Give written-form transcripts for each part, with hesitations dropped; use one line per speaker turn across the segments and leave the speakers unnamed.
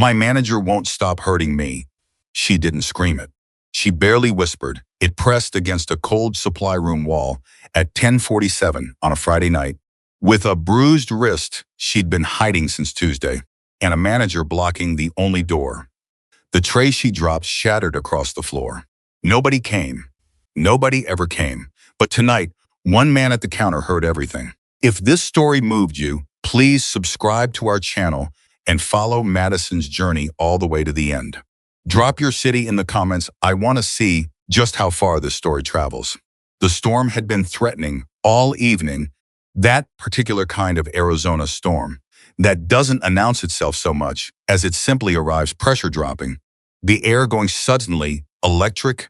My manager won't stop hurting me. She didn't scream it. She barely whispered. It pressed against a cold supply room wall at 10:47 on a Friday night. With a bruised wrist she'd been hiding since Tuesday, and a manager blocking the only door. The tray she dropped shattered across the floor. Nobody came. Nobody ever came. But tonight, one man at the counter heard everything. If this story moved you, please subscribe to our channel and follow Madison's journey all the way to the end. Drop your city in the comments. I want to see just how far this story travels. The storm had been threatening all evening, that particular kind of Arizona storm that doesn't announce itself so much as it simply arrives pressure dropping, the air going suddenly electric,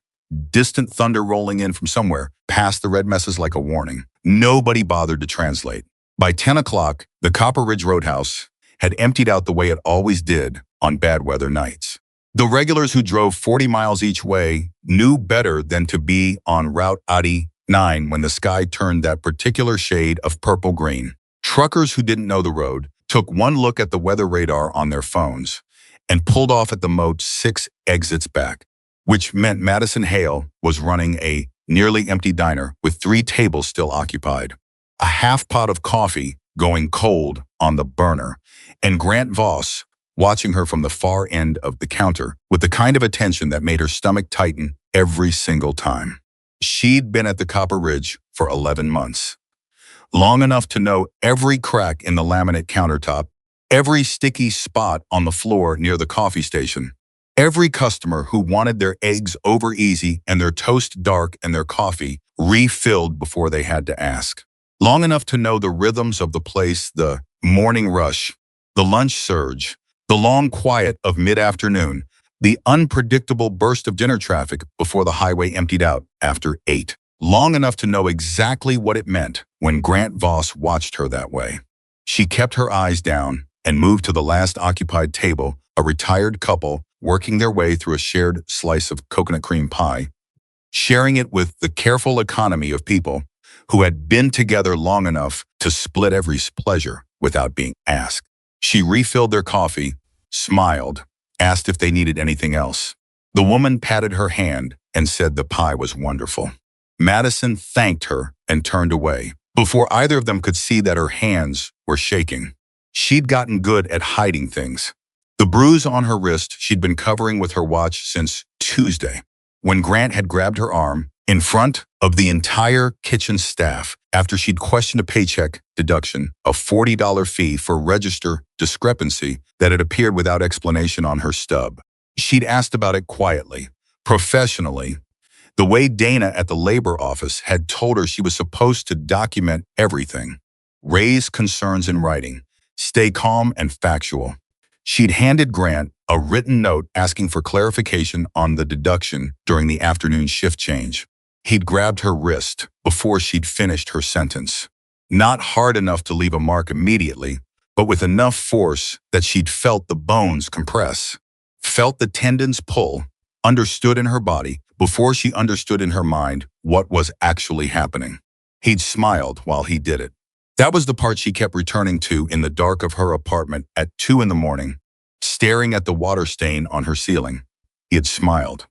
distant thunder rolling in from somewhere past the red messes like a warning. Nobody bothered to translate. By 10 o'clock, the Copper Ridge Roadhouse had emptied out the way it always did on bad weather nights. The regulars who drove 40 miles each way knew better than to be on Route 89 when the sky turned that particular shade of purple-green. Truckers who didn't know the road took one look at the weather radar on their phones and pulled off at the moat 6 exits back, which meant Madison Hale was running a nearly empty diner with 3 tables still occupied, a half pot of coffee going cold on the burner, and Grant Voss watching her from the far end of the counter with the kind of attention that made her stomach tighten every single time. She'd been at the Copper Ridge for 11 months, long enough to know every crack in the laminate countertop, every sticky spot on the floor near the coffee station, every customer who wanted their eggs over easy and their toast dark and their coffee refilled before they had to ask. Long enough to know the rhythms of the place, the morning rush, the lunch surge, the long quiet of mid-afternoon, the unpredictable burst of dinner traffic before the highway emptied out after 8. Long enough to know exactly what it meant when Grant Voss watched her that way. She kept her eyes down and moved to the last occupied table, a retired couple working their way through a shared slice of coconut cream pie, sharing it with the careful economy of people who had been together long enough to split every pleasure without being asked. She refilled their coffee, smiled, asked if they needed anything else. The woman patted her hand and said the pie was wonderful. Madison thanked her and turned away before either of them could see that her hands were shaking. She'd gotten good at hiding things. The bruise on her wrist she'd been covering with her watch since Tuesday, when Grant had grabbed her arm in front of the entire kitchen staff after she'd questioned a paycheck deduction, a $40 fee for register discrepancy that had appeared without explanation on her stub. She'd asked about it quietly, professionally, the way Dana at the labor office had told her she was supposed to document everything, raise concerns in writing, stay calm and factual. She'd handed Grant a written note asking for clarification on the deduction during the afternoon shift change. He'd grabbed her wrist before she'd finished her sentence. Not hard enough to leave a mark immediately, but with enough force that she'd felt the bones compress, felt the tendons pull, understood in her body before she understood in her mind what was actually happening. He'd smiled while he did it. That was the part she kept returning to in the dark of her apartment at 2 in the morning, staring at the water stain on her ceiling. He had smiled.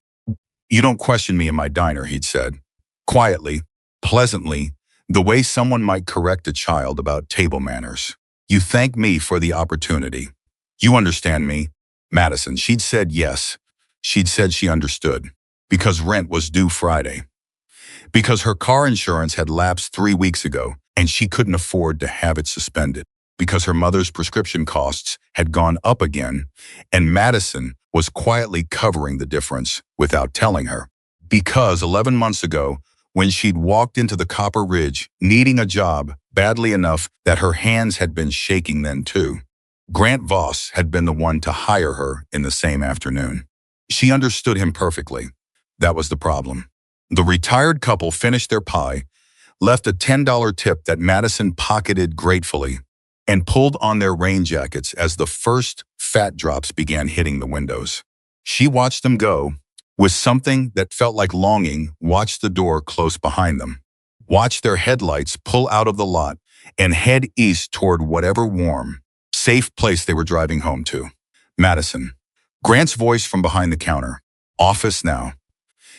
"You don't question me in my diner," he'd said. Quietly, pleasantly, the way someone might correct a child about table manners. "You thank me for the opportunity. You understand me?" Madison, she'd said yes. She'd said she understood. Because rent was due Friday. Because her car insurance had lapsed 3 weeks ago, and she couldn't afford to have it suspended. Because her mother's prescription costs had gone up again, and Madison was quietly covering the difference without telling her. Because 11 months ago, when she'd walked into the Copper Ridge needing a job badly enough that her hands had been shaking then too, Grant Voss had been the one to hire her in the same afternoon. She understood him perfectly. That was the problem. The retired couple finished their pie, left a $10 tip that Madison pocketed gratefully, and pulled on their rain jackets as the first fat drops began hitting the windows. She watched them go, with something that felt like longing, watched the door close behind them, watched their headlights pull out of the lot and head east toward whatever warm, safe place they were driving home to. Madison. Grant's voice from behind the counter. Office now.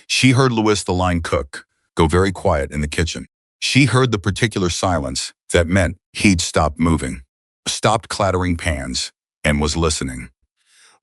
She heard Louis, the line cook, go very quiet in the kitchen. She heard the particular silence that meant he'd stopped moving, stopped clattering pans, and was listening.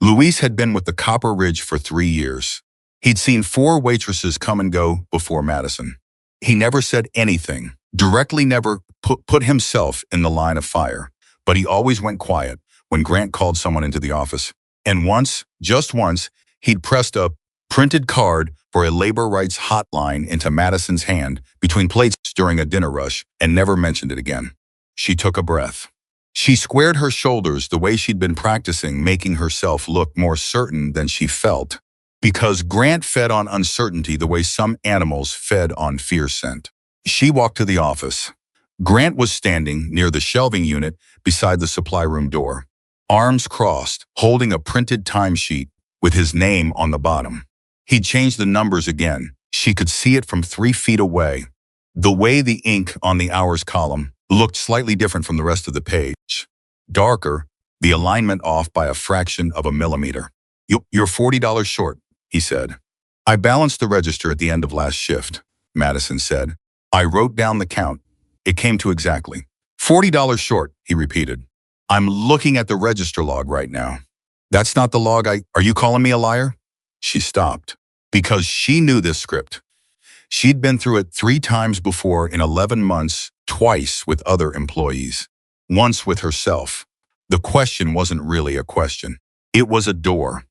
Louis had been with the Copper Ridge for 3 years. He'd seen 4 waitresses come and go before Madison. He never said anything, directly never put himself in the line of fire, but he always went quiet when Grant called someone into the office. And once, just once, he'd pressed a printed card for a labor rights hotline into Madison's hand between plates during a dinner rush and never mentioned it again. She took a breath. She squared her shoulders the way she'd been practicing, making herself look more certain than she felt, because Grant fed on uncertainty the way some animals fed on fear scent. She walked to the office. Grant was standing near the shelving unit beside the supply room door, arms crossed, holding a printed timesheet with his name on the bottom. He'd changed the numbers again. She could see it from 3 feet away. The way the ink on the hours column looked slightly different from the rest of the page. Darker, the alignment off by a fraction of a millimeter. You're $40 short, he said. I balanced the register at the end of last shift, Madison said. I wrote down the count. It came to exactly $40 short, he repeated. I'm looking at the register log right now. That's not the log Are you calling me a liar? She stopped, because she knew this script. She'd been through it 3 times before in 11 months, twice with other employees, once with herself. The question wasn't really a question. It was a door.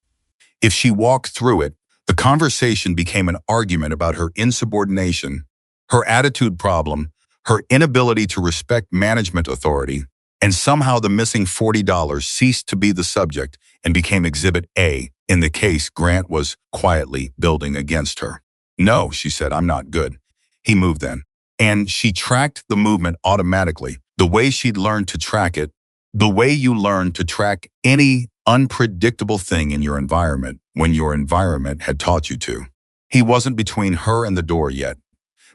If she walked through it, the conversation became an argument about her insubordination, her attitude problem, her inability to respect management authority, and somehow the missing $40 ceased to be the subject and became Exhibit A in the case Grant was quietly building against her. No, she said, I'm not good. He moved then. And she tracked the movement automatically, the way she'd learned to track it, the way you learn to track any unpredictable thing in your environment when your environment had taught you to. He wasn't between her and the door yet,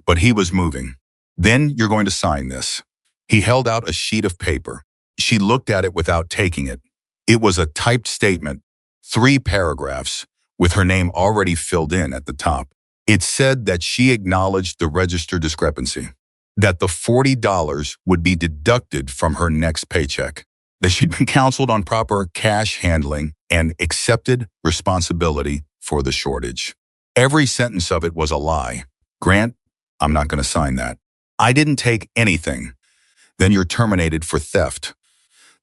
but he was moving. Then you're going to sign this. He held out a sheet of paper. She looked at it without taking it. It was a typed statement, 3 paragraphs, with her name already filled in at the top. It said that she acknowledged the register discrepancy, that the $40 would be deducted from her next paycheck, that she'd been counseled on proper cash handling and accepted responsibility for the shortage. Every sentence of it was a lie. Grant, I'm not going to sign that. I didn't take anything. Then you're terminated for theft.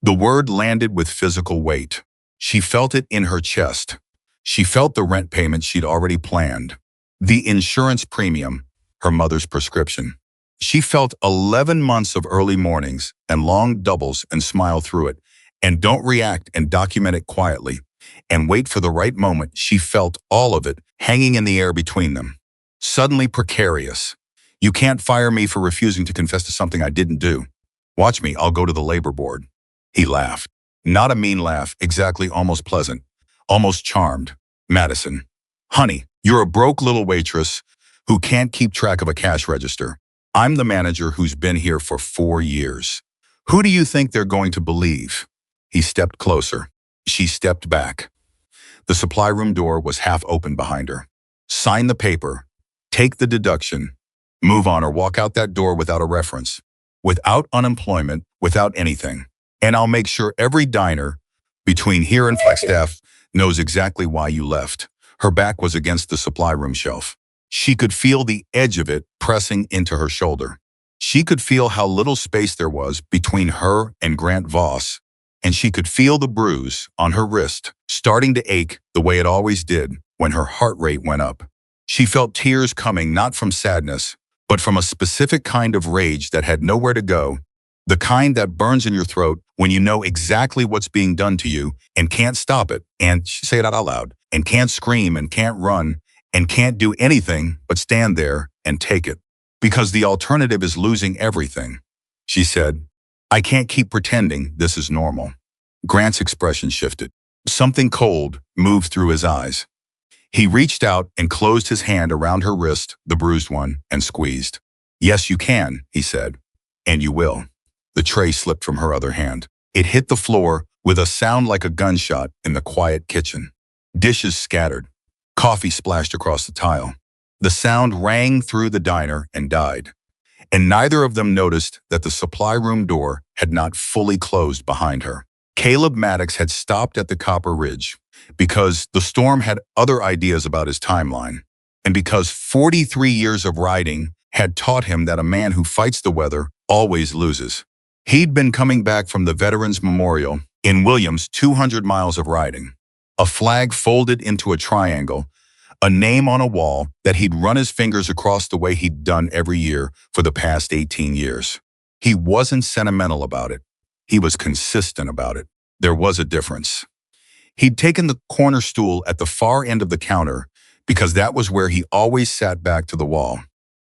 The word landed with physical weight. She felt it in her chest. She felt the rent payment she'd already planned, the insurance premium, her mother's prescription. She felt 11 months of early mornings and long doubles and smile through it, and don't react and document it quietly, and wait for the right moment. She felt all of it hanging in the air between them. Suddenly precarious. You can't fire me for refusing to confess to something I didn't do. Watch me, I'll go to the labor board. He laughed. Not a mean laugh, exactly, almost pleasant, almost charmed. Madison. Honey, you're a broke little waitress who can't keep track of a cash register. I'm the manager who's been here for 4 years. Who do you think they're going to believe? He stepped closer. She stepped back. The supply room door was half open behind her. Sign the paper. Take the deduction. Move on or walk out that door without a reference, without unemployment, without anything. And I'll make sure every diner between here and Flagstaff knows exactly why you left. Her back was against the supply room shelf. She could feel the edge of it pressing into her shoulder. She could feel how little space there was between her and Grant Voss, and she could feel the bruise on her wrist starting to ache the way it always did when her heart rate went up. She felt tears coming not from sadness, but from a specific kind of rage that had nowhere to go, the kind that burns in your throat when you know exactly what's being done to you and can't stop it, and say it out loud, and can't scream and can't run and can't do anything but stand there and take it. Because the alternative is losing everything. She said, I can't keep pretending this is normal. Grant's expression shifted. Something cold moved through his eyes. He reached out and closed his hand around her wrist, the bruised one, and squeezed. Yes, you can, he said. And you will. The tray slipped from her other hand. It hit the floor with a sound like a gunshot in the quiet kitchen. Dishes scattered. Coffee splashed across the tile. The sound rang through the diner and died, and neither of them noticed that the supply room door had not fully closed behind her. Caleb Maddox had stopped at the Copper Ridge because the storm had other ideas about his timeline, and because 43 years of riding had taught him that a man who fights the weather always loses. He'd been coming back from the Veterans Memorial in Williams' 200 miles of riding. A flag folded into a triangle, a name on a wall that he'd run his fingers across the way he'd done every year for the past 18 years. He wasn't sentimental about it. He was consistent about it. There was a difference. He'd taken the corner stool at the far end of the counter because that was where he always sat back to the wall.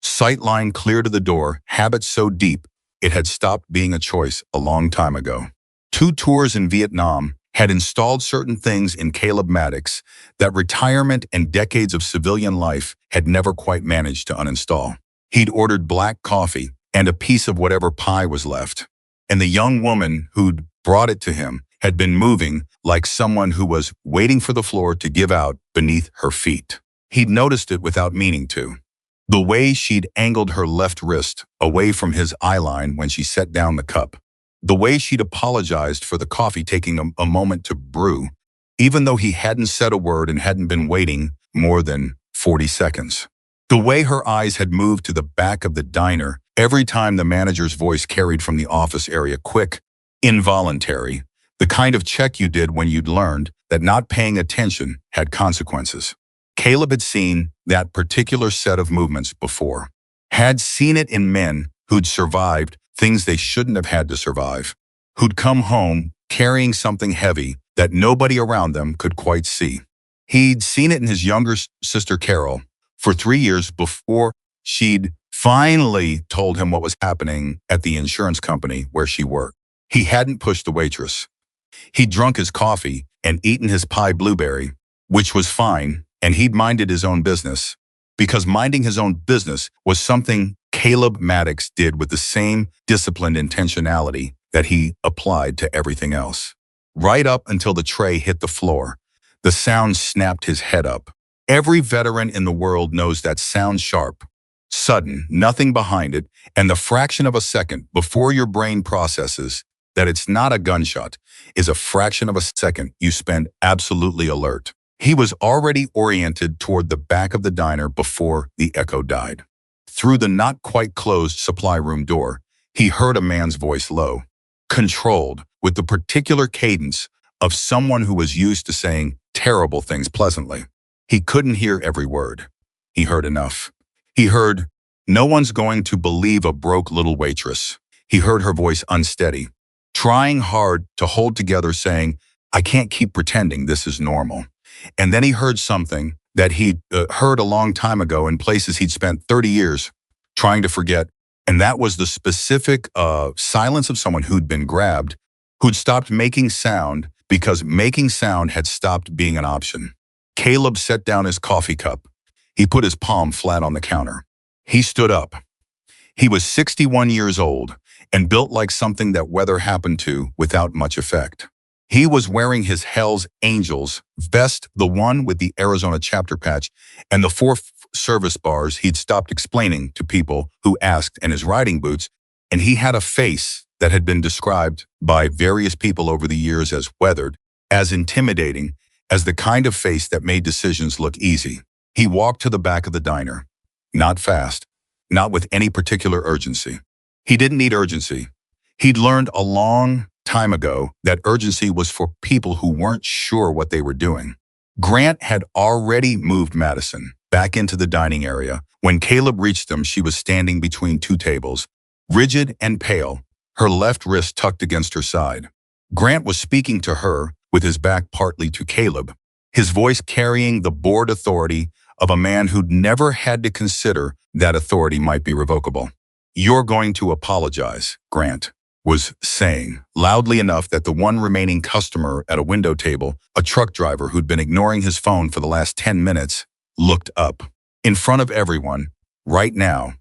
Sightline clear to the door, habit so deep it had stopped being a choice a long time ago. 2 tours in Vietnam had installed certain things in Caleb Maddox that retirement and decades of civilian life had never quite managed to uninstall. He'd ordered black coffee and a piece of whatever pie was left, and the young woman who'd brought it to him had been moving like someone who was waiting for the floor to give out beneath her feet. He'd noticed it without meaning to. The way she'd angled her left wrist away from his eyeline when she set down the cup. The way she'd apologized for the coffee taking a moment to brew, even though he hadn't said a word and hadn't been waiting more than 40 seconds. The way her eyes had moved to the back of the diner every time the manager's voice carried from the office area, quick, involuntary, the kind of check you did when you'd learned that not paying attention had consequences. Caleb had seen that particular set of movements before, had seen it in men who'd survived things they shouldn't have had to survive, who'd come home carrying something heavy that nobody around them could quite see. He'd seen it in his younger sister Carol for 3 years before she'd finally told him what was happening at the insurance company where she worked. He hadn't pushed the waitress. He'd drunk his coffee and eaten his pie blueberry, which was fine, and he'd minded his own business, because minding his own business was something Caleb Maddox did with the same disciplined intentionality that he applied to everything else. Right up until the tray hit the floor, the sound snapped his head up. Every veteran in the world knows that sound sharp, sudden, nothing behind it, and the fraction of a second before your brain processes that it's not a gunshot is a fraction of a second you spend absolutely alert. He was already oriented toward the back of the diner before the echo died. Through the not quite closed supply room door, he heard a man's voice low, controlled, with the particular cadence of someone who was used to saying terrible things pleasantly. He couldn't hear every word. He heard enough. He heard, "No one's going to believe a broke little waitress." He heard her voice unsteady, trying hard to hold together, saying, "I can't keep pretending this is normal." And then he heard something that he'd heard a long time ago in places he'd spent 30 years trying to forget, and that was the specific silence of someone who'd been grabbed, who'd stopped making sound because making sound had stopped being an option. Caleb set down his coffee cup. He put his palm flat on the counter. He stood up. He was 61 years old and built like something that weather happened to without much effect. He was wearing his Hell's Angels vest, the one with the Arizona chapter patch, and the 4 service bars he'd stopped explaining to people who asked, and his riding boots, and he had a face that had been described by various people over the years as weathered, as intimidating, as the kind of face that made decisions look easy. He walked to the back of the diner. Not fast, not with any particular urgency. He didn't need urgency. He'd learned a long time ago that urgency was for people who weren't sure what they were doing. Grant had already moved Madison back into the dining area. When Caleb reached them, she was standing between 2 tables, rigid and pale, her left wrist tucked against her side. Grant was speaking to her with his back partly to Caleb, his voice carrying the bored authority of a man who'd never had to consider that authority might be revocable. "You're going to apologize," Grant was saying, loudly enough that the one remaining customer at a window table, a truck driver who'd been ignoring his phone for the last 10 minutes, looked up. "In front of everyone, right now,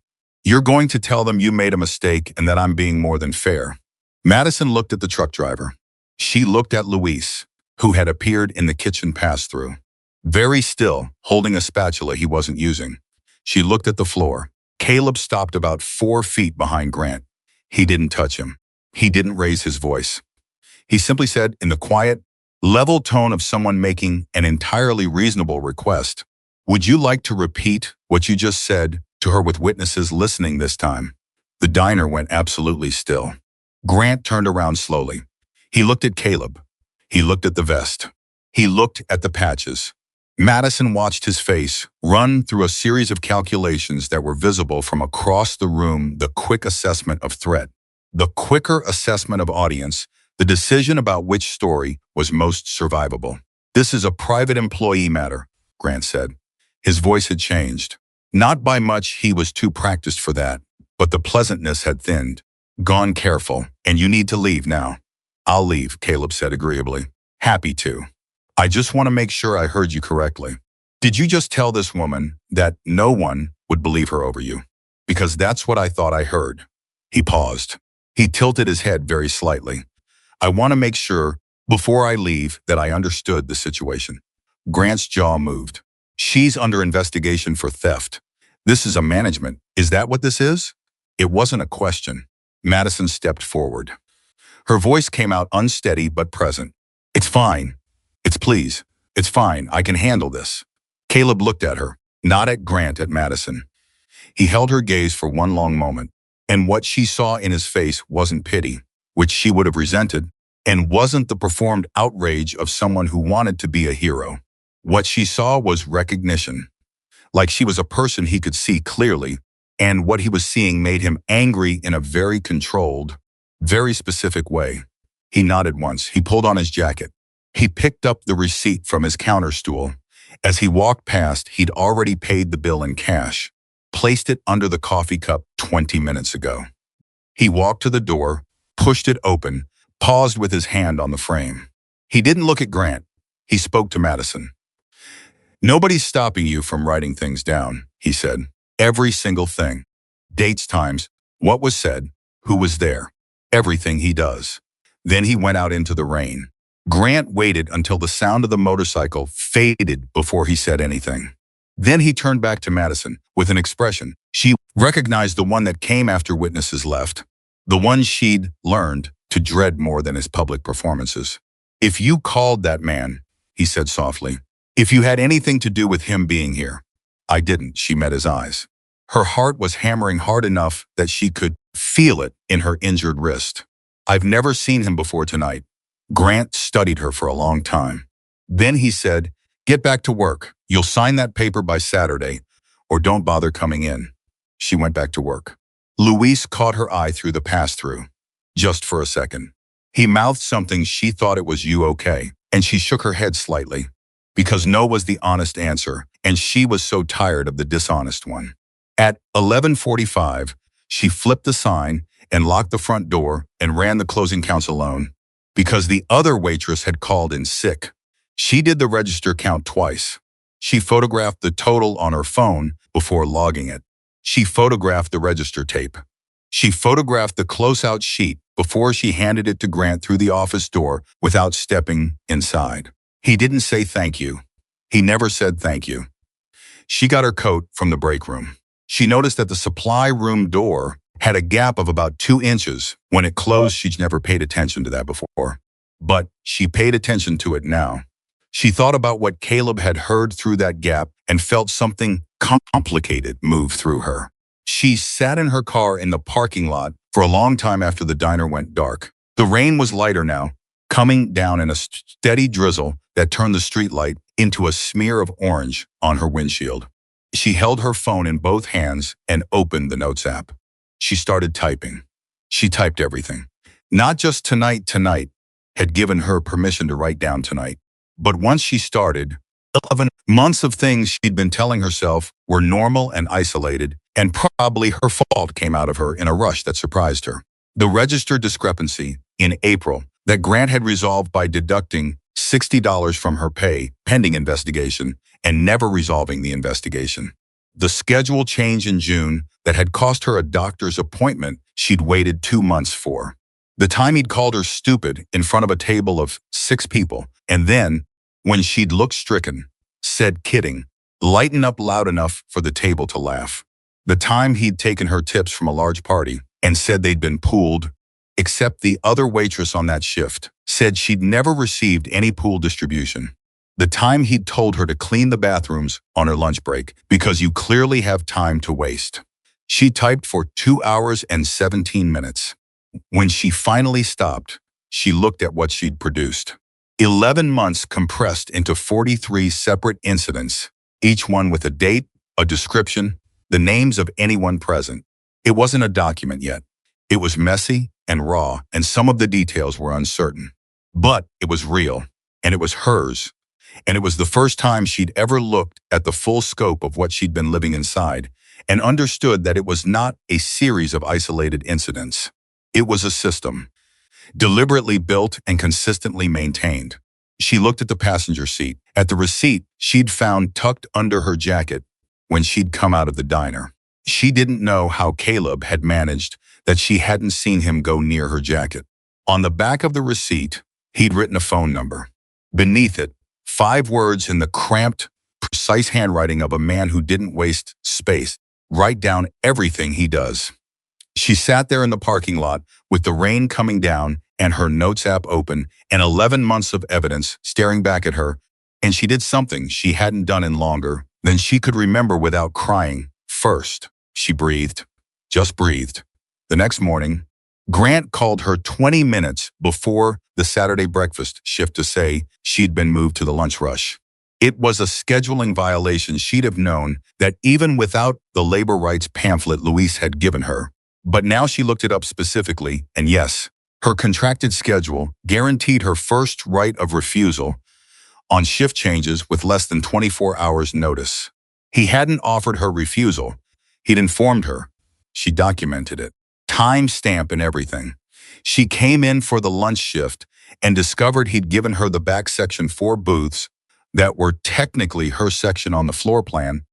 you're going to tell them you made a mistake and that I'm being more than fair." Madison looked at the truck driver. She looked at Luis, who had appeared in the kitchen pass-through. Very still, holding a spatula he wasn't using. She looked at the floor. Caleb stopped about 4 feet behind Grant. He didn't touch him. He didn't raise his voice. He simply said, in the quiet, level tone of someone making an entirely reasonable request, "Would you like to repeat what you just said to her with witnesses listening this time?" The diner went absolutely still. Grant turned around slowly. He looked at Caleb. He looked at the vest. He looked at the patches. Madison watched his face run through a series of calculations that were visible from across the room: the quick assessment of threat, the quicker assessment of audience, the decision about which story was most survivable. "This is a private employee matter," Grant said. His voice had changed. Not by much, he was too practiced for that, but the pleasantness had thinned. "Gone careful, and you need to leave now." "I'll leave," Caleb said agreeably. "Happy to. I just want to make sure I heard you correctly. Did you just tell this woman that no one would believe her over you? Because that's what I thought I heard." He paused. He tilted his head very slightly. "I want to make sure, before I leave, that I understood the situation." Grant's jaw moved. "She's under investigation for theft. This is a management. Is that what this is?" It wasn't a question. Madison stepped forward. Her voice came out unsteady but present. "It's fine. It's fine. I can handle this." Caleb looked at her, not at Grant, at Madison. He held her gaze for one long moment, and what she saw in his face wasn't pity, which she would have resented, and wasn't the performed outrage of someone who wanted to be a hero. What she saw was recognition, like she was a person he could see clearly, and what he was seeing made him angry in a very controlled, very specific way. He nodded once. He pulled on his jacket. He picked up the receipt from his counter stool. As he walked past, he'd already paid the bill in cash, placed it under the coffee cup 20 minutes ago. He walked to the door, pushed it open, paused with his hand on the frame. He didn't look at Grant. He spoke to Madison. "Nobody's stopping you from writing things down," he said. "Every single thing. Dates, times, what was said, who was there. Everything he does." Then he went out into the rain. Grant waited until the sound of the motorcycle faded before he said anything. Then he turned back to Madison with an expression. She recognized the one that came after witnesses left, the one she'd learned to dread more than his public performances. "If you called that man," he said softly, "if you had anything to do with him being here." "I didn't," she met his eyes. Her heart was hammering hard enough that she could feel it in her injured wrist. "I've never seen him before tonight." Grant studied her for a long time. Then he said, "Get back to work. You'll sign that paper by Saturday, or don't bother coming in." She went back to work. Luis caught her eye through the pass-through. Just for a second. He mouthed something. She thought it was "you okay?" and she shook her head slightly, because no was the honest answer, and she was so tired of the dishonest one. At 11:45, she flipped the sign and locked the front door and ran the closing counts alone, because the other waitress had called in sick. She did the register count twice. She photographed the total on her phone before logging it. She photographed the register tape. She photographed the closeout sheet before she handed it to Grant through the office door without stepping inside. He didn't say thank you. He never said thank you. She got her coat from the break room. She noticed that the supply room door had a gap of about 2 inches. When it closed, she'd never paid attention to that before. But she paid attention to it now. She thought about what Caleb had heard through that gap and felt something complicated move through her. She sat in her car in the parking lot for a long time after the diner went dark. The rain was lighter now, coming down in a steady drizzle that turned the streetlight into a smear of orange on her windshield. She held her phone in both hands and opened the Notes app. She started typing. She typed everything. Not just tonight had given her permission to write down tonight. But once she started, 11 months of things she'd been telling herself were normal and isolated, and probably her fault came out of her in a rush that surprised her. The register discrepancy in April that Grant had resolved by deducting $60 from her pay pending investigation and never resolving the investigation. The schedule change in June that had cost her a doctor's appointment she'd waited 2 months for. The time he'd called her stupid in front of a table of 6 people, and then, when she'd looked stricken, said kidding, lighten up loud enough for the table to laugh. The time he'd taken her tips from a large party and said they'd been pooled, except the other waitress on that shift said she'd never received any pool distribution. The time he'd told her to clean the bathrooms on her lunch break because you clearly have time to waste. She typed for 2 hours and 17 minutes. When she finally stopped, she looked at what she'd produced. 11 months compressed into 43 separate incidents, each one with a date, a description, the names of anyone present. It wasn't a document yet. It was messy and raw, and some of the details were uncertain. But it was real, and it was hers. And it was the first time she'd ever looked at the full scope of what she'd been living inside and understood that it was not a series of isolated incidents. It was a system, deliberately built and consistently maintained. She looked at the passenger seat, at the receipt she'd found tucked under her jacket when she'd come out of the diner. She didn't know how Caleb had managed that she hadn't seen him go near her jacket. On the back of the receipt, he'd written a phone number. Beneath it, 5 words in the cramped, precise handwriting of a man who didn't waste space. Write down everything he does. She sat there in the parking lot with the rain coming down and her notes app open and 11 months of evidence staring back at her, and she did something she hadn't done in longer than she could remember without crying. First, she breathed. Just breathed. The next morning, Grant called her 20 minutes before the Saturday breakfast shift to say she'd been moved to the lunch rush. It was a scheduling violation she'd have known that even without the labor rights pamphlet Luis had given her. But now she looked it up specifically, and yes, her contracted schedule guaranteed her first right of refusal on shift changes with less than 24 hours notice. He hadn't offered her refusal. He'd informed her. She documented it. Time stamp and everything. She came in for the lunch shift and discovered he'd given her the back section 4 booths that were technically her section on the floor plan,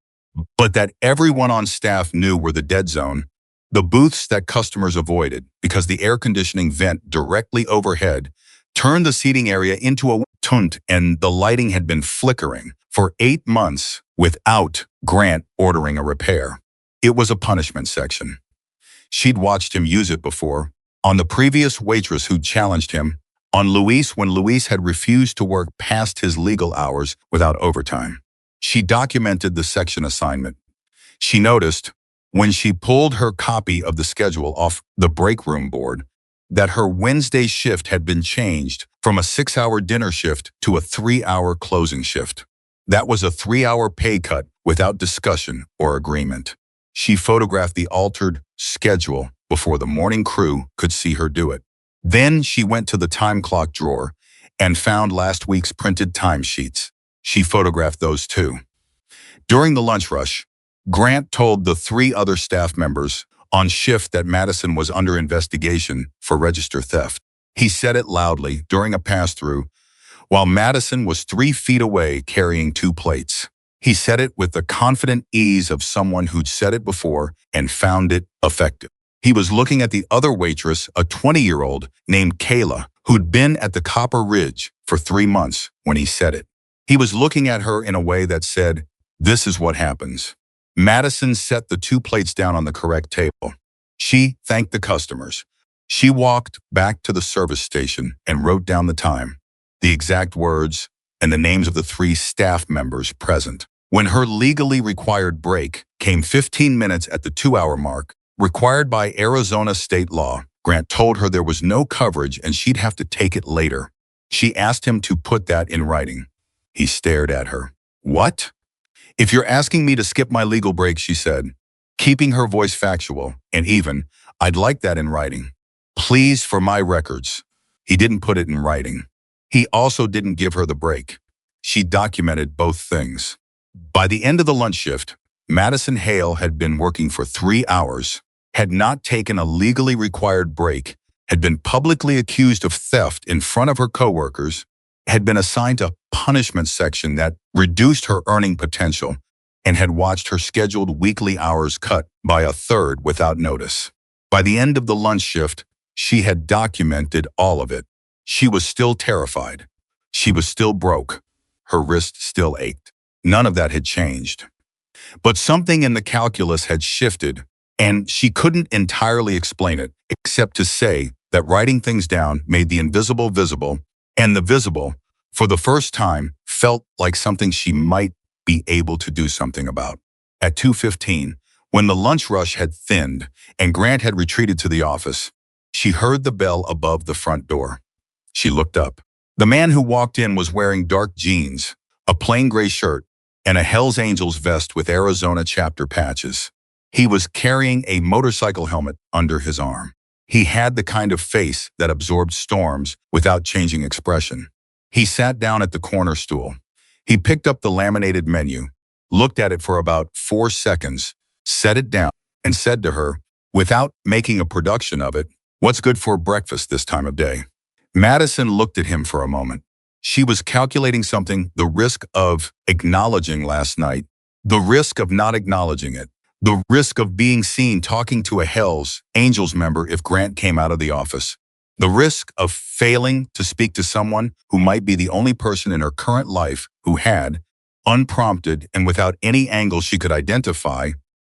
but that everyone on staff knew were the dead zone, the booths that customers avoided because the air conditioning vent directly overhead turned the seating area into a tunt, and the lighting had been flickering for 8 months without Grant ordering a repair. It was a punishment section. She'd watched him use it before, on the previous waitress who'd challenged him, on Luis when Luis had refused to work past his legal hours without overtime. She documented the section assignment. She noticed, when she pulled her copy of the schedule off the break room board, that her Wednesday shift had been changed from a 6-hour dinner shift to a 3-hour closing shift. That was a 3-hour pay cut without discussion or agreement. She photographed the altered schedule before the morning crew could see her do it. Then she went to the time clock drawer and found last week's printed timesheets. She photographed those too. During the lunch rush, Grant told the 3 other staff members on shift that Madison was under investigation for register theft. He said it loudly during a pass-through while Madison was 3 feet away carrying 2 plates. He said it with the confident ease of someone who'd said it before and found it effective. He was looking at the other waitress, a 20-year-old named Kayla, who'd been at the Copper Ridge for 3 months when he said it. He was looking at her in a way that said, "This is what happens." Madison set the 2 plates down on the correct table. She thanked the customers. She walked back to the service station and wrote down the time, the exact words, and the names of the 3 staff members present. When her legally required break came 15 minutes at the 2-hour mark, required by Arizona state law, Grant told her there was no coverage and she'd have to take it later. She asked him to put that in writing. He stared at her. "What?" "If you're asking me to skip my legal break," she said, keeping her voice factual and even, "I'd like that in writing. Please, for my records." He didn't put it in writing. He also didn't give her the break. She documented both things. By the end of the lunch shift, Madison Hale had been working for 3 hours, had not taken a legally required break, had been publicly accused of theft in front of her coworkers, had been assigned a punishment section that reduced her earning potential, and had watched her scheduled weekly hours cut by a third without notice. By the end of the lunch shift, She had documented all of it. She was still terrified. She was still broke. Her wrist still ached. None of that had changed. But something in the calculus had shifted, and she couldn't entirely explain it, except to say that writing things down made the invisible visible, and the visible, for the first time, felt like something she might be able to do something about. At 2:15, when the lunch rush had thinned and Grant had retreated to the office, she heard the bell above the front door. She looked up. The man who walked in was wearing dark jeans, a plain gray shirt, and a Hells Angels vest with Arizona chapter patches. He was carrying a motorcycle helmet under his arm. He had the kind of face that absorbed storms without changing expression. He sat down at the corner stool. He picked up the laminated menu, looked at it for about 4 seconds, set it down, and said to her, without making a production of it, "What's good for breakfast this time of day?" Madison looked at him for a moment. She was calculating something, the risk of acknowledging last night, the risk of not acknowledging it, the risk of being seen talking to a Hells Angels member if Grant came out of the office, the risk of failing to speak to someone who might be the only person in her current life who had, unprompted and without any angle she could identify,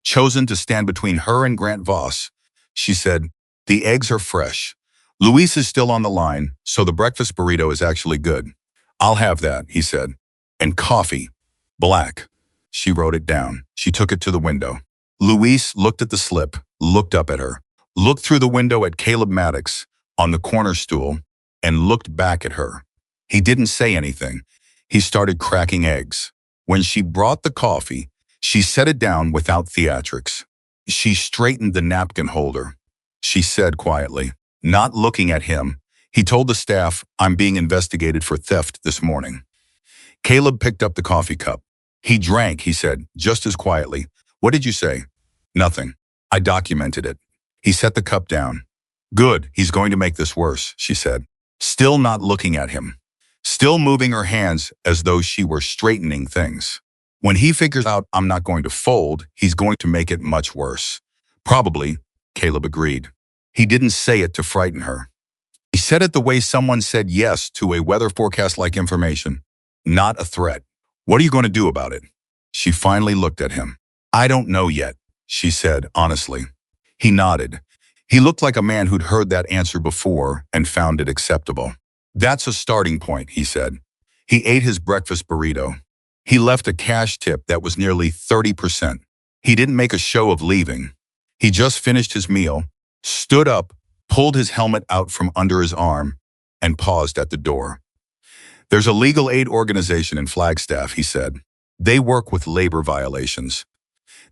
chosen to stand between her and Grant Voss. She said, "The eggs are fresh. Luis is still on the line, so the breakfast burrito is actually good." "I'll have that," he said. "And coffee. Black." She wrote it down. She took it to the window. Luis looked at the slip, looked up at her, looked through the window at Caleb Maddox on the corner stool, and looked back at her. He didn't say anything. He started cracking eggs. When she brought the coffee, she set it down without theatrics. She straightened the napkin holder. She said quietly, not looking at him, "He told the staff, I'm being investigated for theft this morning." Caleb picked up the coffee cup. "He drank," he said, just as quietly. "What did you say?" "Nothing. I documented it." He set the cup down. "Good, he's going to make this worse," she said, still not looking at him, still moving her hands as though she were straightening things. "When he figures out I'm not going to fold, he's going to make it much worse." "Probably," Caleb agreed. He didn't say it to frighten her. He said it the way someone said yes to a weather forecast-like information, not a threat. "What are you going to do about it?" She finally looked at him. "I don't know yet," she said honestly. He nodded. He looked like a man who'd heard that answer before and found it acceptable. "That's a starting point," he said. He ate his breakfast burrito. He left a cash tip that was nearly 30%. He didn't make a show of leaving. He just finished his meal, stood up, pulled his helmet out from under his arm, and paused at the door. "There's a legal aid organization in Flagstaff," he said. "They work with labor violations.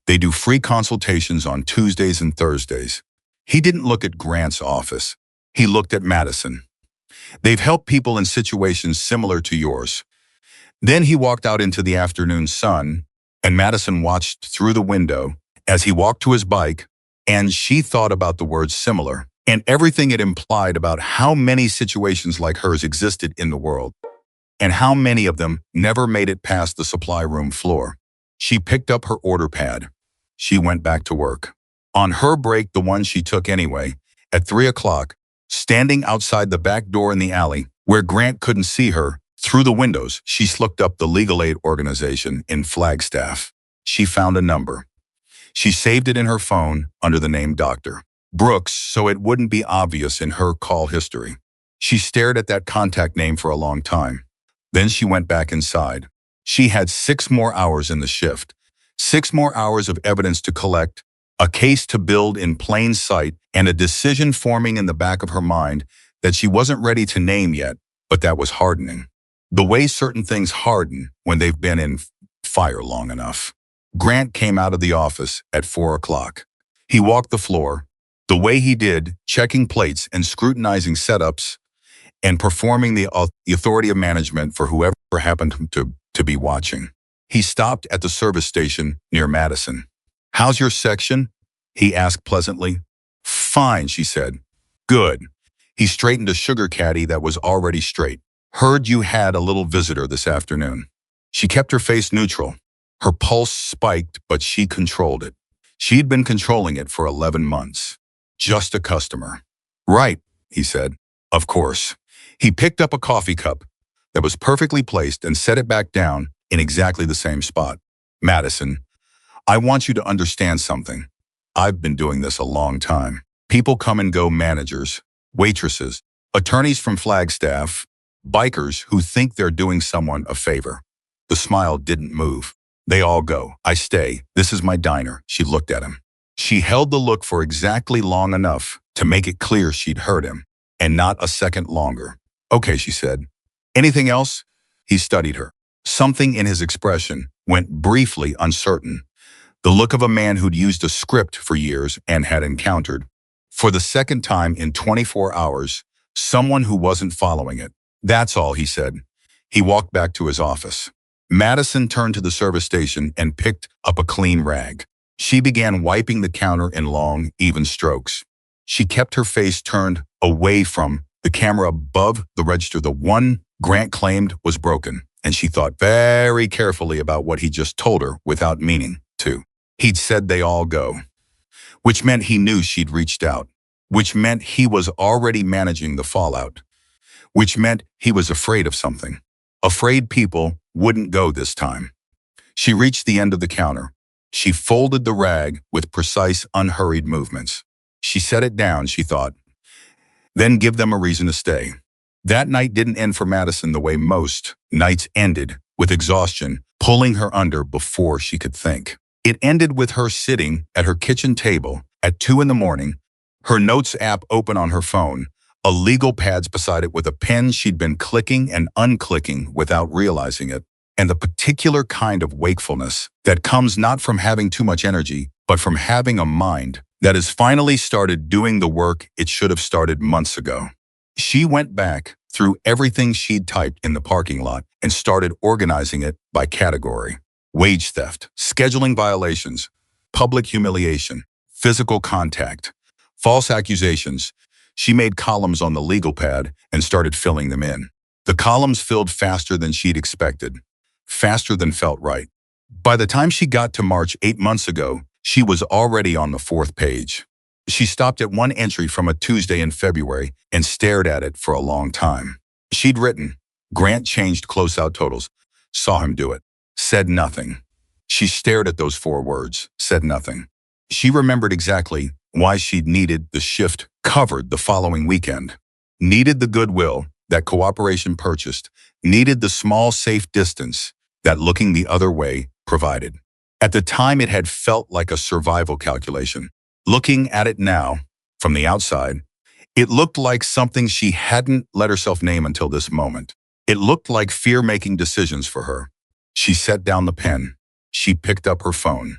They do free consultations on Tuesdays and Thursdays." He didn't look at Grant's office. He looked at Madison. "They've helped people in situations similar to yours." Then he walked out into the afternoon sun, and Madison watched through the window as he walked to his bike, and she thought about the word similar and everything it implied about how many situations like hers existed in the world, and how many of them never made it past the supply room floor. She picked up her order pad. She went back to work. On her break, the one she took anyway, at 3 o'clock, standing outside the back door in the alley, where Grant couldn't see her, through the windows, she looked up the legal aid organization in Flagstaff. She found a number. She saved it in her phone under the name Dr. Brooks so it wouldn't be obvious in her call history. She stared at that contact name for a long time. Then she went back inside. She had 6 more hours in the shift, 6 more hours of evidence to collect, a case to build in plain sight, and a decision forming in the back of her mind that she wasn't ready to name yet, but that was hardening. The way certain things harden when they've been in fire long enough. Grant came out of the office at 4 o'clock. He walked the floor, the way he did, checking plates and scrutinizing setups and performing the authority of management for whoever happened to be watching. He stopped at the service station near Madison. "How's your section?" he asked pleasantly. "Fine," she said. "Good." He straightened a sugar caddy that was already straight. "Heard you had a little visitor this afternoon." She kept her face neutral. Her pulse spiked, but she controlled it. She'd been controlling it for 11 months. "Just a customer." Right, he said. Of course. He picked up a coffee cup that was perfectly placed and set it back down in exactly the same spot. Madison, I want you to understand something. I've been doing this a long time. People come and go, managers, waitresses, attorneys from Flagstaff, bikers who think they're doing someone a favor. The smile didn't move. They all go. I stay. This is my diner. She looked at him. She held the look for exactly long enough to make it clear she'd heard him, and not a second longer. Okay, she said. Anything else? He studied her. Something in his expression went briefly uncertain. The look of a man who'd used a script for years and had encountered, for the second time in 24 hours, someone who wasn't following it. That's all, he said. He walked back to his office. Madison turned to the service station and picked up a clean rag. She began wiping the counter in long, even strokes. She kept her face turned away from the camera above the register. The one Grant claimed was broken, and she thought very carefully about what he just told her without meaning to. He'd said they all go, which meant he knew she'd reached out, which meant he was already managing the fallout, which meant he was afraid of something, afraid people wouldn't go this time. She reached the end of the counter. She folded the rag with precise, unhurried movements. She set it down, she thought, then give them a reason to stay. That night didn't end for Madison the way most nights ended, with exhaustion pulling her under before she could think. It ended with her sitting at her kitchen table at 2 a.m, her notes app open on her phone, a legal pad beside it with a pen she'd been clicking and unclicking without realizing it, and the particular kind of wakefulness that comes not from having too much energy, but from having a mind that has finally started doing the work it should have started months ago. She went back through everything she'd typed in the parking lot and started organizing it by category. Wage theft, scheduling violations, public humiliation, physical contact, false accusations. She made columns on the legal pad and started filling them in. The columns filled faster than she'd expected, faster than felt right. By the time she got to March 8 months ago, she was already on the 4th page. She stopped at one entry from a Tuesday in February and stared at it for a long time. She'd written, Grant changed closeout totals, saw him do it, said nothing. She stared at those 4 words, said nothing. She remembered exactly why she'd needed the shift covered the following weekend. Needed the goodwill that cooperation purchased, needed the small safe distance that looking the other way provided. At the time, it had felt like a survival calculation. Looking at it now, from the outside, it looked like something she hadn't let herself name until this moment. It looked like fear-making decisions for her. She set down the pen. She picked up her phone.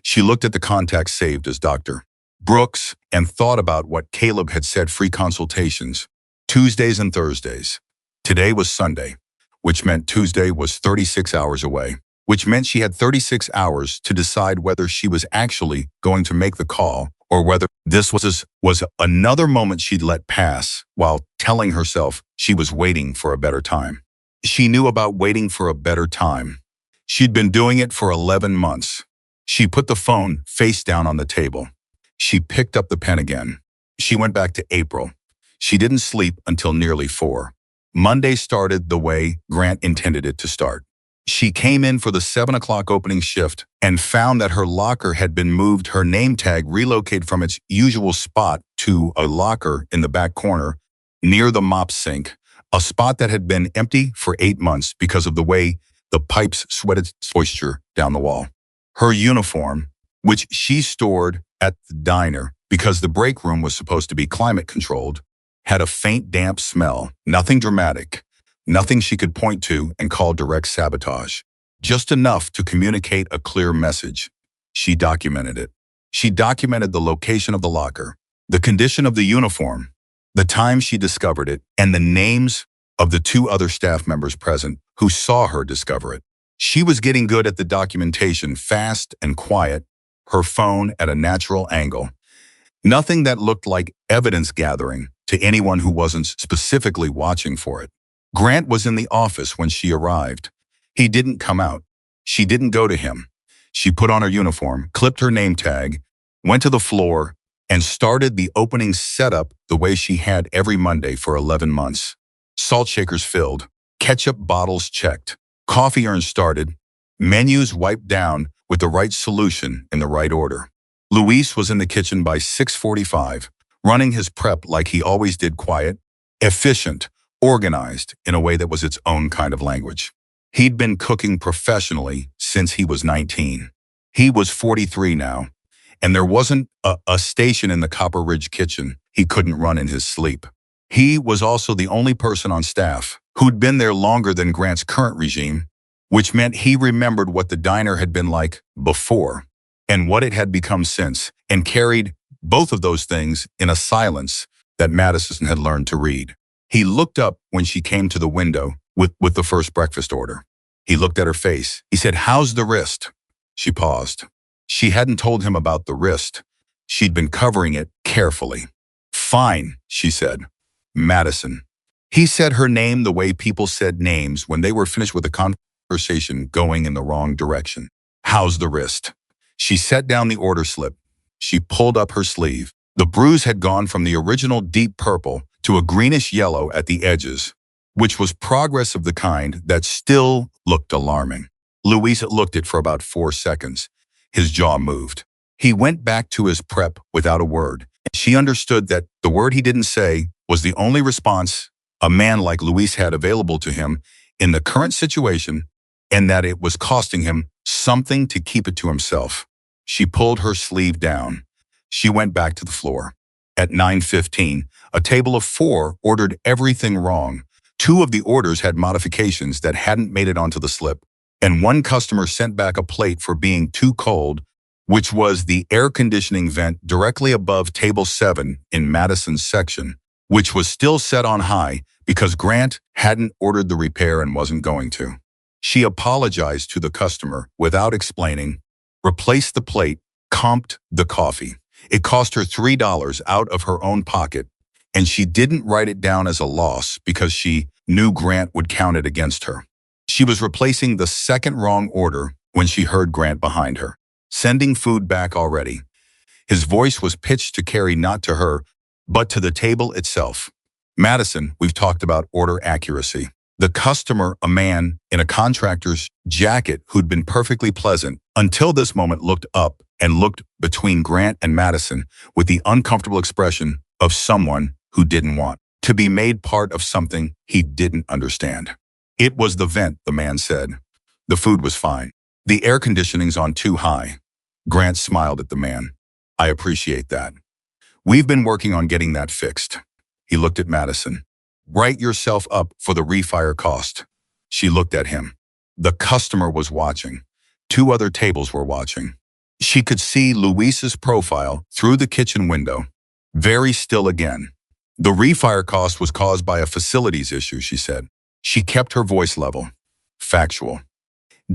She looked at the contacts saved as Dr. Brooks and thought about what Caleb had said: free consultations, Tuesdays and Thursdays. Today was Sunday, which meant Tuesday was 36 hours away, which meant she had 36 hours to decide whether she was actually going to make the call or whether this was another moment she'd let pass while telling herself she was waiting for a better time. She knew about waiting for a better time. She'd been doing it for 11 months. She put the phone face down on the table. She picked up the pen again. She went back to April. She didn't sleep until nearly 4. Monday started the way Grant intended it to start. She came in for the 7 o'clock opening shift and found that her locker had been moved, her name tag relocated from its usual spot to a locker in the back corner near the mop sink, a spot that had been empty for 8 months because of the way the pipes sweated moisture down the wall. Her uniform, which she stored at the diner because the break room was supposed to be climate controlled, had a faint damp smell, nothing dramatic, nothing she could point to and call direct sabotage, just enough to communicate a clear message. She documented it. She documented the location of the locker, the condition of the uniform, the time she discovered it, and the names of the 2 other staff members present who saw her discover it. She was getting good at the documentation, fast and quiet, her phone at a natural angle. Nothing that looked like evidence gathering to anyone who wasn't specifically watching for it. Grant was in the office when she arrived. He didn't come out. She didn't go to him. She put on her uniform, clipped her name tag, went to the floor, and started the opening setup the way she had every Monday for 11 months. Salt shakers filled, ketchup bottles checked, coffee urns started, menus wiped down with the right solution in the right order. Luis was in the kitchen by 6:45, running his prep like he always did, quiet, efficient, organized in a way that was its own kind of language. He'd been cooking professionally since he was 19. He was 43 now, and there wasn't a station in the Copper Ridge kitchen he couldn't run in his sleep. He was also the only person on staff who'd been there longer than Grant's current regime, which meant he remembered what the diner had been like before and what it had become since, and carried both of those things in a silence that Madison had learned to read. He looked up when she came to the window with the first breakfast order. He looked at her face. He said, "How's the wrist?" She paused. She hadn't told him about the wrist. She'd been covering it carefully. "Fine," she said. "Madison." He said her name the way people said names when they were finished with a conversation going in the wrong direction. "How's the wrist?" She set down the order slip. She pulled up her sleeve. The bruise had gone from the original deep purple to a greenish yellow at the edges, which was progress of the kind that still looked alarming. Luis looked at it for about 4 seconds. His jaw moved. He went back to his prep without a word. She understood that the word he didn't say was the only response a man like Luis had available to him in the current situation, and that it was costing him something to keep it to himself. She pulled her sleeve down. She went back to the floor. At 9:15, a table of 4 ordered everything wrong. 2 of the orders had modifications that hadn't made it onto the slip, and 1 customer sent back a plate for being too cold, which was the air conditioning vent directly above table 7 in Madison's section, which was still set on high because Grant hadn't ordered the repair and wasn't going to. She apologized to the customer without explaining, replaced the plate, comped the coffee. It cost her $3 out of her own pocket, and she didn't write it down as a loss because she knew Grant would count it against her. She was replacing the second wrong order when she heard Grant behind her. "Sending food back already." His voice was pitched to carry not to her, but to the table itself. "Madison, we've talked about order accuracy." The customer, a man in a contractor's jacket who'd been perfectly pleasant until this moment, looked up and looked between Grant and Madison with the uncomfortable expression of someone who didn't want to be made part of something he didn't understand. "It was the vent," the man said. "The food was fine. The air conditioning's on too high." Grant smiled at the man. "I appreciate that. We've been working on getting that fixed." He looked at Madison. "Write yourself up for the refire cost." She looked at him. The customer was watching. 2 other tables were watching. She could see Luis's profile through the kitchen window. Very still again. "The refire cost was caused by a facilities issue," she said. She kept her voice level. "Factual."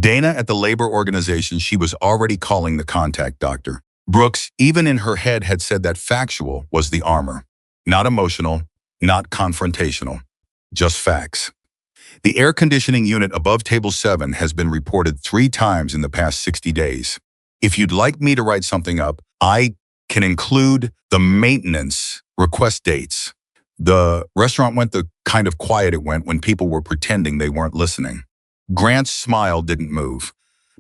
Dana at the labor organization, she was already calling the contact doctor. Brooks, even in her head, had said that factual was the armor. Not emotional, not confrontational, just facts. "The air conditioning unit above table 7 has been reported 3 times in the past 60 days. If you'd like me to write something up, I can include the maintenance request dates." The restaurant went the kind of quiet it went when people were pretending they weren't listening. Grant's smile didn't move,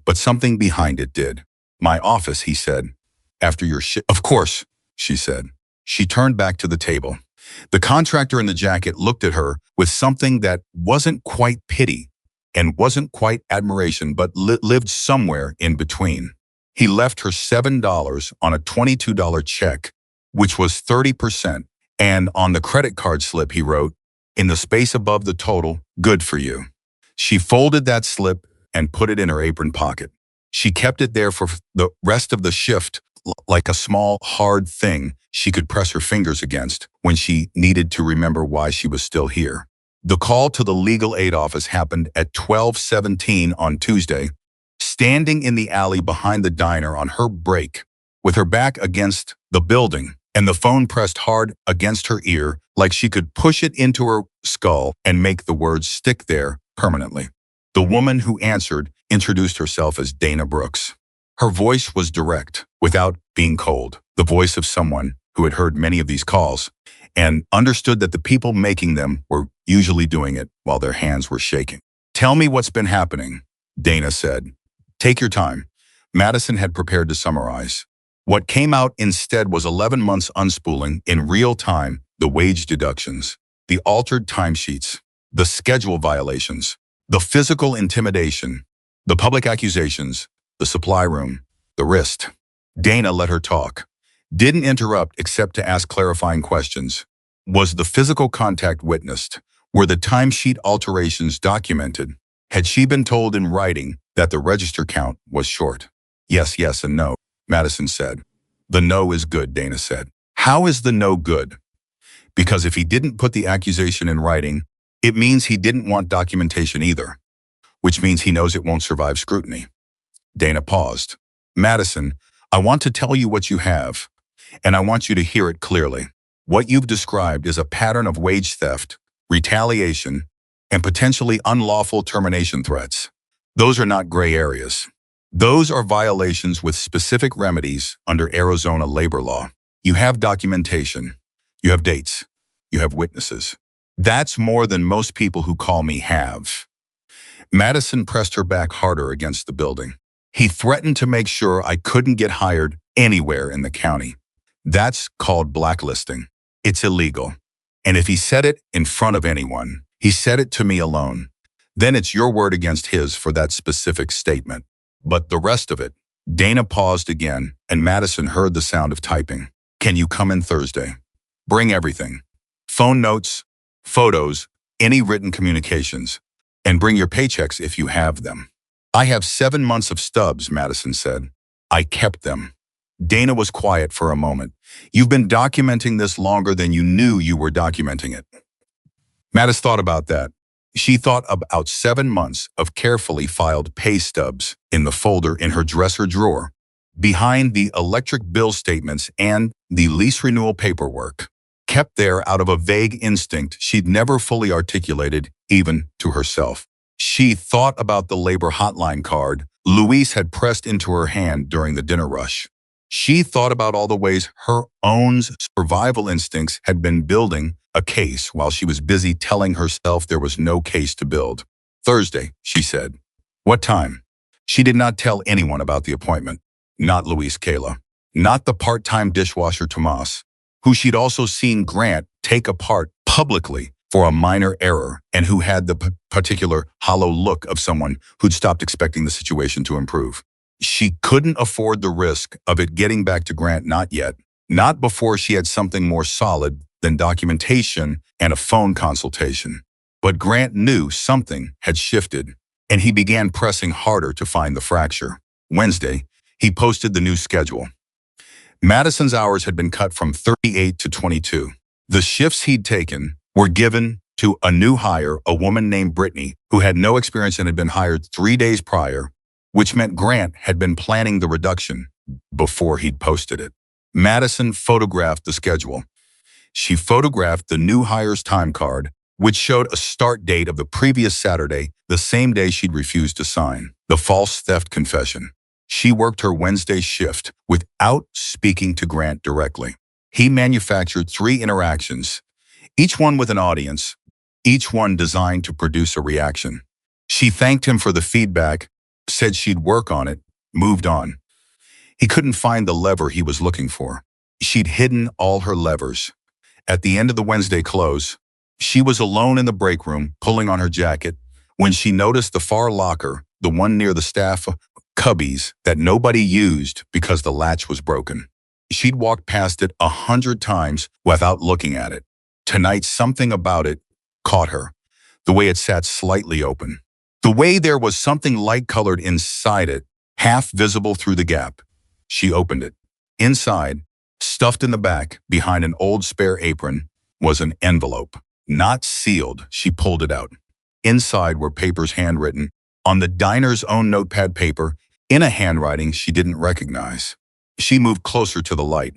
but something behind it did. "My office," he said. "After your shift." "Of course," she said. She turned back to the table. The contractor in the jacket looked at her with something that wasn't quite pity and wasn't quite admiration, but lived somewhere in between. He left her $7 on a $22 check, which was 30%, and on the credit card slip he wrote, in the space above the total, "Good for you." She folded that slip and put it in her apron pocket. She kept it there for the rest of the shift, like a small, hard thing she could press her fingers against when she needed to remember why she was still here. The call to the legal aid office happened at 12:17 on Tuesday. Standing in the alley behind the diner on her break, with her back against the building and the phone pressed hard against her ear like she could push it into her skull and make the words stick there permanently. The woman who answered introduced herself as Dana Brooks. Her voice was direct, without being cold, the voice of someone who had heard many of these calls and understood that the people making them were usually doing it while their hands were shaking. "Tell me what's been happening," Dana said. "Take your time." Madison had prepared to summarize. What came out instead was 11 months unspooling in real time, the wage deductions, the altered timesheets, the schedule violations, the physical intimidation, the public accusations, the supply room, the wrist. Dana let her talk. Didn't interrupt except to ask clarifying questions. Was the physical contact witnessed? Were the timesheet alterations documented? Had she been told in writing that the register count was short? Yes, yes, and no, Madison said. The no is good, Dana said. How is the no good? Because if he didn't put the accusation in writing, it means he didn't want documentation either, which means he knows it won't survive scrutiny. Dana paused. Madison, I want to tell you what you have, and I want you to hear it clearly. What you've described is a pattern of wage theft, retaliation, and potentially unlawful termination threats. Those are not gray areas. Those are violations with specific remedies under Arizona labor law. You have documentation. You have dates. You have witnesses. That's more than most people who call me have. Madison pressed her back harder against the building. He threatened to make sure I couldn't get hired anywhere in the county. That's called blacklisting. It's illegal. And if he said it in front of anyone, he said it to me alone. Then it's your word against his for that specific statement. But the rest of it, Dana paused again, and Madison heard the sound of typing. Can you come in Thursday? Bring everything. Phone notes, photos, any written communications, and bring your paychecks if you have them. I have 7 months of stubs, Madison said. I kept them. Dana was quiet for a moment. You've been documenting this longer than you knew you were documenting it. Madison thought about that. She thought about 7 months of carefully filed pay stubs in the folder in her dresser drawer, behind the electric bill statements and the lease renewal paperwork, kept there out of a vague instinct she'd never fully articulated, even to herself. She thought about the labor hotline card Louise had pressed into her hand during the dinner rush. She thought about all the ways her own survival instincts had been building a case while she was busy telling herself there was no case to build. Thursday, she said. What time? She did not tell anyone about the appointment. Not Louise Kayla. Not the part-time dishwasher Tomas, who she'd also seen Grant take apart publicly for a minor error and who had the particular hollow look of someone who'd stopped expecting the situation to improve. She couldn't afford the risk of it getting back to Grant, not yet. Not before she had something more solid than documentation and a phone consultation. But Grant knew something had shifted, and he began pressing harder to find the fracture. Wednesday, he posted the new schedule. Madison's hours had been cut from 38 to 22. The shifts he'd taken were given to a new hire, a woman named Brittany, who had no experience and had been hired 3 days prior, which meant Grant had been planning the reduction before he'd posted it. Madison photographed the schedule. She photographed the new hire's time card, which showed a start date of the previous Saturday, the same day she'd refused to sign the false theft confession. She worked her Wednesday shift without speaking to Grant directly. He manufactured 3 interactions, each one with an audience, each one designed to produce a reaction. She thanked him for the feedback, said she'd work on it, moved on. He couldn't find the lever he was looking for. She'd hidden all her levers. At the end of the Wednesday close, she was alone in the break room, pulling on her jacket, when she noticed the far locker, the one near the staff cubbies that nobody used because the latch was broken. She'd walked past it 100 times without looking at it. Tonight, something about it caught her. The way it sat slightly open. The way there was something light-colored inside it, half visible through the gap. She opened it. Inside, stuffed in the back, behind an old spare apron, was an envelope. Not sealed, she pulled it out. Inside were papers handwritten, on the diner's own notepad paper, in a handwriting she didn't recognize. She moved closer to the light.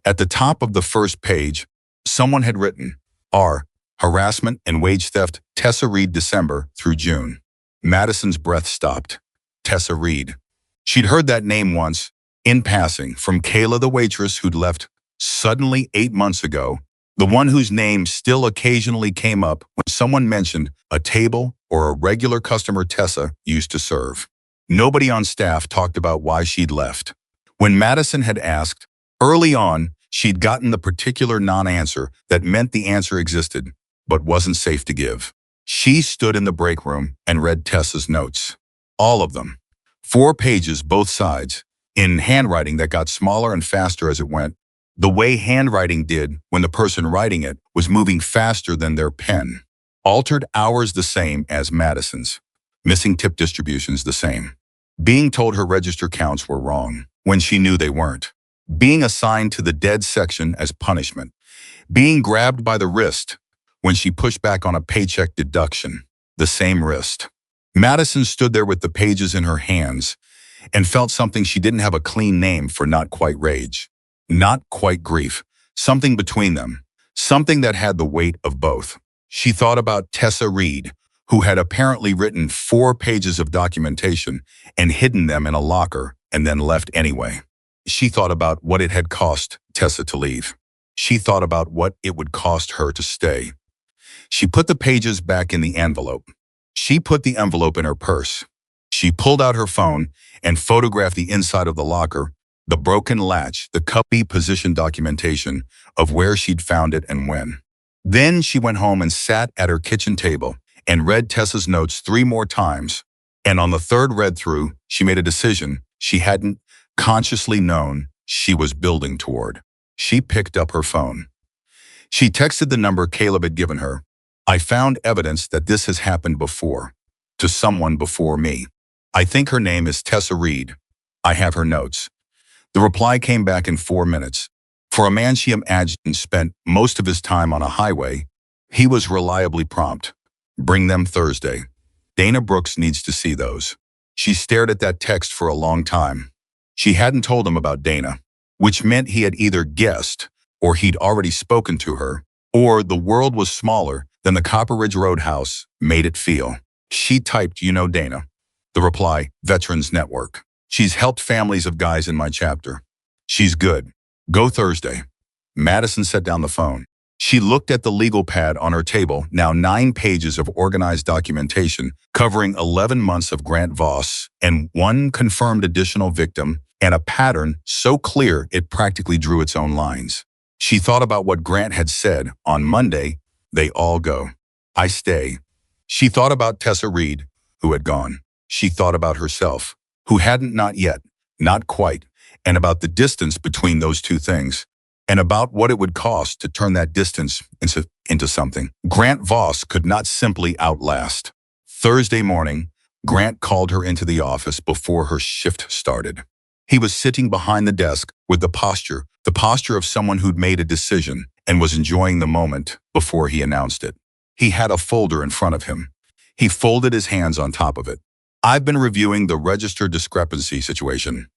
At the top of the first page, someone had written, R. Harassment and wage theft, Tessa Reed, December through June. Madison's breath stopped. Tessa Reed. She'd heard that name once, in passing, from Kayla the waitress who'd left Suddenly, 8 months ago, the one whose name still occasionally came up when someone mentioned a table or a regular customer Tessa used to serve. Nobody on staff talked about why she'd left. When Madison had asked, early on, she'd gotten the particular non-answer that meant the answer existed, but wasn't safe to give. She stood in the break room and read Tessa's notes. All of them. 4 pages, both sides, in handwriting that got smaller and faster as it went. The way handwriting did when the person writing it was moving faster than their pen. Altered hours the same as Madison's. Missing tip distributions the same. Being told her register counts were wrong when she knew they weren't. Being assigned to the dead section as punishment. Being grabbed by the wrist when she pushed back on a paycheck deduction. The same wrist. Madison stood there with the pages in her hands and felt something she didn't have a clean name for. Not quite rage. Not quite grief. Something between them. Something that had the weight of both. She thought about Tessa Reed, who had apparently written 4 pages of documentation and hidden them in a locker and then left anyway. She thought about what it had cost Tessa to leave. She thought about what it would cost her to stay. She put the pages back in the envelope. She put the envelope in her purse. She pulled out her phone and photographed the inside of the locker, the broken latch, the cubby position documentation of where she'd found it and when. Then she went home and sat at her kitchen table and read Tessa's notes 3 more times. And on the 3rd read-through, she made a decision she hadn't consciously known she was building toward. She picked up her phone. She texted the number Caleb had given her. I found evidence that this has happened before, to someone before me. I think her name is Tessa Reed. I have her notes. The reply came back in 4 minutes. For a man she imagined spent most of his time on a highway, he was reliably prompt. Bring them Thursday. Dana Brooks needs to see those. She stared at that text for a long time. She hadn't told him about Dana, which meant he had either guessed, or he'd already spoken to her, or the world was smaller than the Copper Ridge Roadhouse made it feel. She typed, you know Dana. The reply, Veterans Network. She's helped families of guys in my chapter. She's good. Go Thursday. Madison set down the phone. She looked at the legal pad on her table, now 9 pages of organized documentation covering 11 months of Grant Voss and 1 confirmed additional victim and a pattern so clear it practically drew its own lines. She thought about what Grant had said on Monday, they all go. I stay. She thought about Tessa Reed, who had gone. She thought about herself, who hadn't, not yet, not quite, and about the distance between those two things, and about what it would cost to turn that distance into something Grant Voss could not simply outlast. Thursday morning, Grant called her into the office before her shift started. He was sitting behind the desk with the posture of someone who'd made a decision and was enjoying the moment before he announced it. He had a folder in front of him. He folded his hands on top of it. I've been reviewing the register discrepancy situation,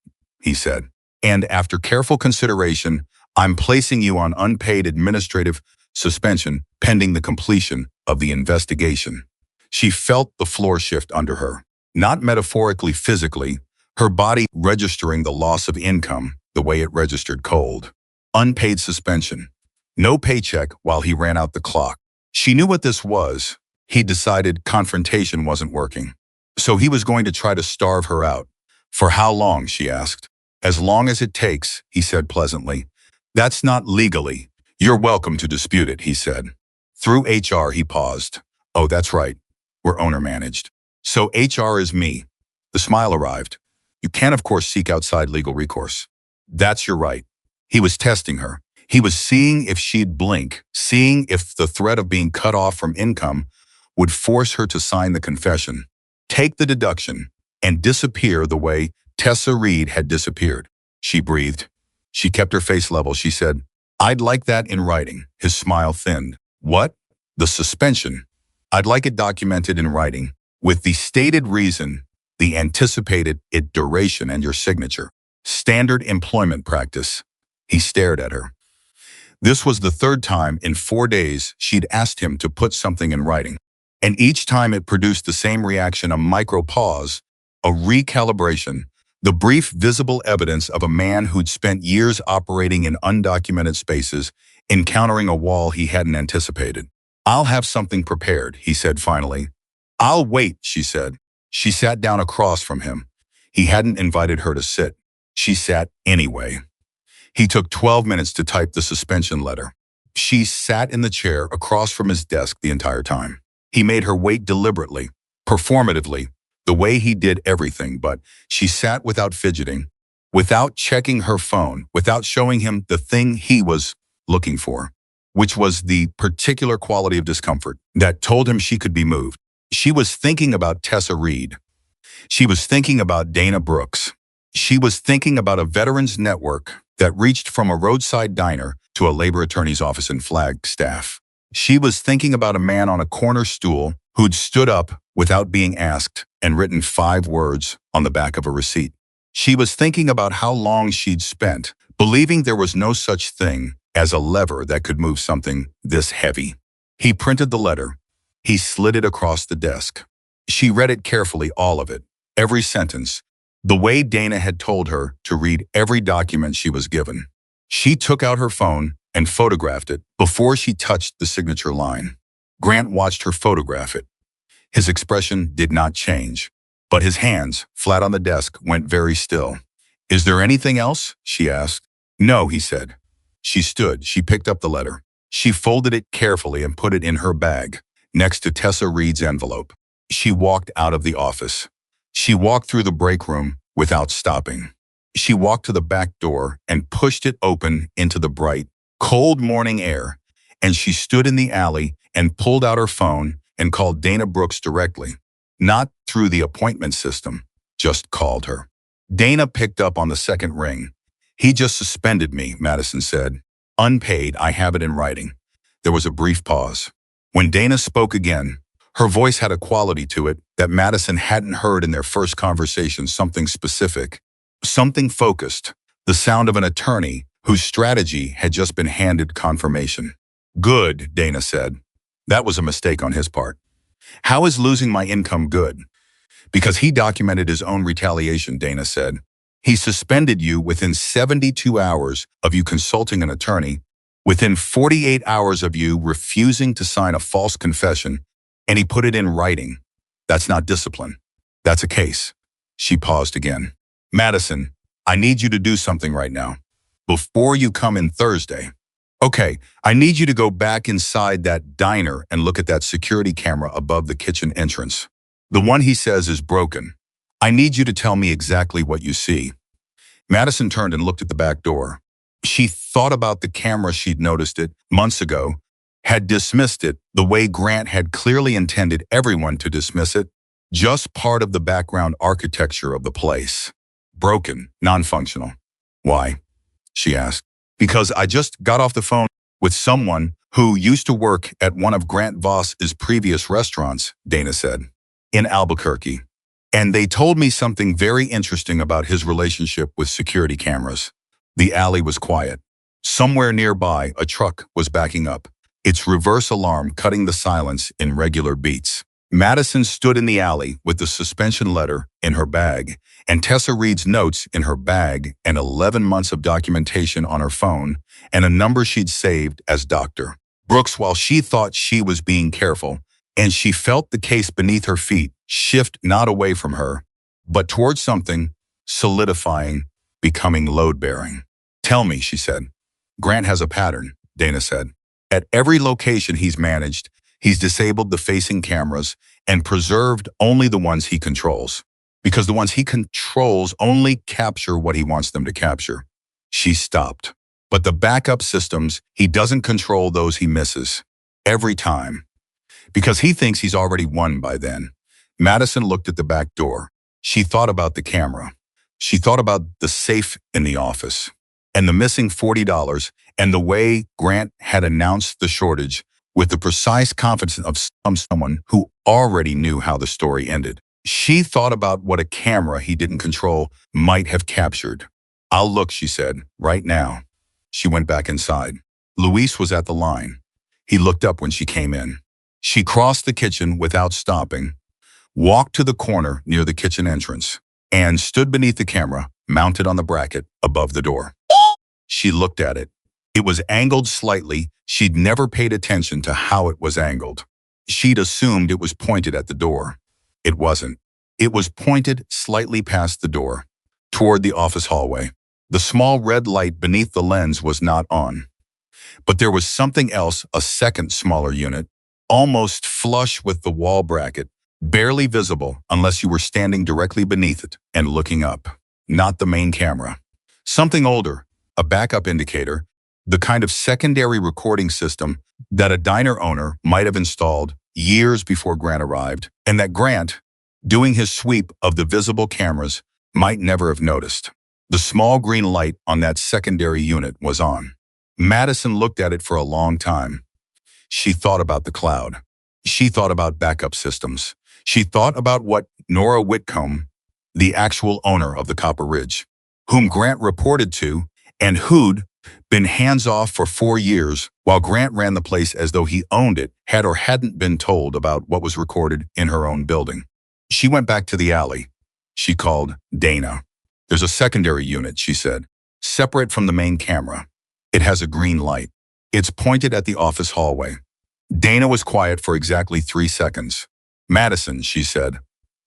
he said, and after careful consideration, I'm placing you on unpaid administrative suspension pending the completion of the investigation. She felt the floor shift under her, not metaphorically, physically, her body registering the loss of income the way it registered cold. Unpaid suspension. No paycheck while he ran out the clock. She knew what this was. He decided confrontation wasn't working. So he was going to try to starve her out. For how long, she asked. As long as it takes, he said pleasantly. That's not legally. You're welcome to dispute it, he said. Through HR, he paused. Oh, that's right. We're owner managed. So HR is me. The smile arrived. You can, of course, seek outside legal recourse. That's your right. He was testing her. He was seeing if she'd blink, seeing if the threat of being cut off from income would force her to sign the confession, take the deduction, and disappear the way Tessa Reed had disappeared. She breathed. She kept her face level. She said, I'd like that in writing. His smile thinned. What? The suspension. I'd like it documented in writing, with the stated reason, the anticipated duration, and your signature. Standard employment practice. He stared at her. This was the 3rd time in 4 days she'd asked him to put something in writing. And each time it produced the same reaction, a micro pause, a recalibration, The brief visible evidence of a man who'd spent years operating in undocumented spaces, encountering a wall he hadn't anticipated. "I'll have something prepared," he said finally. "I'll wait," she said. She sat down across from him. He hadn't invited her to sit. She sat anyway. He took 12 minutes to type the suspension letter. She sat in the chair across from his desk the entire time. He made her wait deliberately, performatively, the way he did everything, but she sat without fidgeting, without checking her phone, without showing him the thing he was looking for, which was the particular quality of discomfort that told him she could be moved. She was thinking about Tessa Reed. She was thinking about Dana Brooks. She was thinking about a veterans network that reached from a roadside diner to a labor attorney's office in Flagstaff. She was thinking about a man on a corner stool who'd stood up without being asked and written 5 words on the back of a receipt. She was thinking about how long she'd spent believing there was no such thing as a lever that could move something this heavy. He printed the letter. He slid it across the desk. She read it carefully, all of it, every sentence, the way Dana had told her to read every document she was given. She took out her phone and photographed it before she touched the signature line. Grant watched her photograph it. His expression did not change, but his hands, flat on the desk, went very still. "Is there anything else?" she asked. "No," he said. She stood. She picked up the letter. She folded it carefully and put it in her bag, next to Tessa Reed's envelope. She walked out of the office. She walked through the break room without stopping. She walked to the back door and pushed it open into the bright, cold morning air, and she stood in the alley and pulled out her phone and called Dana Brooks directly. Not through the appointment system, just called her. Dana picked up on the second ring. "He just suspended me," Madison said. "Unpaid, I have it in writing." There was a brief pause. When Dana spoke again, her voice had a quality to it that Madison hadn't heard in their first conversation, something specific, something focused, the sound of an attorney whose strategy had just been handed confirmation. "Good," Dana said. That was a mistake on his part. "How is losing my income good?" "Because he documented his own retaliation," Dana said. "He suspended you within 72 hours of you consulting an attorney, within 48 hours of you refusing to sign a false confession, and he put it in writing. That's not discipline. That's a case." She paused again. "Madison, I need you to do something right now. Before you come in Thursday. Okay, I need you to go back inside that diner and look at that security camera above the kitchen entrance. The one he says is broken. I need you to tell me exactly what you see." Madison turned and looked at the back door. She thought about the camera she'd noticed it months ago, had dismissed it the way Grant had clearly intended everyone to dismiss it, just part of the background architecture of the place. Broken, non-functional. "Why?" she asked. "Because I just got off the phone with someone who used to work at one of Grant Voss's previous restaurants," Dana said, "in Albuquerque. And they told me something very interesting about his relationship with security cameras." The alley was quiet. Somewhere nearby, a truck was backing up, its reverse alarm cutting the silence in regular beats. Madison stood in the alley with the suspension letter in her bag and Tessa Reed's notes in her bag and 11 months of documentation on her phone and a number she'd saved as Dr. Brooks while she thought she was being careful, and she felt the case beneath her feet shift not away from her, but towards something, solidifying, becoming load-bearing. "Tell me," she said. "Grant has a pattern," Dana said. "At every location he's managed, he's disabled the facing cameras and preserved only the ones he controls, because the ones he controls only capture what he wants them to capture." She stopped. "But the backup systems, he doesn't control those he misses. Every time. Because he thinks he's already won by then." Madison looked at the back door. She thought about the camera. She thought about the safe in the office and the missing $40 and the way Grant had announced the shortage with the precise confidence of someone who already knew how the story ended. She thought about what a camera he didn't control might have captured. "I'll look," she said, "right now." She went back inside. Luis was at the line. He looked up when she came in. She crossed the kitchen without stopping, walked to the corner near the kitchen entrance, and stood beneath the camera, mounted on the bracket above the door. She looked at it. It was angled slightly. She'd never paid attention to how it was angled. She'd assumed it was pointed at the door. It wasn't. It was pointed slightly past the door, toward the office hallway. The small red light beneath the lens was not on. But there was something else, a second smaller unit, almost flush with the wall bracket, barely visible unless you were standing directly beneath it and looking up. Not the main camera. Something older, a backup indicator, the kind of secondary recording system that a diner owner might have installed years before Grant arrived, and that Grant, doing his sweep of the visible cameras, might never have noticed. The small green light on that secondary unit was on. Madison looked at it for a long time. She thought about the cloud. She thought about backup systems. She thought about what Nora Whitcomb, the actual owner of the Copper Ridge, whom Grant reported to and who'd been hands-off for 4 years while Grant ran the place as though he owned it, had or hadn't been told about what was recorded in her own building. She went back to the alley. She called Dana. "There's a secondary unit," she said, "separate from the main camera. It has a green light. It's pointed at the office hallway." Dana was quiet for exactly 3 seconds. "Madison," she said,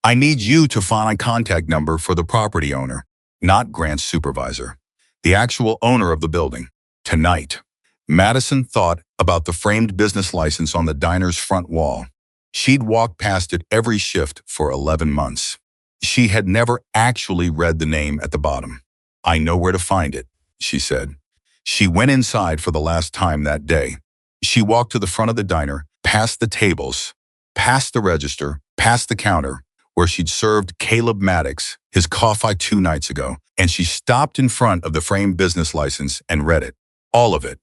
"I need you to find a contact number for the property owner, not Grant's supervisor, the actual owner of the building, tonight." Madison thought about the framed business license on the diner's front wall. She'd walked past it every shift for 11 months. She had never actually read the name at the bottom. "I know where to find it," she said. She went inside for the last time that day. She walked to the front of the diner, past the tables, past the register, past the counter, where she'd served Caleb Maddox his coffee 2 nights ago, and she stopped in front of the framed business license and read it. All of it.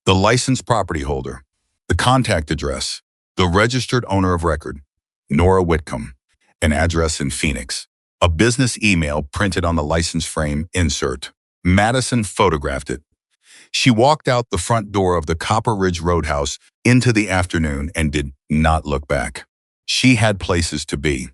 The licensed property holder, the contact address, the registered owner of record, Nora Whitcomb, an address in Phoenix, a business email printed on the license frame insert. Madison photographed it. She walked out the front door of the Copper Ridge Roadhouse into the afternoon and did not look back. She had places to be.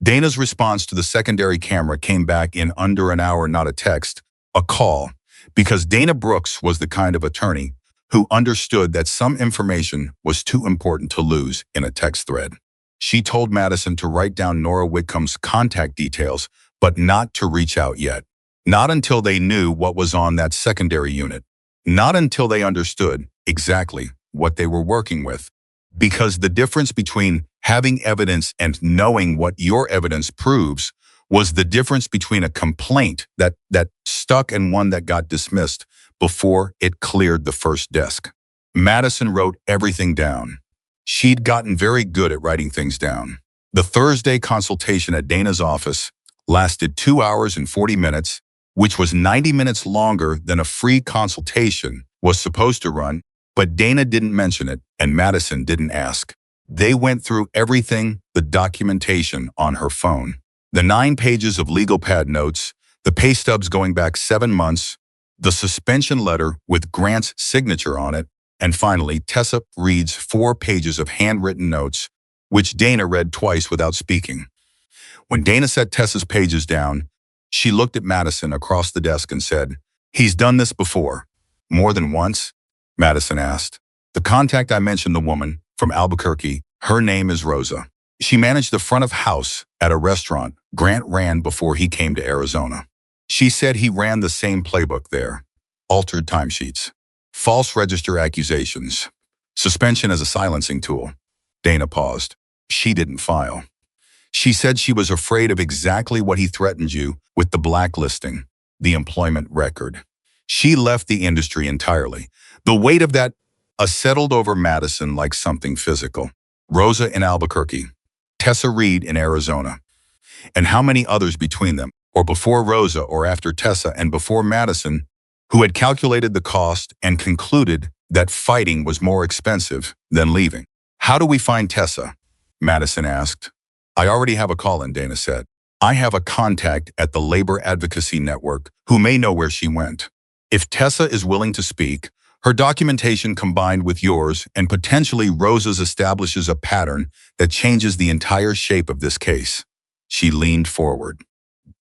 Dana's response to the secondary camera came back in under an hour, not a text, a call, because Dana Brooks was the kind of attorney who understood that some information was too important to lose in a text thread. She told Madison to write down Nora Whitcomb's contact details, but not to reach out yet. Not until they knew what was on that secondary unit. Not until they understood exactly what they were working with. Because the difference between having evidence and knowing what your evidence proves was the difference between a complaint that stuck and one that got dismissed before it cleared the first desk. Madison wrote everything down. She'd gotten very good at writing things down. The Thursday consultation at Dana's office lasted 2 hours and 40 minutes, which was 90 minutes longer than a free consultation was supposed to run, but Dana didn't mention it and Madison didn't ask. They went through everything, the documentation on her phone, the 9 pages of legal pad notes, the pay stubs going back 7 months, the suspension letter with Grant's signature on it, and finally, Tessa Reed's 4 pages of handwritten notes, which Dana read twice without speaking. When Dana set Tessa's pages down, she looked at Madison across the desk and said, "He's done this before." "More than once?" Madison asked. "The contact I mentioned, the woman from Albuquerque, her name is Rosa. She managed the front of house at a restaurant Grant ran before he came to Arizona. She said he ran the same playbook there. Altered timesheets, false register accusations, suspension as a silencing tool." Dana paused. "She didn't file. She said she was afraid of exactly what he threatened you with the blacklisting, the employment record. She left the industry entirely. The weight of that settled over Madison like something physical. Rosa in Albuquerque, Tessa Reed in Arizona. And how many others between them, or before Rosa or after Tessa and before Madison, who had calculated the cost and concluded that fighting was more expensive than leaving. "How do we find Tessa?" Madison asked. "I already have a call in," Dana said. "I have a contact at the Labor Advocacy Network who may know where she went. If Tessa is willing to speak, her documentation combined with yours and potentially Rosa's establishes a pattern that changes the entire shape of this case." She leaned forward.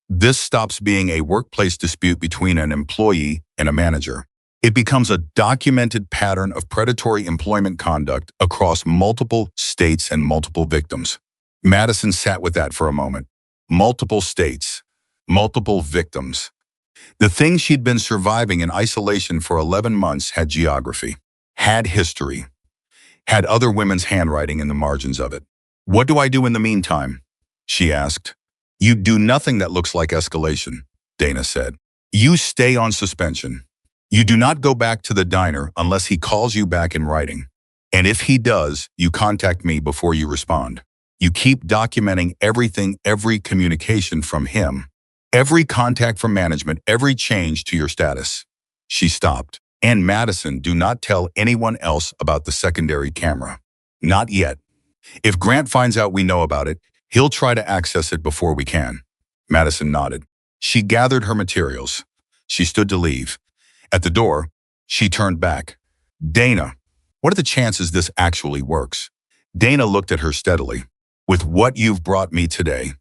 This stops being a workplace dispute between an employee and a manager. It becomes a documented pattern of predatory employment conduct across multiple states and multiple victims. Madison sat with that for a moment. Multiple states, multiple victims. The thing she'd been surviving in isolation for 11 months had geography, had history, had other women's handwriting in the margins of it. "What do I do in the meantime?" she asked. "You do nothing that looks like escalation," Dana said. "You stay on suspension. You do not go back to the diner unless he calls you back in writing. And if he does, you contact me before you respond. You keep documenting everything, every communication from him, every contact from management, every change to your status." She stopped. "And Madison, do not tell anyone else about the secondary camera. Not yet. If Grant finds out we know about it, he'll try to access it before we can." Madison nodded. She gathered her materials. She stood to leave. At the door, she turned back. "Dana, what are the chances this actually works?" Dana looked at her steadily. "With what you've brought me today,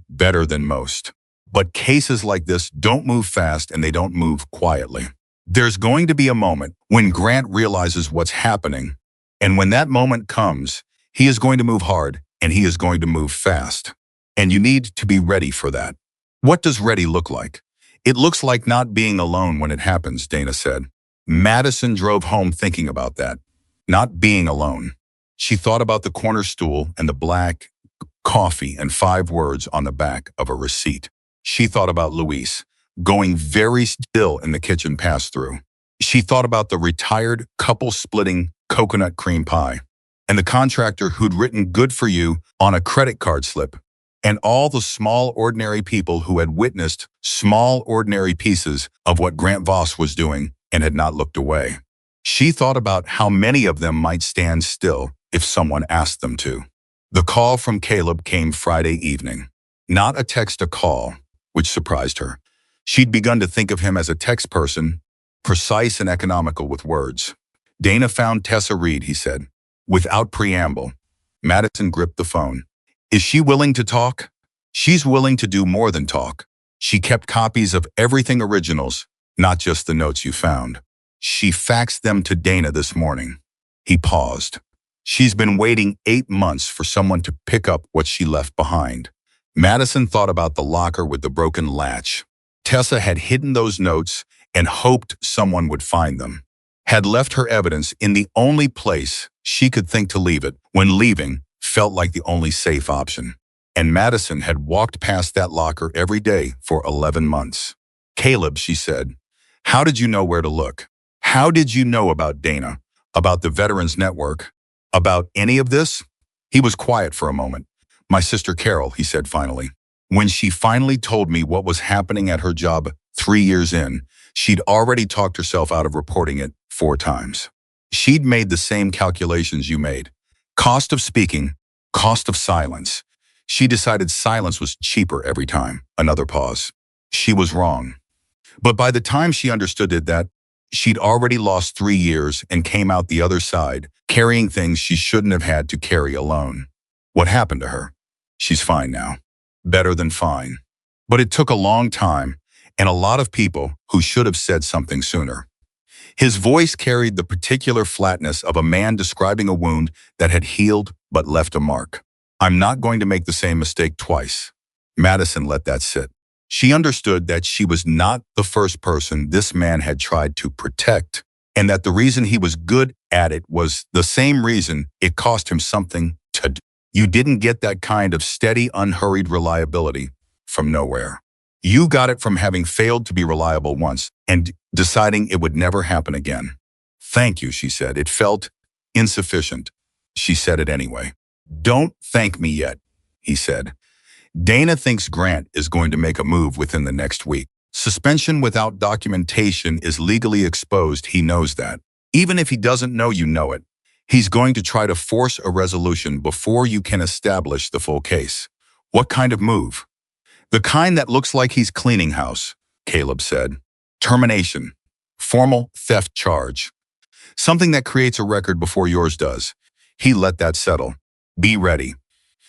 better than most. But cases like this don't move fast and they don't move quietly. There's going to be a moment when Grant realizes what's happening, and when that moment comes, he is going to move hard and he is going to move fast. And you need to be ready for that." "What does ready look like?" "It looks like not being alone when it happens," Dana said. Madison drove home thinking about that. Not being alone. She thought about the corner stool and the black coffee and 5 words on the back of a receipt. She thought about Luis, going very still in the kitchen pass-through. She thought about the retired couple splitting coconut cream pie, and the contractor who'd written "good for you" on a credit card slip, and all the small ordinary people who had witnessed small ordinary pieces of what Grant Voss was doing and had not looked away. She thought about how many of them might stand still if someone asked them to. The call from Caleb came Friday evening. Not a text, a call, which surprised her. She'd begun to think of him as a text person, precise and economical with words. "Dana found Tessa Reed," he said, without preamble. Madison gripped the phone. "Is she willing to talk?" "She's willing to do more than talk. She kept copies of everything, originals, not just the notes you found. She faxed them to Dana this morning." He paused. "She's been waiting 8 months for someone to pick up what she left behind." Madison thought about the locker with the broken latch. Tessa had hidden those notes and hoped someone would find them. Had left her evidence in the only place she could think to leave it, when leaving felt like the only safe option. And Madison had walked past that locker every day for 11 months. "Caleb," she said, "how did you know where to look? How did you know about Dana, about the Veterans Network, about any of this?" He was quiet for a moment. "My sister Carol," he said finally. "When she finally told me what was happening at her job 3 years in, she'd already talked herself out of reporting it 4 times. She'd made the same calculations you made. Cost of speaking, cost of silence. She decided silence was cheaper every time." Another pause. "She was wrong. But by the time she understood that, she'd already lost 3 years and came out the other side, carrying things she shouldn't have had to carry alone. What happened to her? She's fine now. Better than fine. But it took a long time, and a lot of people who should have said something sooner." His voice carried the particular flatness of a man describing a wound that had healed but left a mark. "I'm not going to make the same mistake twice." Madison let that sit. She understood that she was not the first person this man had tried to protect, and that the reason he was good at it was the same reason it cost him something to do. You didn't get that kind of steady, unhurried reliability from nowhere. You got it from having failed to be reliable once and deciding it would never happen again. "Thank you," she said. It felt insufficient. She said it anyway. "Don't thank me yet," he said. "Dana thinks Grant is going to make a move within the next week. Suspension without documentation is legally exposed, he knows that. Even if he doesn't know you know it, he's going to try to force a resolution before you can establish the full case." "What kind of move?" "The kind that looks like he's cleaning house," Caleb said. "Termination. Formal theft charge. Something that creates a record before yours does." He let that settle. "Be ready."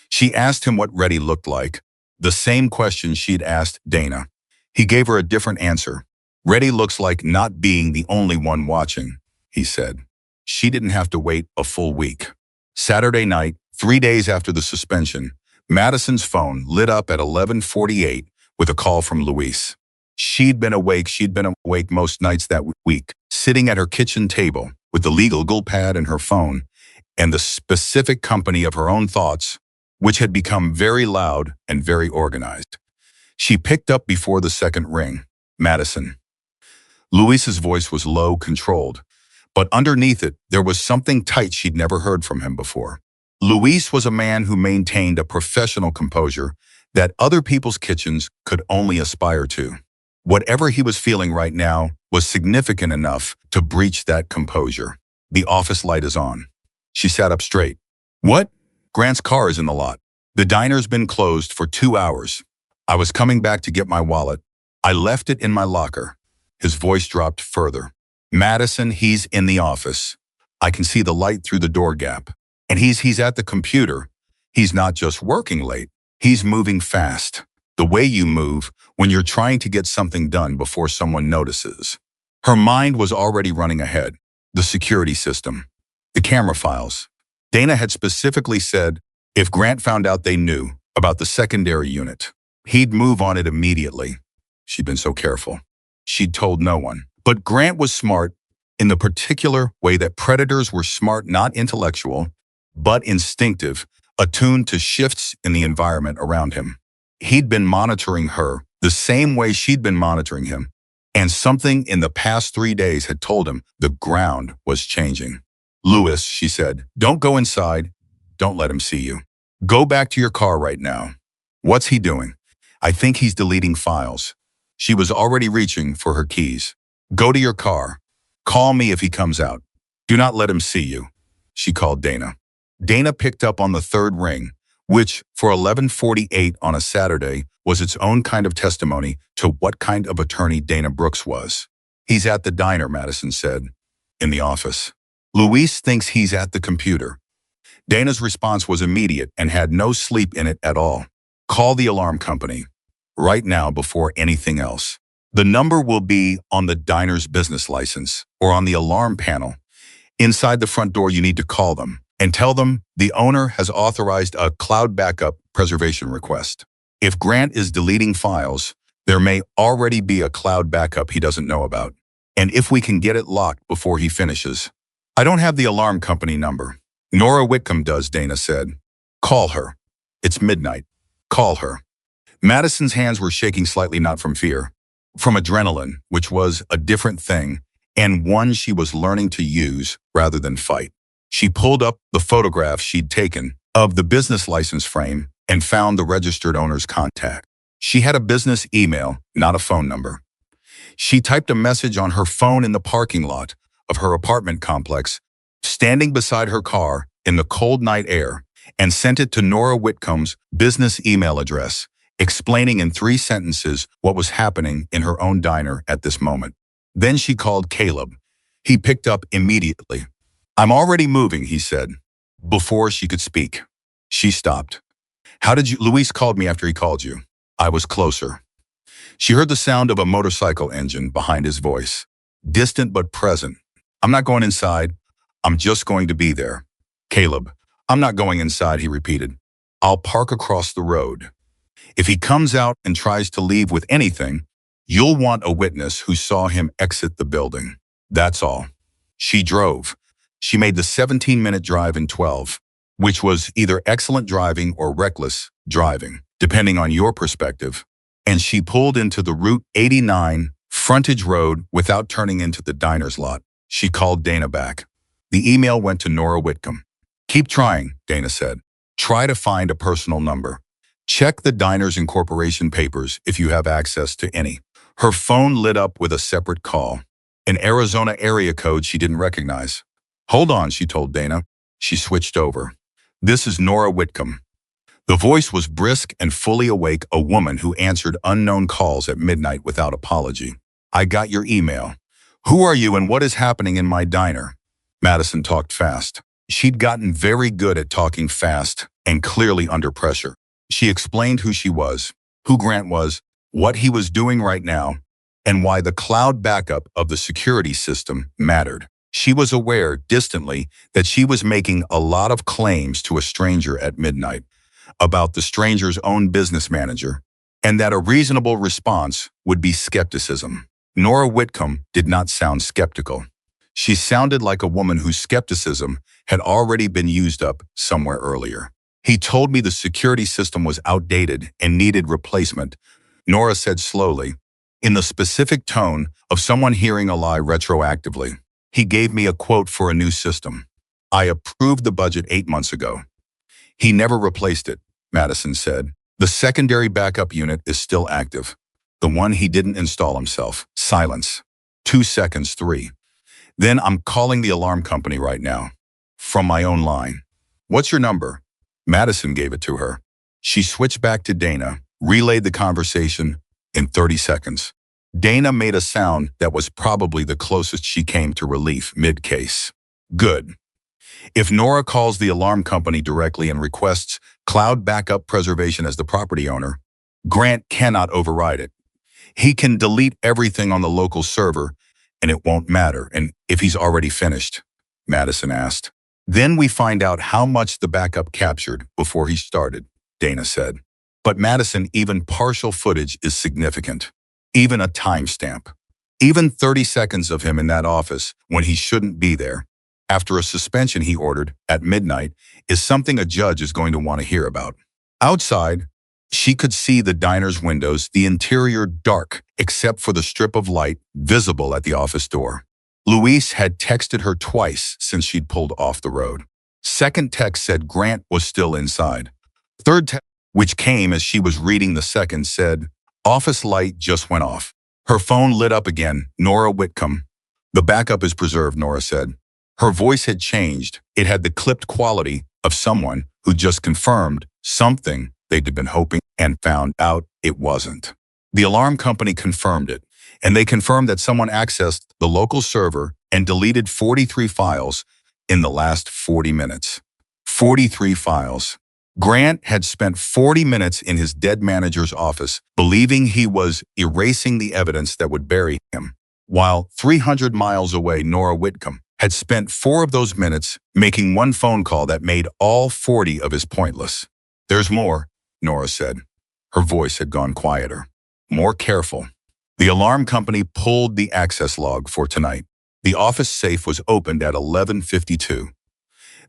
She asked him what ready looked like. The same question she'd asked Dana. He gave her a different answer. Ready looks like not being the only one watching, he said. She didn't have to wait a full week. Saturday night, 3 days after the suspension, Madison's phone lit up at 11:48 with a call from Luis. She'd been awake most nights that week, sitting at her kitchen table with the legal pad and her phone and the specific company of her own thoughts, which had become very loud and very organized. She picked up before the second ring. Madison. Luis's voice was low, controlled, but underneath it, there was something tight she'd never heard from him before. Luis was a man who maintained a professional composure that other people's kitchens could only aspire to. Whatever he was feeling right now was significant enough to breach that composure. The office light is on. She sat up straight. What? Grant's car is in the lot. The diner's been closed for 2 hours. I was coming back to get my wallet. I left it in my locker. His voice dropped further. Madison, he's in the office. I can see the light through the door gap. And he's at the computer. He's not just working late. He's moving fast. The way you move when you're trying to get something done before someone notices. Her mind was already running ahead. The security system. The camera files. Dana had specifically said if Grant found out they knew about the secondary unit, he'd move on it immediately. She'd been so careful. She'd told no one. But Grant was smart in the particular way that predators were smart, not intellectual, but instinctive, attuned to shifts in the environment around him. He'd been monitoring her the same way she'd been monitoring him, and something in the past 3 days had told him the ground was changing. Luis, she said, don't go inside. Don't let him see you. Go back to your car right now. What's he doing? I think he's deleting files. She was already reaching for her keys. Go to your car. Call me if he comes out. Do not let him see you. She called Dana. Dana picked up on the third ring, which for 11:48 on a Saturday was its own kind of testimony to what kind of attorney Dana Brooks was. He's at the diner, Madison said. In the office. Luis thinks he's at the computer. Dana's response was immediate and had no sleep in it at all. Call the alarm company. Right now before anything else. The number will be on the diner's business license or on the alarm panel. Inside the front door, you need to call them and tell them the owner has authorized a cloud backup preservation request. If Grant is deleting files, there may already be a cloud backup he doesn't know about. And if we can get it locked before he finishes. I don't have the alarm company number. Nora Whitcomb does, Dana said. Call her. It's midnight. Call her. Madison's hands were shaking slightly, not from fear, from adrenaline, which was a different thing, and one she was learning to use rather than fight. She pulled up the photograph she'd taken of the business license frame and found the registered owner's contact. She had a business email, not a phone number. She typed a message on her phone in the parking lot of her apartment complex, standing beside her car in the cold night air, and sent it to Nora Whitcomb's business email address, explaining in 3 sentences what was happening in her own diner at this moment. Then she called Caleb. He picked up immediately. I'm already moving, he said. Before she could speak, she stopped. How did you? Luis called me after he called you. I was closer. She heard the sound of a motorcycle engine behind his voice, distant but present. I'm not going inside. I'm just going to be there. Caleb, I'm not going inside, he repeated. I'll park across the road. If he comes out and tries to leave with anything, you'll want a witness who saw him exit the building. That's all. She drove. She made the 17-minute drive in 12, which was either excellent driving or reckless driving, depending on your perspective. And she pulled into the Route 89 frontage road without turning into the diner's lot. She called Dana back. The email went to Nora Whitcomb. Keep trying, Dana said. Try to find a personal number. Check the diner's incorporation papers if you have access to any. Her phone lit up with a separate call, an Arizona area code she didn't recognize. Hold on, she told Dana. She switched over. This is Nora Whitcomb. The voice was brisk and fully awake, a woman who answered unknown calls at midnight without apology. I got your email. Who are you and what is happening in my diner? Madison talked fast. She'd gotten very good at talking fast and clearly under pressure. She explained who she was, who Grant was, what he was doing right now, and why the cloud backup of the security system mattered. She was aware, distantly, that she was making a lot of claims to a stranger at midnight about the stranger's own business manager, and that a reasonable response would be skepticism. Nora Whitcomb did not sound skeptical. She sounded like a woman whose skepticism had already been used up somewhere earlier. He told me the security system was outdated and needed replacement, Nora said slowly, in the specific tone of someone hearing a lie retroactively. He gave me a quote for a new system. I approved the budget 8 months ago. He never replaced it, Madison said. The secondary backup unit is still active. The one he didn't install himself. Silence. 2 seconds, 3. Then I'm calling the alarm company right now. From my own line. What's your number? Madison gave it to her. She switched back to Dana, relayed the conversation in 30 seconds. Dana made a sound that was probably the closest she came to relief mid-case. Good. If Nora calls the alarm company directly and requests cloud backup preservation as the property owner, Grant cannot override it. He can delete everything on the local server and it won't matter. And if he's already finished, Madison asked. Then we find out how much the backup captured before he started, Dana said. But Madison, even partial footage is significant. Even a timestamp. Even 30 seconds of him in that office when he shouldn't be there, after a suspension he ordered at midnight, is something a judge is going to want to hear about. Outside, she could see the diner's windows, the interior dark, except for the strip of light visible at the office door. Luis had texted her twice since she'd pulled off the road. Second text said Grant was still inside. Third text, which came as she was reading the second, said, office light just went off. Her phone lit up again. Nora Whitcomb. The backup is preserved, Nora said. Her voice had changed. It had the clipped quality of someone who just confirmed something they'd been hoping and found out it wasn't. The alarm company confirmed it, and they confirmed that someone accessed the local server and deleted 43 files in the last 40 minutes. 43 files. Grant had spent 40 minutes in his dead manager's office, believing he was erasing the evidence that would bury him, while 300 miles away, Nora Whitcomb had spent 4 of those minutes making one phone call that made all 40 of his pointless. There's more, Nora said. Her voice had gone quieter. More careful. The alarm company pulled the access log for tonight. The office safe was opened at 11:52.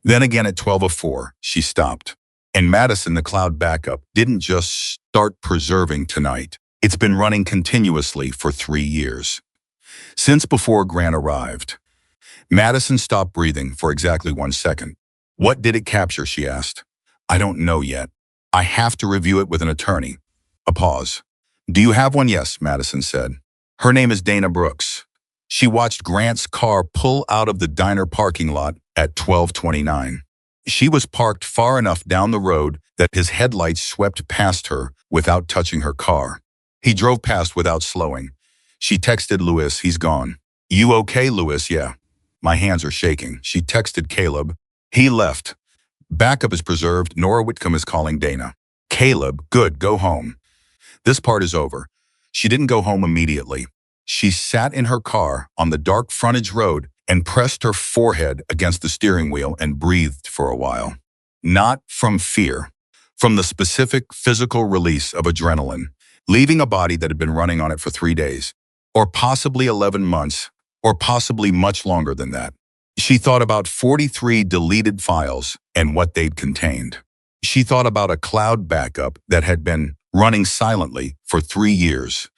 Then again at 12:04, she stopped. And Madison, the cloud backup, didn't just start preserving tonight. It's been running continuously for 3 years. Since before Grant arrived. Madison stopped breathing for exactly 1 second. What did it capture, she asked. I don't know yet. I have to review it with an attorney. A pause. Do you have one? Yes, Madison said. Her name is Dana Brooks. She watched Grant's car pull out of the diner parking lot at 12:29. She was parked far enough down the road that his headlights swept past her without touching her car. He drove past without slowing. She texted Luis, he's gone. You okay, Luis? Yeah. My hands are shaking. She texted Caleb. He left. Backup is preserved. Nora Whitcomb is calling Dana. Caleb, good, go home. This part is over. She didn't go home immediately. She sat in her car on the dark frontage road and pressed her forehead against the steering wheel and breathed for a while. Not from fear, from the specific physical release of adrenaline, leaving a body that had been running on it for 3 days, or possibly 11 months, or possibly much longer than that. She thought about 43 deleted files and what they'd contained. She thought about a cloud backup that had been running silently for 3 years,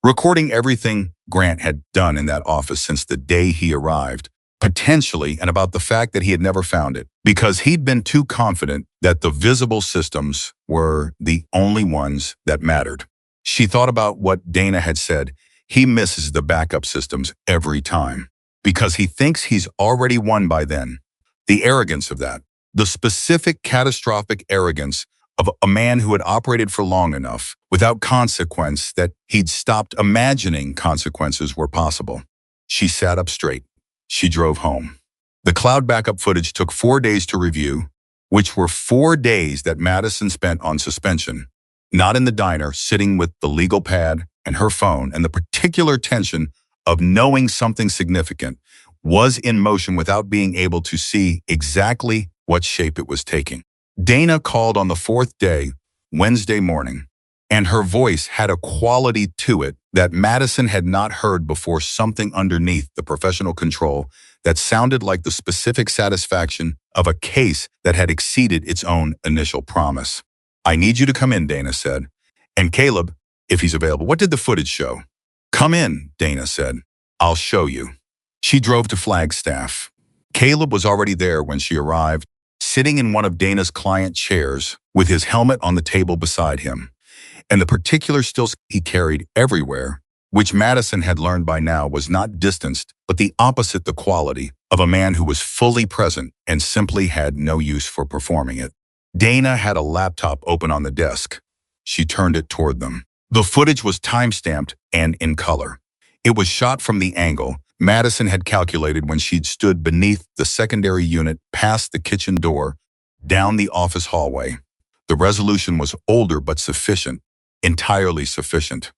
recording everything Grant had done in that office since the day he arrived, potentially, and about the fact that he had never found it, because he'd been too confident that the visible systems were the only ones that mattered. She thought about what Dana had said. He misses the backup systems every time, because he thinks he's already won by then. The arrogance of that, the specific catastrophic arrogance of a man who had operated for long enough without consequence that he'd stopped imagining consequences were possible. She sat up straight. She drove home. The cloud backup footage took 4 days to review. which were 4 days that Madison spent on suspension, not in the diner, sitting with the legal pad and her phone, and the particular tension of knowing something significant was in motion without being able to see exactly what shape it was taking. Dana called on the 4th day, Wednesday morning, and her voice had a quality to it that Madison had not heard before, something underneath the professional control that sounded like the specific satisfaction of a case that had exceeded its own initial promise. "I need you to come in," Dana said. "And Caleb, if he's available." "What did the footage show?" "Come in," Dana said. "I'll show you." She drove to Flagstaff. Caleb was already there when she arrived, sitting in one of Dana's client chairs with his helmet on the table beside him, and the particular stills he carried everywhere, which Madison had learned by now was not distanced, but the opposite, the quality of a man who was fully present and simply had no use for performing it. Dana had a laptop open on the desk. She turned it toward them. The footage was time-stamped and in color. It was shot from the angle Madison had calculated when she'd stood beneath the secondary unit, past the kitchen door, down the office hallway. The resolution was older but sufficient, entirely sufficient.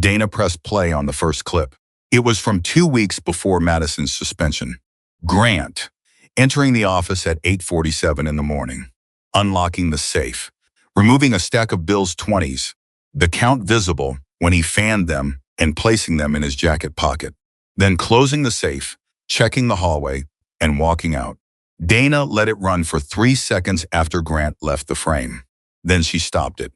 Dana pressed play on the first clip. It was from 2 weeks before Madison's suspension. Grant, entering the office at 8:47 in the morning, unlocking the safe, removing a stack of Bill's 20s, the count visible when he fanned them and placing them in his jacket pocket, then closing the safe, checking the hallway, and walking out. Dana let it run for 3 seconds after Grant left the frame. Then she stopped it.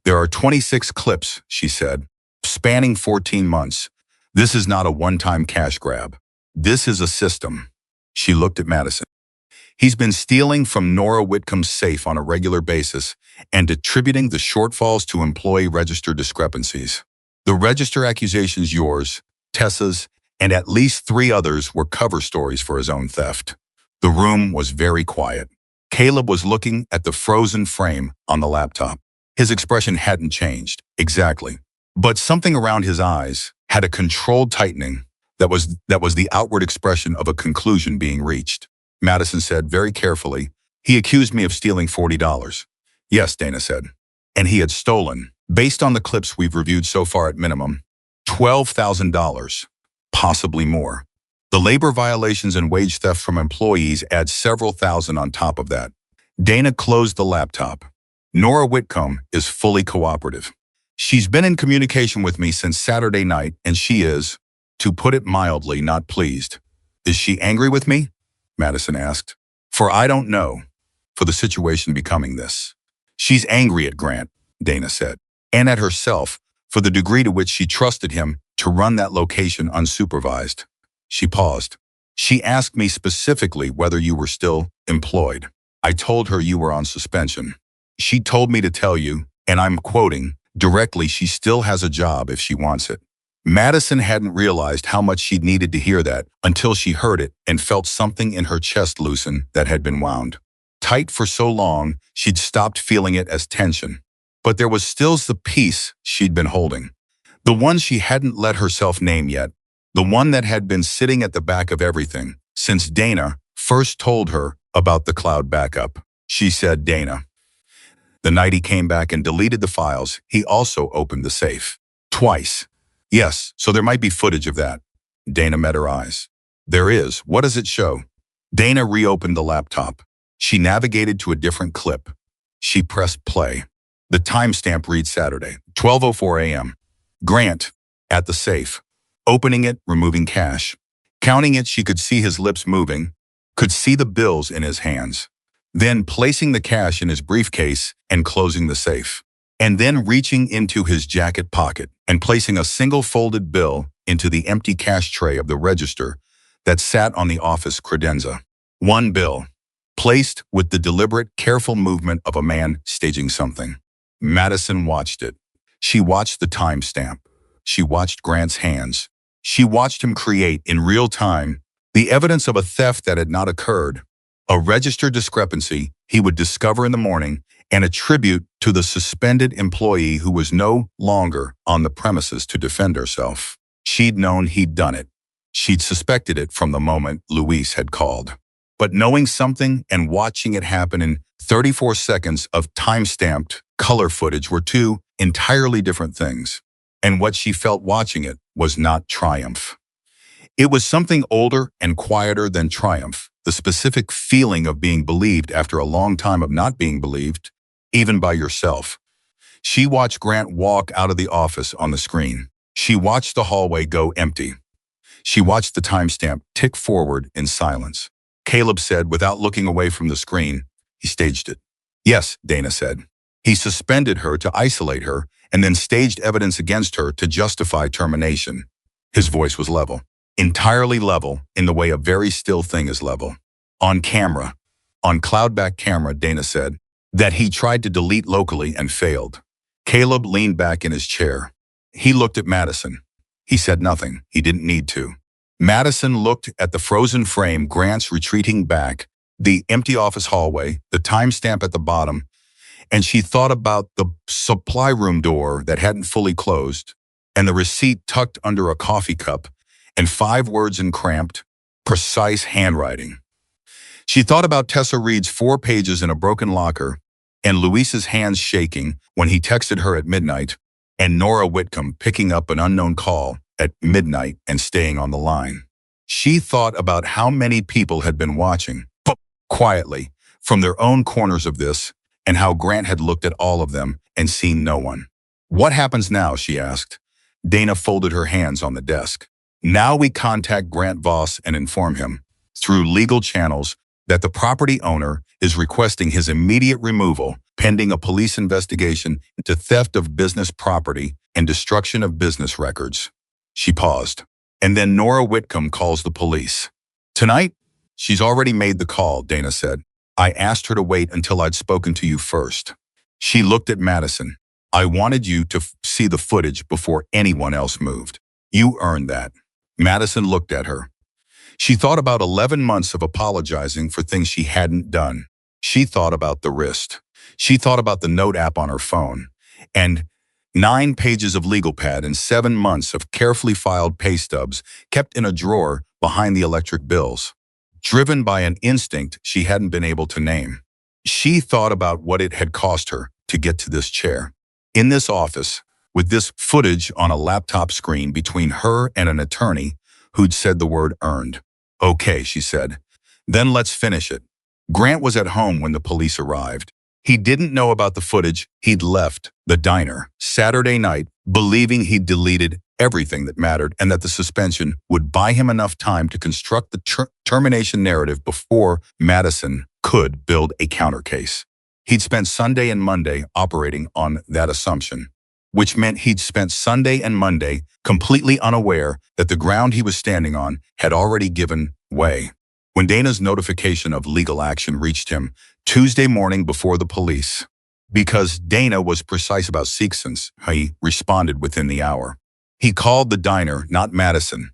"There are 26 clips," she said, "spanning 14 months. This is not a one-time cash grab. This is a system." She looked at Madison. "He's been stealing from Nora Whitcomb's safe on a regular basis and attributing the shortfalls to employee register discrepancies. The register accusations, yours, Tessa's, and at least 3 others, were cover stories for his own theft." The room was very quiet. Caleb was looking at the frozen frame on the laptop. His expression hadn't changed, exactly. But something around his eyes had a controlled tightening that was the outward expression of a conclusion being reached. Madison said very carefully, "He accused me of stealing $40. "Yes," Dana said. "And he had stolen, based on the clips we've reviewed so far at minimum, $12,000, possibly more. The labor violations and wage theft from employees add several thousand on top of that." Dana closed the laptop. "Nora Whitcomb is fully cooperative. She's been in communication with me since Saturday night, and she is, to put it mildly, not pleased." "Is she angry with me?" Madison asked. "For I don't know, for the situation becoming this." "She's angry at Grant," Dana said, "and at herself for the degree to which she trusted him to run that location unsupervised." She paused. "She asked me specifically whether you were still employed. I told her you were on suspension. She told me to tell you, and I'm quoting, directly, she still has a job if she wants it." Madison hadn't realized how much she'd needed to hear that until she heard it and felt something in her chest loosen that had been wound. Tight for so long, she'd stopped feeling it as tension. But there was still the piece she'd been holding. The one she hadn't let herself name yet. The one that had been sitting at the back of everything since Dana first told her about the cloud backup. She said, "Dana." The night he came back and deleted the files, he also opened the safe. "Twice." "Yes, so there might be footage of that." Dana met her eyes. "There is. What does it show?" Dana reopened the laptop. She navigated to a different clip. She pressed play. The timestamp reads Saturday, 12:04 a.m. Grant, at the safe. Opening it, removing cash. Counting it, she could see his lips moving, could see the bills in his hands. Then placing the cash in his briefcase and closing the safe. And then reaching into his jacket pocket and placing a single folded bill into the empty cash tray of the register that sat on the office credenza. One bill, placed with the deliberate, careful movement of a man staging something. Madison watched it. She watched the timestamp. She watched Grant's hands. She watched him create, in real time, the evidence of a theft that had not occurred, a register discrepancy he would discover in the morning and attribute to the suspended employee who was no longer on the premises to defend herself. She'd known he'd done it. She'd suspected it from the moment Luis had called. But knowing something and watching it happen in 34 seconds of time-stamped color footage were two entirely different things. And what she felt watching it was not triumph. It was something older and quieter than triumph, the specific feeling of being believed after a long time of not being believed, even by yourself. She watched Grant walk out of the office on the screen. She watched the hallway go empty. She watched the timestamp tick forward in silence. Caleb said, without looking away from the screen, he staged it. Yes, Dana said. He suspended her to isolate her and then staged evidence against her to justify termination. His voice was level. Entirely level in the way a very still thing is level. On camera, on cloud-back camera, Dana said, that he tried to delete locally and failed. Caleb leaned back in his chair. He looked at Madison. He said nothing. He didn't need to. Madison looked at the frozen frame, Grant's retreating back, the empty office hallway, the timestamp at the bottom, and she thought about the supply room door that hadn't fully closed, and the receipt tucked under a coffee cup, and 5 words in cramped, precise handwriting. She thought about Tessa Reed's 4 pages in a broken locker, and Luis's hands shaking when he texted her at midnight, and Nora Whitcomb picking up an unknown call at midnight and staying on the line. She thought about how many people had been watching, quietly, from their own corners of this, and how Grant had looked at all of them and seen no one. What happens now, she asked. Dana folded her hands on the desk. Now we contact Grant Voss and inform him, through legal channels, that the property owner is requesting his immediate removal pending a police investigation into theft of business property and destruction of business records. She paused. And then Nora Whitcomb calls the police. Tonight? She's already made the call, Dana said. I asked her to wait until I'd spoken to you first. She looked at Madison. I wanted you to see the footage before anyone else moved. You earned that. Madison looked at her. She thought about 11 months of apologizing for things she hadn't done. She thought about the wrist. She thought about the note app on her phone. And 9 pages of legal pad and 7 months of carefully filed pay stubs kept in a drawer behind the electric bills. Driven by an instinct she hadn't been able to name. She thought about what it had cost her to get to this chair. In this office, with this footage on a laptop screen between her and an attorney who'd said the word earned. Okay, she said. Then let's finish it. Grant was at home when the police arrived. He didn't know about the footage. He'd left the diner Saturday night, believing he'd deleted everything that mattered and that the suspension would buy him enough time to construct the termination narrative before Madison could build a counter case. He'd spent Sunday and Monday operating on that assumption, which meant he'd spent Sunday and Monday completely unaware that the ground he was standing on had already given way. When Dana's notification of legal action reached him Tuesday morning before the police, because Dana was precise about sequence, he responded within the hour. He called the diner, not Madison.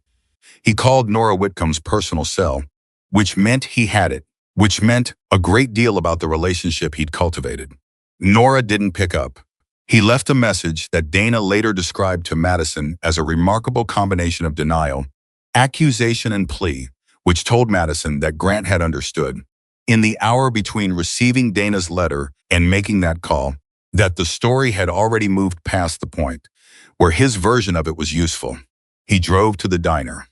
He called Nora Whitcomb's personal cell, which meant he had it, which meant a great deal about the relationship he'd cultivated. Nora didn't pick up. He left a message that Dana later described to Madison as a remarkable combination of denial, accusation, and plea, which told Madison that Grant had understood, in the hour between receiving Dana's letter and making that call, that the story had already moved past the point where his version of it was useful. He drove to the diner.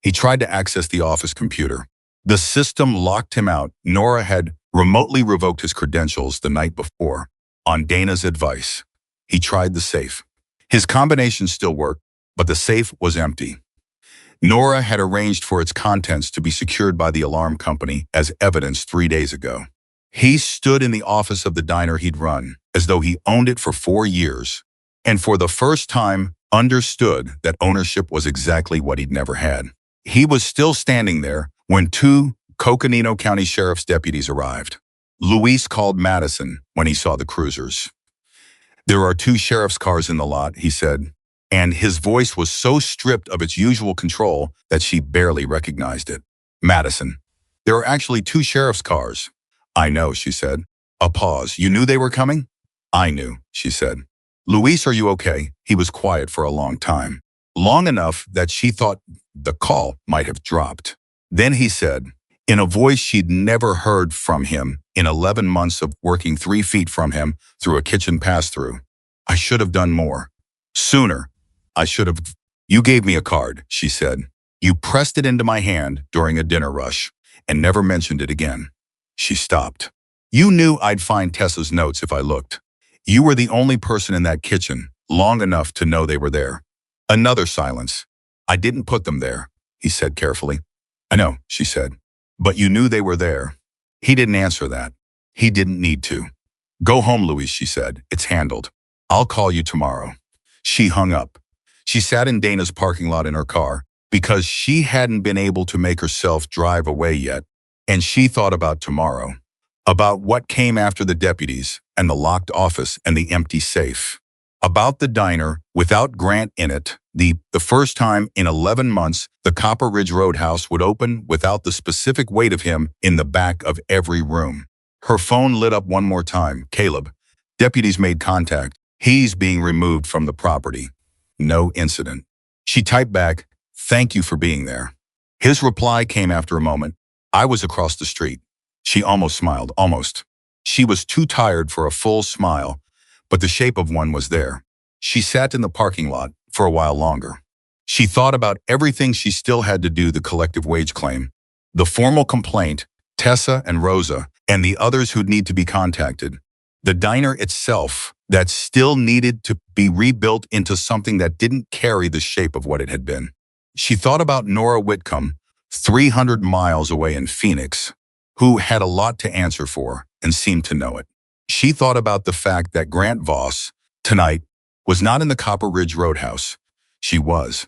He tried to access the office computer. The system locked him out. Nora had remotely revoked his credentials the night before. On Dana's advice, he tried the safe. His combination still worked, but the safe was empty. Nora had arranged for its contents to be secured by the alarm company as evidence 3 days ago. He stood in the office of the diner he'd run, as though he owned it for 4 years, and for the first time understood that ownership was exactly what he'd never had. He was still standing there when 2 Coconino County Sheriff's deputies arrived. Luis called Madison when he saw the cruisers. There are 2 sheriff's cars in the lot, he said, and his voice was so stripped of its usual control that she barely recognized it. Madison, there are actually 2 sheriff's cars. I know, she said. A pause. You knew they were coming? I knew, she said. Luis, are you okay? He was quiet for a long time. Long enough that she thought the call might have dropped. Then he said, in a voice she'd never heard from him in 11 months of working 3 feet from him through a kitchen pass-through. I should have done more. Sooner. I should have. You gave me a card, she said. You pressed it into my hand during a dinner rush and never mentioned it again. She stopped. You knew I'd find Tessa's notes if I looked. You were the only person in that kitchen long enough to know they were there. Another silence. I didn't put them there, he said carefully. I know, she said. But you knew they were there. He didn't answer that. He didn't need to. Go home, Louise, she said. It's handled. I'll call you tomorrow. She hung up. She sat in Dana's parking lot in her car because she hadn't been able to make herself drive away yet. And she thought about tomorrow, about what came after the deputies and the locked office and the empty safe, about the diner without Grant in it, the first time in 11 months the Copper Ridge Roadhouse would open without the specific weight of him in the back of every room. Her phone lit up one more time. Caleb. Deputies made contact. He's being removed from the property. No incident. She typed back, thank you for being there. His reply came after a moment. I was across the street. She almost smiled, almost. She was too tired for a full smile, but the shape of one was there. She sat in the parking lot for a while longer. She thought about everything she still had to do: the collective wage claim, the formal complaint, Tessa and Rosa, and the others who'd need to be contacted. The diner itself that still needed to be rebuilt into something that didn't carry the shape of what it had been. She thought about Nora Whitcomb, 300 miles away in Phoenix, who had a lot to answer for and seemed to know it. She thought about the fact that Grant Voss, tonight, was not in the Copper Ridge Roadhouse. She was.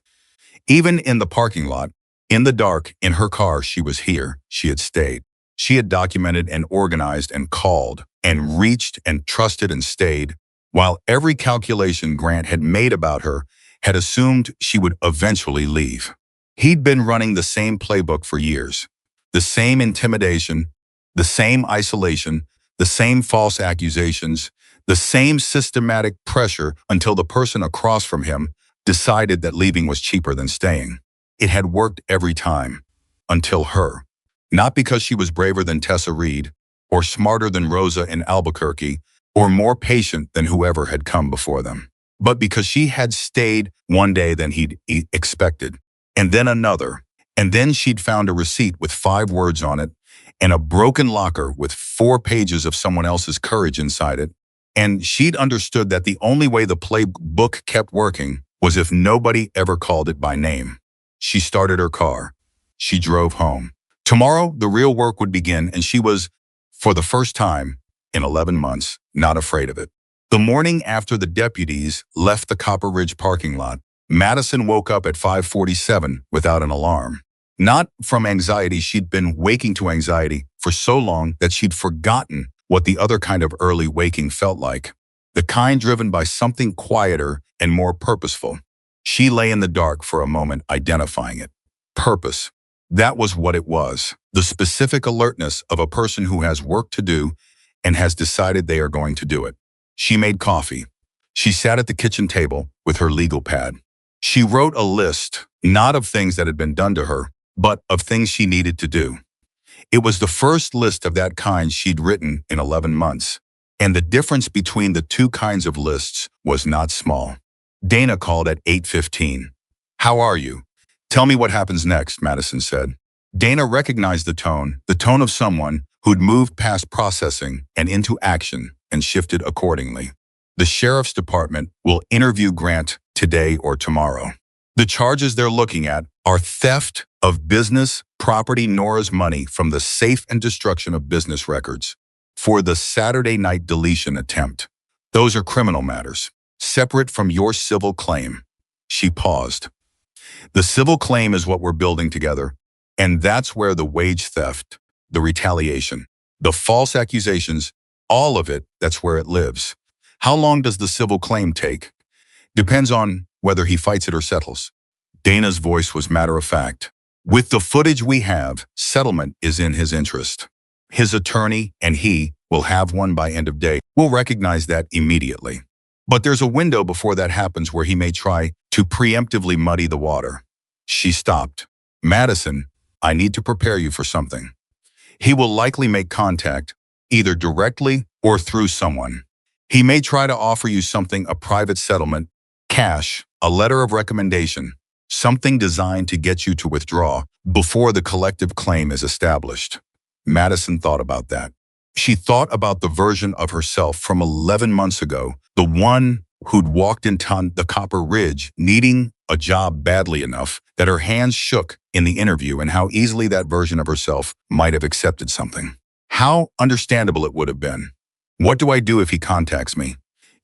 Even in the parking lot, in the dark, in her car, she was here. She had stayed. She had documented and organized and called and reached and trusted and stayed, while every calculation Grant had made about her had assumed she would eventually leave. He'd been running the same playbook for years. The same intimidation, the same isolation, the same false accusations, the same systematic pressure until the person across from him decided that leaving was cheaper than staying. It had worked every time. Until her. Not because she was braver than Tessa Reed, or smarter than Rosa in Albuquerque, or more patient than whoever had come before them, but because she had stayed one day than he'd expected, and then another, and then she'd found a receipt with 5 words on it, and a broken locker with 4 pages of someone else's courage inside it, and she'd understood that the only way the playbook kept working was if nobody ever called it by name. She started her car. She drove home. Tomorrow, the real work would begin, and she was, for the first time in 11 months, not afraid of it. The morning after the deputies left the Copper Ridge parking lot, Madison woke up at 5:47 without an alarm. Not from anxiety. She'd been waking to anxiety for so long that she'd forgotten what the other kind of early waking felt like, the kind driven by something quieter and more purposeful. She lay in the dark for a moment, identifying it. Purpose. That was what it was, the specific alertness of a person who has work to do and has decided they are going to do it. She made coffee. She sat at the kitchen table with her legal pad. She wrote a list, not of things that had been done to her, but of things she needed to do. It was the first list of that kind she'd written in 11 months, and the difference between the two kinds of lists was not small. Dana called at 8:15. How are you? Tell me what happens next, Madison said. Dana recognized the tone of someone who'd moved past processing and into action and shifted accordingly. The sheriff's department will interview Grant today or tomorrow. The charges they're looking at are theft of business property, Nora's money from the safe, and destruction of business records for the Saturday night deletion attempt. Those are criminal matters, separate from your civil claim. She paused. The civil claim is what we're building together, and that's where the wage theft, the retaliation, the false accusations, all of it, that's where it lives. How long does the civil claim take? Depends on whether he fights it or settles. Dana's voice was matter-of-fact. With the footage we have, settlement is in his interest. His attorney and he will have one by end of day. We'll recognize that immediately. But there's a window before that happens where he may try to preemptively muddy the water. She stopped. Madison, I need to prepare you for something. He will likely make contact, either directly or through someone. He may try to offer you something, a private settlement, cash, a letter of recommendation, something designed to get you to withdraw before the collective claim is established. Madison thought about that. She thought about the version of herself from 11 months ago, the one who'd walked into the Copper Ridge needing a job badly enough that her hands shook in the interview, and how easily that version of herself might have accepted something. How understandable it would have been. What do I do if he contacts me?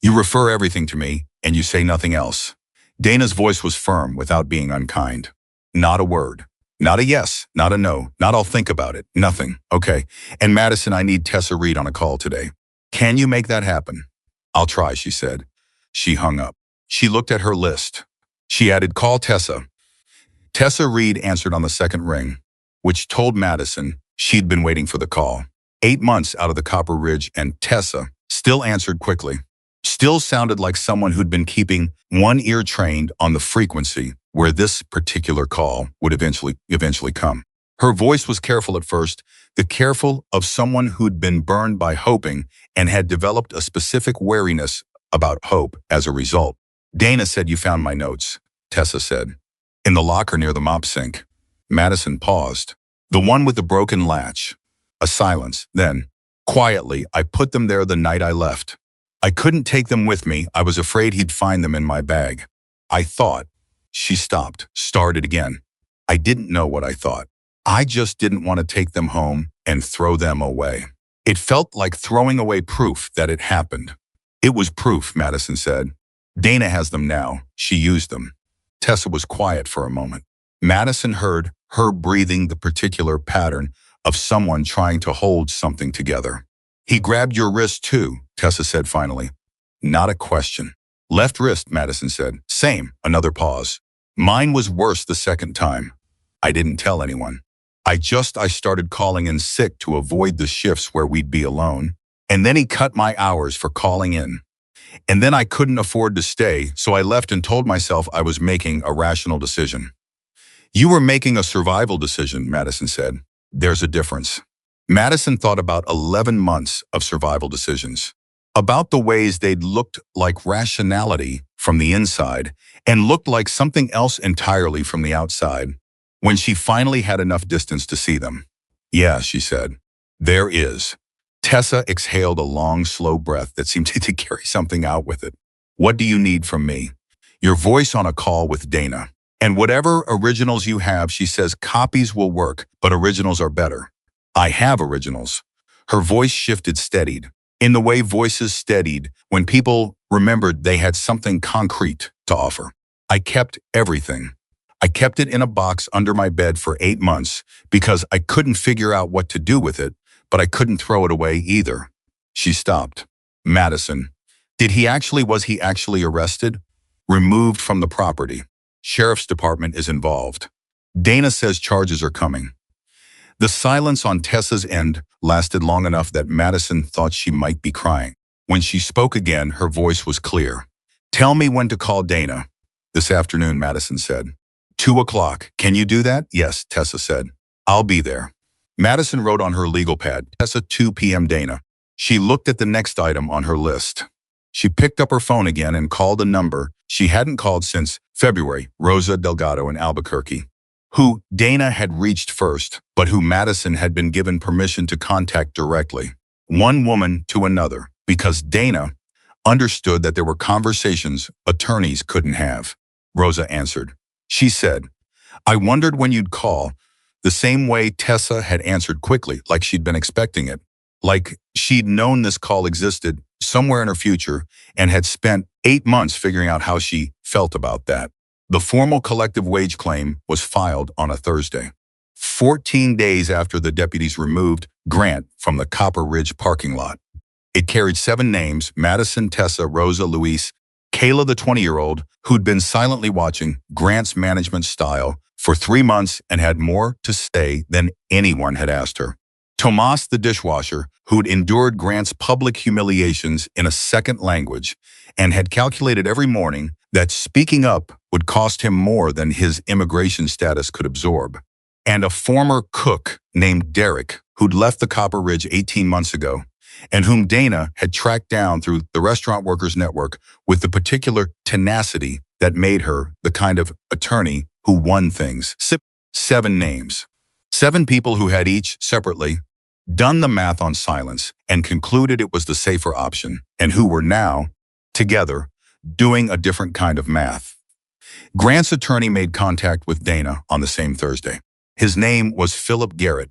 You refer everything to me, and you say nothing else. Dana's voice was firm without being unkind. Not a word. Not a yes, not a no, not I'll think about it, nothing. Okay. And Madison, I need Tessa Reed on a call today. Can you make that happen? I'll try, she said. She hung up. She looked at her list. She added, call Tessa. Tessa Reed answered on the second ring, which told Madison she'd been waiting for the call. 8 months out of the Copper Ridge, and Tessa still answered quickly. Still sounded like someone who'd been keeping one ear trained on the frequency where this particular call would eventually come. Her voice was careful at first, the careful of someone who'd been burned by hoping and had developed a specific wariness about hope as a result. Dana said, you found my notes, Tessa said. In the locker near the mop sink. Madison paused. The one with the broken latch. A silence. Then, quietly, I put them there the night I left. I couldn't take them with me. I was afraid he'd find them in my bag. I thought. She stopped, started again. I didn't know what I thought. I just didn't want to take them home and throw them away. It felt like throwing away proof that it happened. It was proof, Madison said. Dana has them now. She used them. Tessa was quiet for a moment. Madison heard her breathing, the particular pattern of someone trying to hold something together. He grabbed your wrist too, Tessa said finally. Not a question. Left wrist, Madison said. Same. Another pause. Mine was worse the second time. I didn't tell anyone. I started calling in sick to avoid the shifts where we'd be alone. And then he cut my hours for calling in. And then I couldn't afford to stay, so I left and told myself I was making a rational decision. You were making a survival decision, Madison said. There's a difference. Madison thought about 11 months of survival decisions. About the ways they'd looked like rationality from the inside and looked like something else entirely from the outside, when she finally had enough distance to see them. Yeah, she said. There is. Tessa exhaled a long, slow breath that seemed to carry something out with it. What do you need from me? Your voice on a call with Dana. And whatever originals you have, she says, copies will work, but originals are better. I have originals. Her voice shifted, steadied. In the way voices steadied when people remembered they had something concrete to offer. I kept everything. I kept it in a box under my bed for 8 months because I couldn't figure out what to do with it, but I couldn't throw it away either. She stopped. Madison. Was he actually arrested? Removed from the property. Sheriff's department is involved. Dana says charges are coming. The silence on Tessa's end lasted long enough that Madison thought she might be crying. When she spoke again, her voice was clear. Tell me when to call Dana. This afternoon, Madison said. 2 o'clock. Can you do that? Yes, Tessa said. I'll be there. Madison wrote on her legal pad, Tessa 2 p.m. Dana. She looked at the next item on her list. She picked up her phone again and called a number she hadn't called since February, Rosa Delgado in Albuquerque, who Dana had reached first, but who Madison had been given permission to contact directly. One woman to another, because Dana understood that there were conversations attorneys couldn't have. Rosa answered. She said, I wondered when you'd call, the same way Tessa had answered quickly, like she'd been expecting it, like she'd known this call existed somewhere in her future and had spent 8 months figuring out how she felt about that. The formal collective wage claim was filed on a Thursday, 14 days after the deputies removed Grant from the Copper Ridge parking lot. It carried 7 names: Madison, Tessa, Rosa, Luis, Kayla, the 20-year-old, who'd been silently watching Grant's management style for 3 months and had more to say than anyone had asked her. Tomas, the dishwasher, who'd endured Grant's public humiliations in a second language and had calculated every morning that speaking up would cost him more than his immigration status could absorb. And a former cook named Derek, who'd left the Copper Ridge 18 months ago, and whom Dana had tracked down through the Restaurant Workers Network with the particular tenacity that made her the kind of attorney who won things. 7 names. 7 people who had each, separately, done the math on silence and concluded it was the safer option, and who were now, together, doing a different kind of math. Grant's attorney made contact with Dana on the same Thursday. His name was Philip Garrett,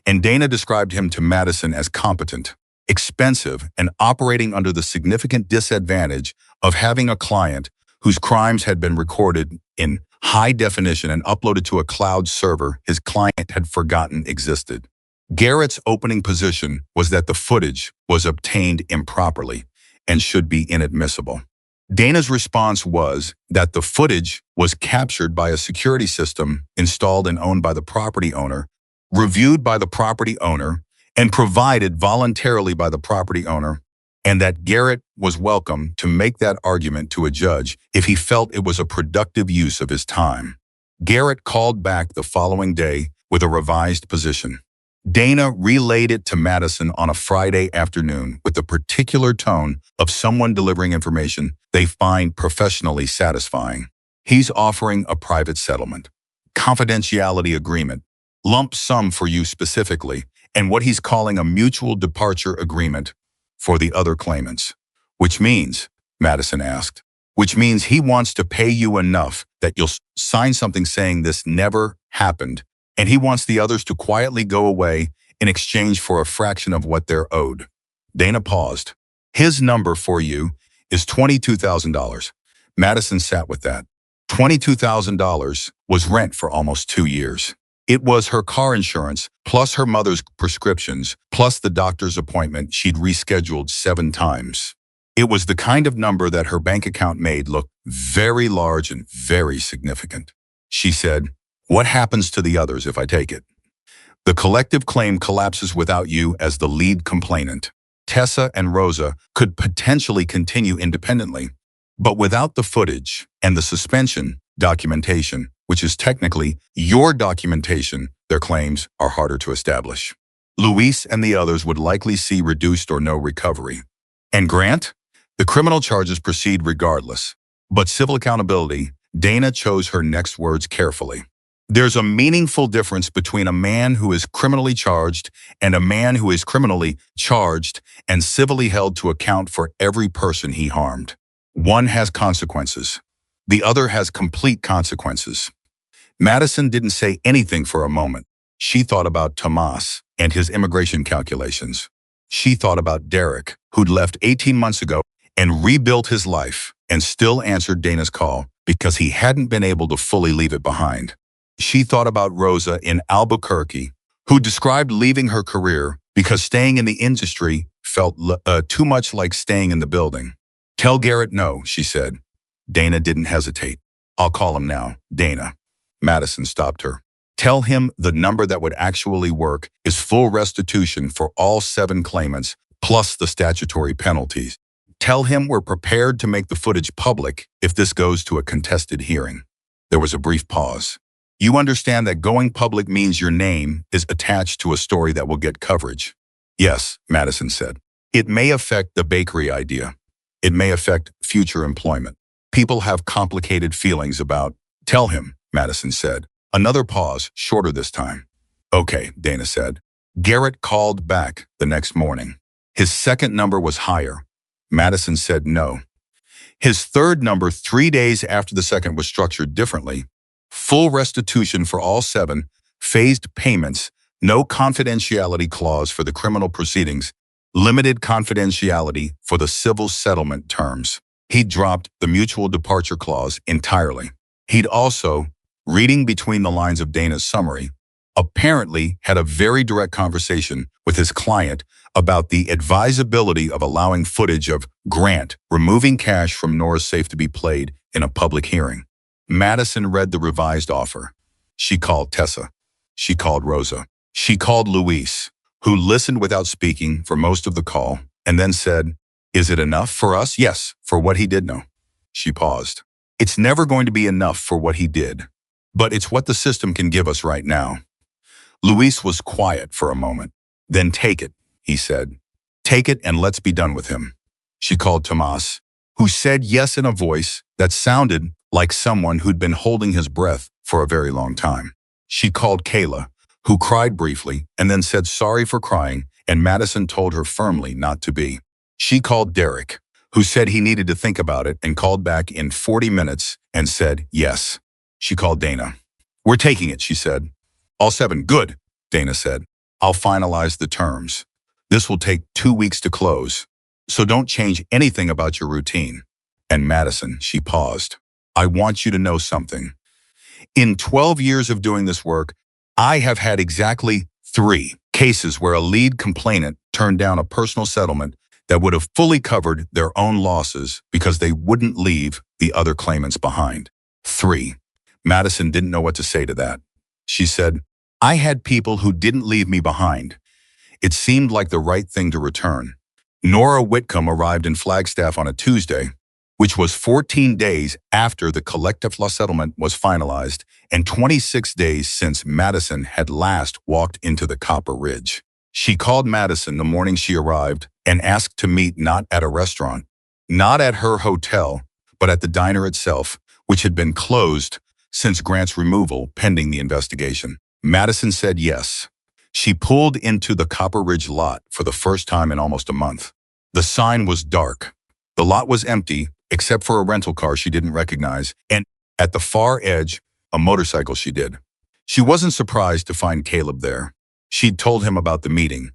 and Dana described him to Madison as competent, expensive, and operating under the significant disadvantage of having a client whose crimes had been recorded in high definition and uploaded to a cloud server his client had forgotten existed. Garrett's opening position was that the footage was obtained improperly and should be inadmissible. Dana's response was that the footage was captured by a security system installed and owned by the property owner, reviewed by the property owner, and provided voluntarily by the property owner, and that Garrett was welcome to make that argument to a judge if he felt it was a productive use of his time. Garrett called back the following day with a revised position. Dana relayed it to Madison on a Friday afternoon with the particular tone of someone delivering information they find professionally satisfying. He's offering a private settlement, confidentiality agreement, lump sum for you specifically, and what he's calling a mutual departure agreement for the other claimants. Which means, Madison asked, which means he wants to pay you enough that you'll sign something saying this never happened, and he wants the others to quietly go away in exchange for a fraction of what they're owed. Dana paused. His number for you is $22,000. Madison sat with that. $22,000 was rent for almost 2 years. It was her car insurance, plus her mother's prescriptions, plus the doctor's appointment she'd rescheduled 7 times. It was the kind of number that her bank account made look very large and very significant. She said, "What happens to the others if I take it?" "The collective claim collapses without you as the lead complainant. Tessa and Rosa could potentially continue independently, but without the footage and the suspension documentation, which is technically your documentation, their claims are harder to establish. Luis and the others would likely see reduced or no recovery. And Grant? The criminal charges proceed regardless. But civil accountability, Dana chose her next words carefully. There's a meaningful difference between a man who is criminally charged and a man who is criminally charged and civilly held to account for every person he harmed. One has consequences. The other has complete consequences." Madison didn't say anything for a moment. She thought about Tomas and his immigration calculations. She thought about Derek, who'd left 18 months ago and rebuilt his life and still answered Dana's call because he hadn't been able to fully leave it behind. She thought about Rosa in Albuquerque, who described leaving her career because staying in the industry felt too much like staying in the building. "Tell Garrett no," she said. Dana didn't hesitate. "I'll call him now, Dana." Madison stopped her. "Tell him the number that would actually work is full restitution for all 7 claimants, plus the statutory penalties. Tell him we're prepared to make the footage public if this goes to a contested hearing." There was a brief pause. "You understand that going public means your name is attached to a story that will get coverage?" "Yes," Madison said. "It may affect the bakery idea. It may affect future employment. People have complicated feelings about—" "Tell him," Madison said. Another pause, shorter this time. "Okay," Dana said. Garrett called back the next morning. His second number was higher. Madison said no. His third number 3 days after the second was structured differently. Full restitution for all 7, phased payments, no confidentiality clause for the criminal proceedings, limited confidentiality for the civil settlement terms. He'd dropped the mutual departure clause entirely. He'd also, reading between the lines of Dana's summary, apparently had a very direct conversation with his client about the advisability of allowing footage of Grant removing cash from Nora's safe to be played in a public hearing. Madison read the revised offer. She called Tessa. She called Rosa. She called Luis, who listened without speaking for most of the call, and then said, "Is it enough for us?" "Yes, for what he did know." She paused. "It's never going to be enough for what he did, but it's what the system can give us right now." Luis was quiet for a moment. Then take it, he said. Take it and let's be done with him. She called Tomas, who said yes in a voice that sounded like someone who'd been holding his breath for a very long time. She called Kayla, who cried briefly and then said sorry for crying, and Madison told her firmly not to be. She called Derek, who said he needed to think about it and called back in 40 minutes and said yes. She called Dana. We're taking it, she said. All 7, good, Dana said. I'll finalize the terms. This will take 2 weeks to close, so don't change anything about your routine. And Madison, she paused. I want you to know something. In 12 years of doing this work, I have had exactly 3 cases where a lead complainant turned down a personal settlement that would have fully covered their own losses because they wouldn't leave the other claimants behind. 3. Madison didn't know what to say to that. She said, I had people who didn't leave me behind. It seemed like the right thing to return. Nora Whitcomb arrived in Flagstaff on a Tuesday, which was 14 days after the collective loss settlement was finalized and 26 days since Madison had last walked into the Copper Ridge. She called Madison the morning she arrived and asked to meet not at a restaurant, not at her hotel, but at the diner itself, which had been closed since Grant's removal pending the investigation. Madison said yes. She pulled into the Copper Ridge lot for the first time in almost a month. The sign was dark. The lot was empty, except for a rental car she didn't recognize, and at the far edge, a motorcycle she did. She wasn't surprised to find Caleb there. She'd told him about the meeting.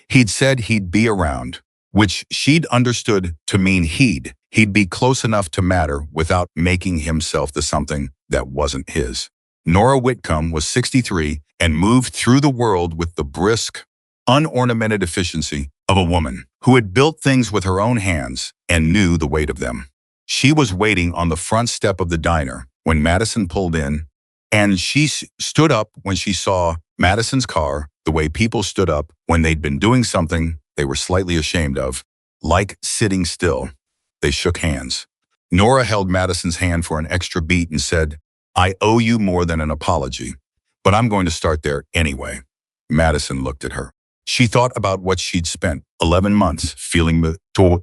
He'd said he'd be around, which she'd understood to mean he'd be close enough to matter without making himself the something that wasn't his. Nora Whitcomb was 63 and moved through the world with the brisk, unornamented efficiency of a woman who had built things with her own hands and knew the weight of them. She was waiting on the front step of the diner when Madison pulled in, and she stood up when she saw Madison's car the way people stood up when they'd been doing something they were slightly ashamed of, like sitting still. They shook hands. Nora held Madison's hand for an extra beat and said, I owe you more than an apology, but I'm going to start there anyway. Madison looked at her. She thought about what she'd spent 11 months feeling the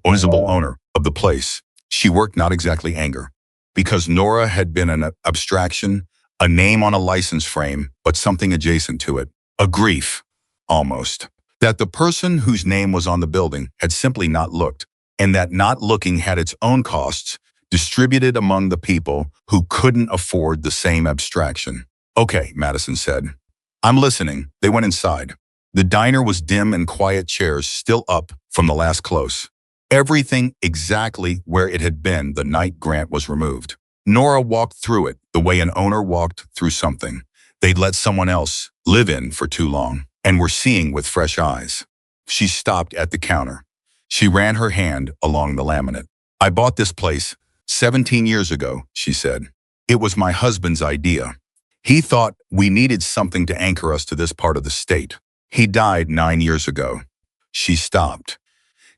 visible owner of the place. She worked not exactly anger, because Nora had been an abstraction, a name on a license frame, but something adjacent to it, a grief, almost, that the person whose name was on the building had simply not looked, and that not looking had its own costs distributed among the people who couldn't afford the same abstraction. Okay, Madison said. I'm listening. They went inside. The diner was dim and quiet, chairs still up from the last close. Everything exactly where it had been the night Grant was removed. Nora walked through it the way an owner walked through something they'd let someone else live in for too long and were seeing with fresh eyes. She stopped at the counter. She ran her hand along the laminate. I bought this place 17 years ago, she said. It was my husband's idea. He thought we needed something to anchor us to this part of the state. He died 9 years ago. She stopped,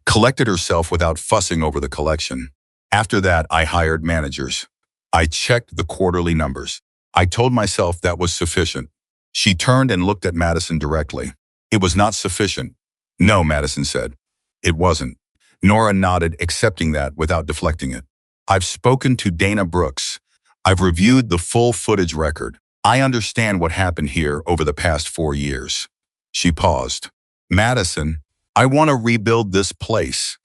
collected herself without fussing over the collection. After that, I hired managers. I checked the quarterly numbers. I told myself that was sufficient. She turned and looked at Madison directly. It was not sufficient. No, Madison said. It wasn't. Nora nodded, accepting that without deflecting it. I've spoken to Dana Brooks. I've reviewed the full footage record. I understand what happened here over the past 4 years. She paused. Madison, I want to rebuild this place,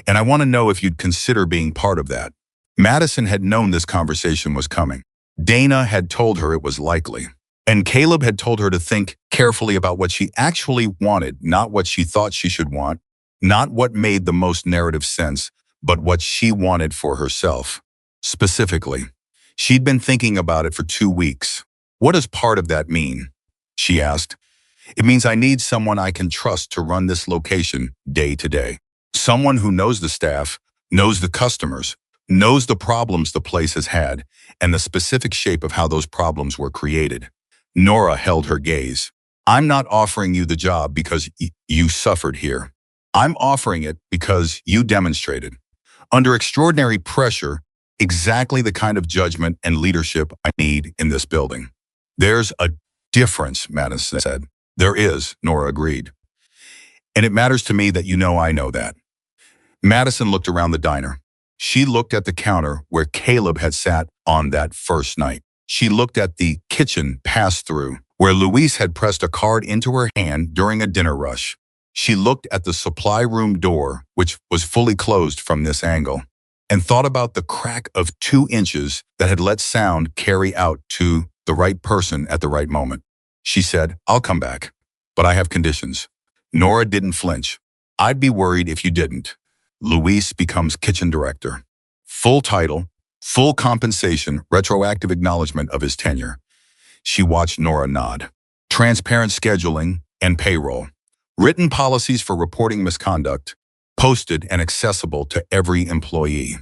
and I want to know if you'd consider being part of that. Madison had known this conversation was coming. Dana had told her it was likely, and Caleb had told her to think carefully about what she actually wanted, not what she thought she should want, not what made the most narrative sense, but what she wanted for herself. Specifically, she'd been thinking about it for 2 weeks. What does part of that mean? She asked. It means I need someone I can trust to run this location day to day. Someone who knows the staff, knows the customers, knows the problems the place has had, and the specific shape of how those problems were created. Nora held her gaze. I'm not offering you the job because you suffered here. I'm offering it because you demonstrated, under extraordinary pressure, exactly the kind of judgment and leadership I need in this building. There's a difference, Madison said. There is, Nora agreed. And it matters to me that you know I know that. Madison looked around the diner. She looked at the counter where Caleb had sat on that first night. She looked at the kitchen pass-through where Louise had pressed a card into her hand during a dinner rush. She looked at the supply room door, which was fully closed from this angle, and thought about the crack of 2 inches that had let sound carry out to the right person at the right moment. She said, "I'll come back, but I have conditions." Nora didn't flinch. "I'd be worried if you didn't." Luis becomes kitchen director. Full title, full compensation, retroactive acknowledgement of his tenure. She watched Nora nod. Transparent scheduling and payroll. Written policies for reporting misconduct, posted and accessible to every employee.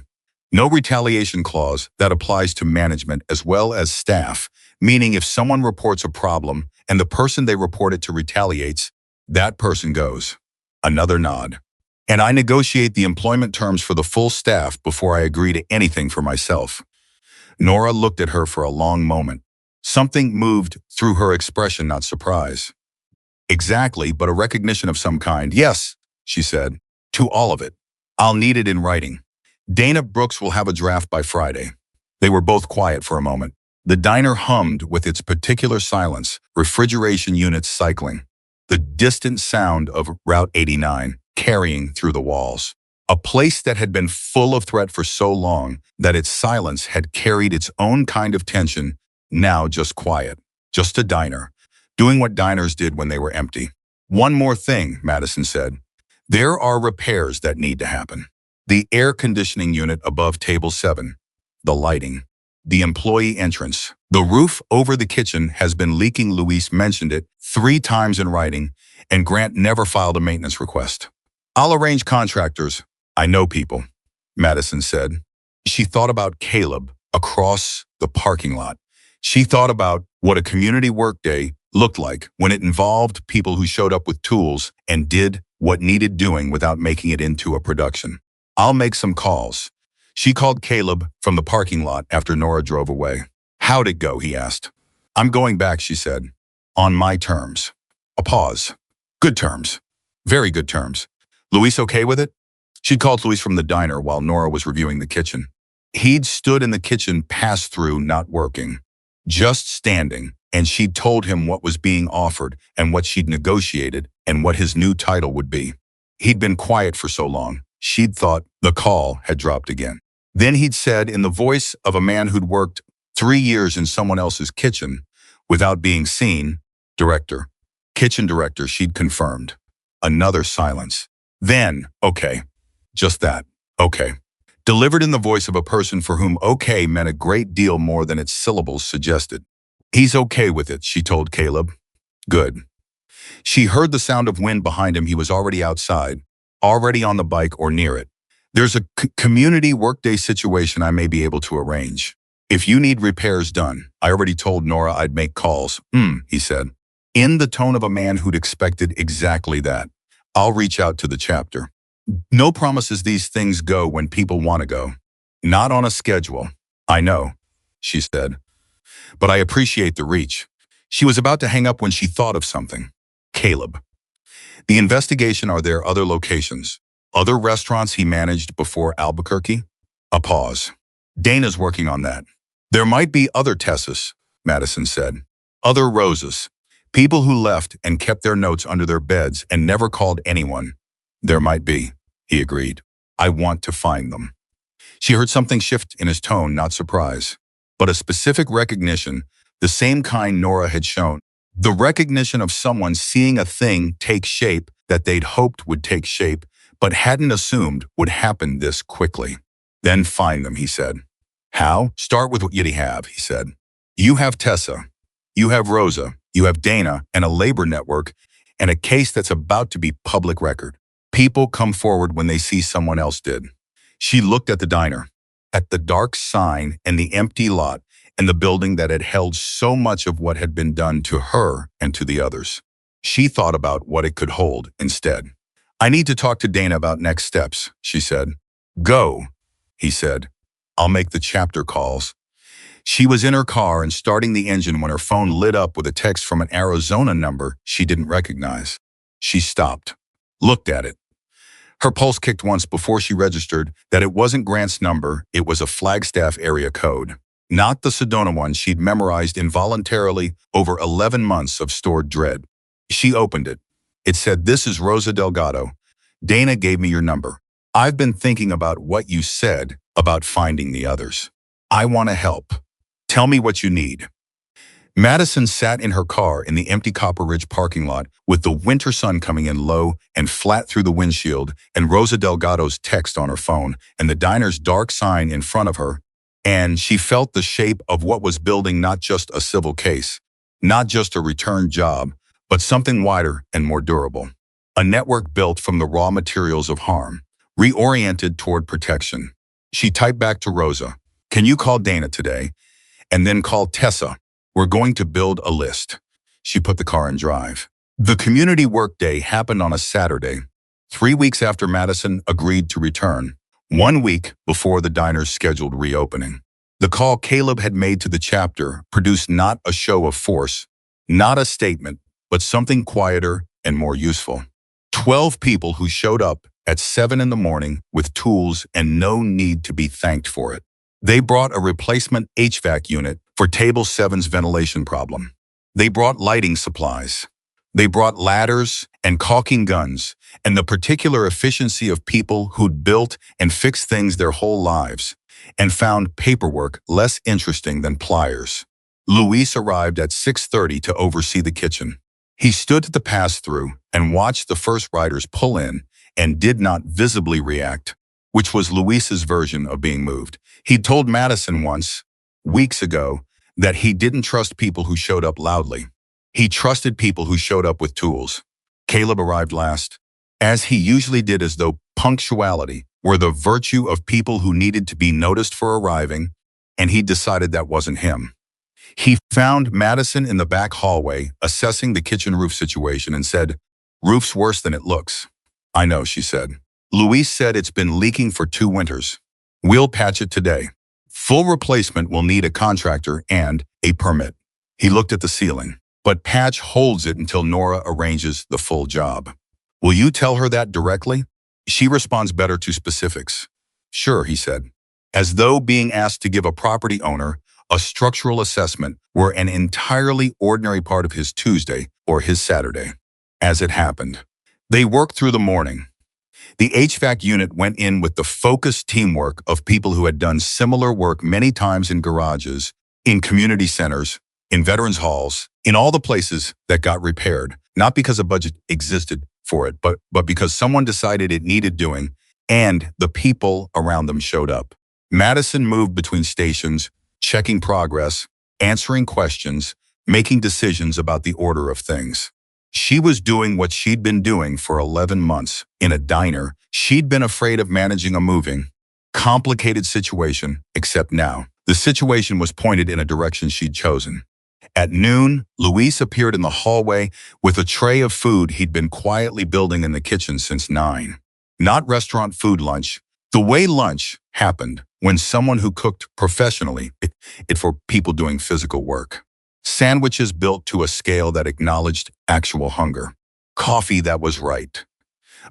No retaliation clause that applies to management as well as staff, meaning if someone reports a problem and the person they report it to retaliates, that person goes. Another nod. And I negotiate the employment terms for the full staff before I agree to anything for myself. Nora looked at her for a long moment. Something moved through her expression, not surprise. "Exactly, but a recognition of some kind." "Yes," she said, "to all of it. I'll need it in writing. Dana Brooks will have a draft by Friday." They were both quiet for a moment. The diner hummed with its particular silence, refrigeration units cycling, the distant sound of Route 89 carrying through the walls. A place that had been full of threat for so long that its silence had carried its own kind of tension, now just quiet. Just a diner, doing what diners did when they were empty. "One more thing," Madison said. "There are repairs that need to happen. The air conditioning unit above table 7, the lighting, the employee entrance, the roof over the kitchen has been leaking." Luis mentioned it 3 times in writing, and Grant never filed a maintenance request. "I'll arrange contractors. I know people," Madison said. She thought about Caleb across the parking lot. She thought about what a community workday looked like when it involved people who showed up with tools and did what needed doing without making it into a production. "I'll make some calls." She called Caleb from the parking lot after Nora drove away. "How'd it go?" he asked. "I'm going back," she said. "On my terms." A pause. "Good terms. Very good terms. Luis okay with it?" She'd called Luis from the diner while Nora was reviewing the kitchen. He'd stood in the kitchen pass-through, not working, just standing, and she'd told him what was being offered and what she'd negotiated and what his new title would be. He'd been quiet for so long, she'd thought the call had dropped again. Then he'd said, in the voice of a man who'd worked 3 years in someone else's kitchen without being seen, "Director." "Kitchen director," she'd confirmed. Another silence. Then, "Okay." Just that. "Okay." Delivered in the voice of a person for whom okay meant a great deal more than its syllables suggested. "He's okay with it," she told Caleb. "Good." She heard the sound of wind behind him. He was already outside, already on the bike or near it. "There's a community workday situation I may be able to arrange. If you need repairs done, I already told Nora I'd make calls." He said, in the tone of a man who'd expected exactly that. "I'll reach out to the chapter. No promises these things go when people want to go. Not on a schedule." "I know," she said, "but I appreciate the reach." She was about to hang up when she thought of something. Caleb. "The investigation, are there other locations? Other restaurants he managed before Albuquerque?" A pause. "Dana's working on that." "There might be other Tessas," Madison said. "Other Roses. People who left and kept their notes under their beds and never called anyone." "There might be," he agreed. "I want to find them." She heard something shift in his tone, not surprise, but a specific recognition, the same kind Nora had shown. The recognition of someone seeing a thing take shape that they'd hoped would take shape, but hadn't assumed would happen this quickly. "Then find them," he said. "How?" "Start with what you have," he said. "You have Tessa. You have Rosa. You have Dana and a labor network and a case that's about to be public record. People come forward when they see someone else did." She looked at the diner, at the dark sign and the empty lot and the building that had held so much of what had been done to her and to the others. She thought about what it could hold instead. "I need to talk to Dana about next steps," she said. "Go," he said. "I'll make the chapter calls." She was in her car and starting the engine when her phone lit up with a text from an Arizona number she didn't recognize. She stopped. looked at it. Her pulse kicked once before she registered that it wasn't Grant's number, it was a Flagstaff area code. Not the Sedona one she'd memorized involuntarily over 11 months of stored dread. She opened it. It said, "This is Rosa Delgado. Dana gave me your number. I've been thinking about what you said about finding the others. I want to help. Tell me what you need." Madison sat in her car in the empty Copper Ridge parking lot with the winter sun coming in low and flat through the windshield and Rosa Delgado's text on her phone and the diner's dark sign in front of her, and she felt the shape of what was building, not just a civil case, not just a return job, but something wider and more durable. A network built from the raw materials of harm, reoriented toward protection. She typed back to Rosa, "Can you call Dana today? And then call Tessa. We're going to build a list." She put the car in drive. The community workday happened on a Saturday, 3 weeks after Madison agreed to return, 1 week before the diner's scheduled reopening. The call Caleb had made to the chapter produced not a show of force, not a statement, but something quieter and more useful. 12 people who showed up at 7 in the morning with tools and no need to be thanked for it. They brought a replacement HVAC unit for Table 7's ventilation problem. They brought lighting supplies. They brought ladders and caulking guns and the particular efficiency of people who'd built and fixed things their whole lives and found paperwork less interesting than pliers. Luis arrived at 6:30 to oversee the kitchen. He stood at the pass-through and watched the first riders pull in and did not visibly react, which was Luis's version of being moved. He'd told Madison once, weeks ago, that he didn't trust people who showed up loudly. He trusted people who showed up with tools. Caleb arrived last, as he usually did, as though punctuality were the virtue of people who needed to be noticed for arriving, and he decided that wasn't him. He found Madison in the back hallway assessing the kitchen roof situation and said, "Roof's worse than it looks." "I know," she said. "Luis said it's been leaking for 2 winters. We'll patch it today. Full replacement will need a contractor and a permit." He looked at the ceiling. "But patch holds it until Nora arranges the full job." "Will you tell her that directly? She responds better to specifics." "Sure," he said, as though being asked to give a property owner a structural assessment were an entirely ordinary part of his Tuesday or his Saturday. As it happened, they worked through the morning. The HVAC unit went in with the focused teamwork of people who had done similar work many times in garages, in community centers, in veterans halls, in all the places that got repaired, not because a budget existed for it, but because someone decided it needed doing, and the people around them showed up. Madison moved between stations, checking progress, answering questions, making decisions about the order of things. She was doing what she'd been doing for 11 months. In a diner, she'd been afraid of managing a moving, complicated situation, except now. The situation was pointed in a direction she'd chosen. At noon, Luis appeared in the hallway with a tray of food he'd been quietly building in the kitchen since 9. Not restaurant food lunch. The way lunch happened when someone who cooked professionally, it for people doing physical work. Sandwiches built to a scale that acknowledged actual hunger. Coffee that was right.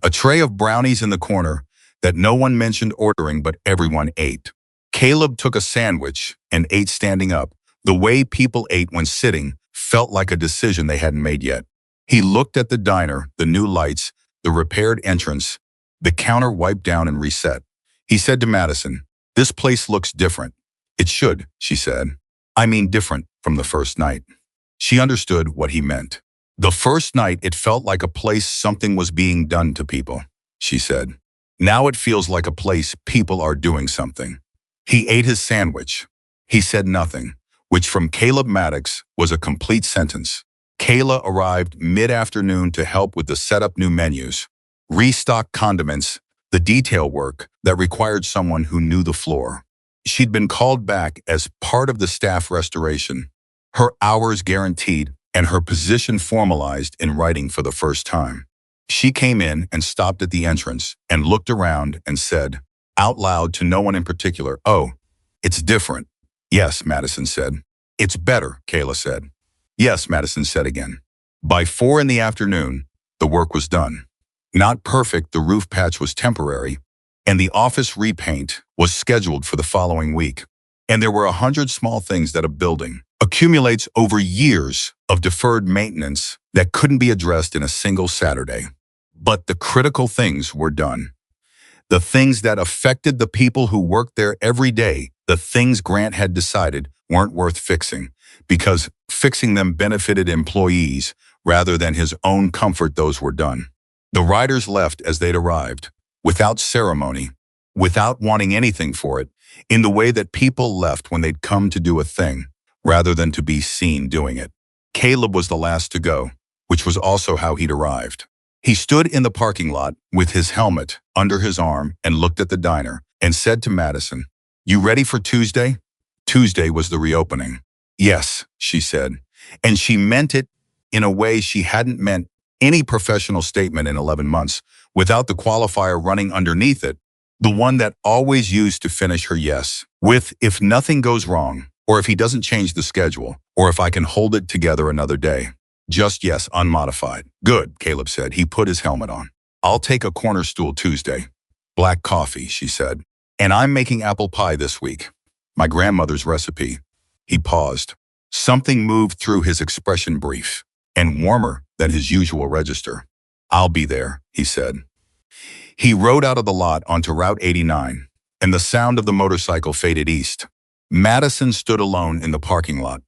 A tray of brownies in the corner that no one mentioned ordering but everyone ate. Caleb took a sandwich and ate standing up. The way people ate when sitting felt like a decision they hadn't made yet. He looked at the diner, the new lights, the repaired entrance, the counter wiped down and reset. He said to Madison, "This place looks different." "It should," she said. "I mean different from the first night." She understood what he meant. "The first night it felt like a place something was being done to people," she said. "Now it feels like a place people are doing something." He ate his sandwich. He said nothing, which from Caleb Maddox was a complete sentence. Kayla arrived mid-afternoon to help with the setup new menus, restock condiments, the detail work that required someone who knew the floor. She'd been called back as part of the staff restoration, her hours guaranteed and her position formalized in writing for the first time. She came in and stopped at the entrance and looked around and said, out loud to no one in particular, "Oh, it's different." "Yes," Madison said. "It's better," Kayla said. "Yes," Madison said again. By 4 in the afternoon, the work was done. Not perfect, the roof patch was temporary, and the office repaint was scheduled for the following week. And there were 100 small things that a building accumulates over years of deferred maintenance that couldn't be addressed in a single Saturday. But the critical things were done. The things that affected the people who worked there every day, the things Grant had decided weren't worth fixing, because fixing them benefited employees rather than his own comfort. Those were done. The riders left as they'd arrived, without ceremony, without wanting anything for it, in the way that people left when they'd come to do a thing, rather than to be seen doing it. Caleb was the last to go, which was also how he'd arrived. He stood in the parking lot with his helmet under his arm and looked at the diner and said to Madison, "You ready for Tuesday?" Tuesday was the reopening. "Yes," she said, and she meant it in a way she hadn't meant any professional statement in 11 months, without the qualifier running underneath it, the one that always used to finish her yes with "if nothing goes wrong, or if he doesn't change the schedule, or if I can hold it together another day. Just yes, unmodified." "Good," Caleb said. He put his helmet on. "I'll take a corner stool Tuesday." "Black coffee," she said. "And I'm making apple pie this week. My grandmother's recipe." He paused. Something moved through his expression, brief and warmer than his usual register. "I'll be there," he said. He rode out of the lot onto Route 89, and the sound of the motorcycle faded east. Madison stood alone in the parking lot.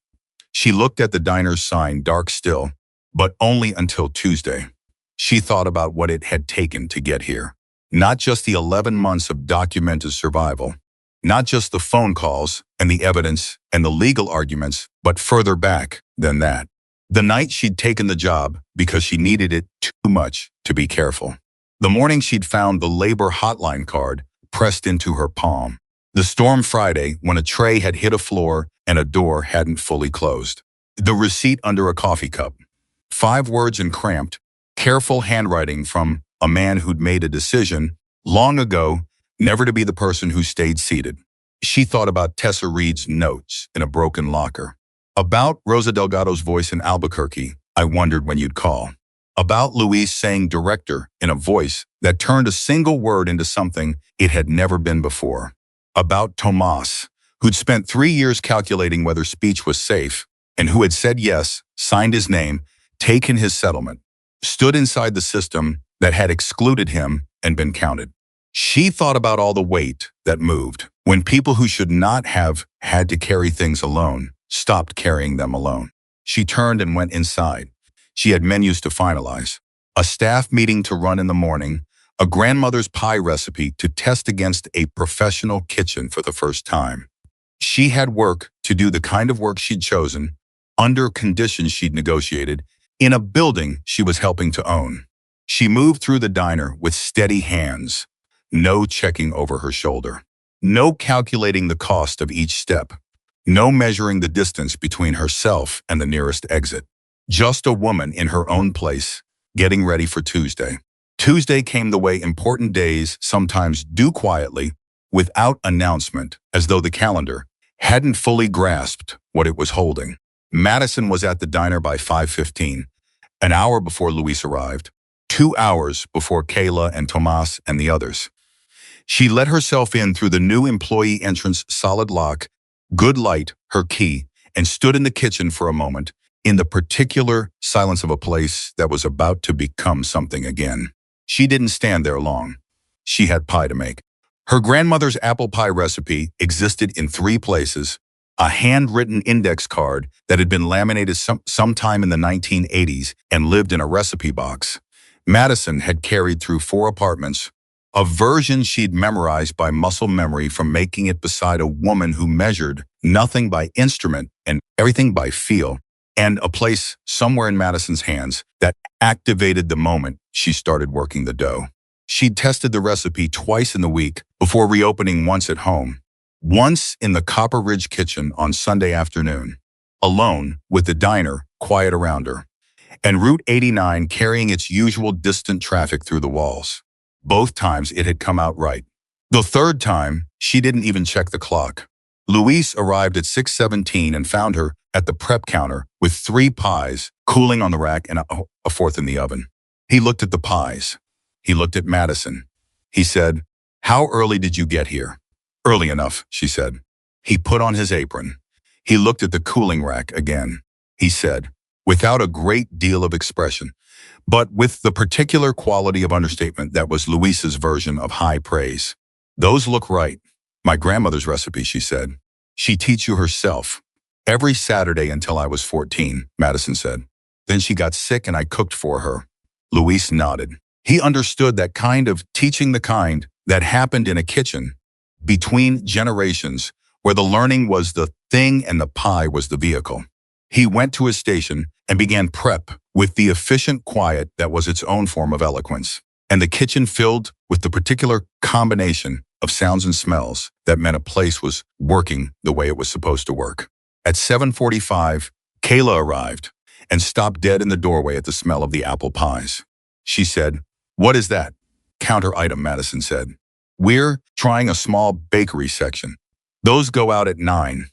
She looked at the diner's sign, dark still, but only until Tuesday. She thought about what it had taken to get here. Not just the 11 months of documented survival, not just the phone calls and the evidence and the legal arguments, but further back than that. The night she'd taken the job because she needed it too much to be careful. The morning she'd found the labor hotline card pressed into her palm. The storm Friday when a tray had hit a floor and a door hadn't fully closed. The receipt under a coffee cup. 5 words in cramped, careful handwriting from a man who'd made a decision long ago never to be the person who stayed seated. She thought about Tessa Reed's notes in a broken locker. About Rosa Delgado's voice in Albuquerque, "I wondered when you'd call." About Luis saying director in a voice that turned a single word into something it had never been before. About Tomas, who'd spent 3 years calculating whether speech was safe, and who had said yes, signed his name, taken his settlement, stood inside the system that had excluded him and been counted. She thought about all the weight that moved when people who should not have had to carry things alone stopped carrying them alone. She turned and went inside. She had menus to finalize, a staff meeting to run in the morning, a grandmother's pie recipe to test against a professional kitchen for the first time. She had work to do, the kind of work she'd chosen, under conditions she'd negotiated, in a building she was helping to own. She moved through the diner with steady hands, no checking over her shoulder, no calculating the cost of each step, no measuring the distance between herself and the nearest exit. Just a woman in her own place, getting ready for Tuesday. Tuesday came the way important days sometimes do, quietly, without announcement, as though the calendar hadn't fully grasped what it was holding. Madison was at the diner by 5:15, an hour before Luis arrived, 2 hours before Kayla and Tomas and the others. She let herself in through the new employee entrance, solid lock, good light, her key, and stood in the kitchen for a moment, in the particular silence of a place that was about to become something again. She didn't stand there long. She had pie to make. Her grandmother's apple pie recipe existed in 3 places, a handwritten index card that had been laminated sometime in the 1980s and lived in a recipe box. Madison had carried through 4 apartments, a version she'd memorized by muscle memory from making it beside a woman who measured nothing by instrument and everything by feel, and a place somewhere in Madison's hands that activated the moment she started working the dough. She'd tested the recipe twice in the week before reopening, once at home, once in the Copper Ridge kitchen on Sunday afternoon, alone with the diner quiet around her, and Route 89 carrying its usual distant traffic through the walls. Both times it had come out right. The third time, she didn't even check the clock. Luis arrived at 6:17 and found her at the prep counter with 3 pies cooling on the rack and a 4th in the oven. He looked at the pies. He looked at Madison. He said, "How early did you get here?" "Early enough," she said. He put on his apron. He looked at the cooling rack again. He said, without a great deal of expression, but with the particular quality of understatement that was Luisa's version of high praise, "Those look right. My grandmother's recipe," she said. "She teach you herself." "Every Saturday until I was 14, Madison said. "Then she got sick and I cooked for her." Luis nodded. He understood that kind of teaching, the kind that happened in a kitchen between generations, where the learning was the thing and the pie was the vehicle. He went to his station and began prep with the efficient quiet that was its own form of eloquence, and the kitchen filled with the particular combination of sounds and smells that meant a place was working the way it was supposed to work. At 7:45, Kayla arrived and stopped dead in the doorway at the smell of the apple pies. She said, "What is that?" "Counter item," Madison said. "We're trying a small bakery section. Those go out at 9.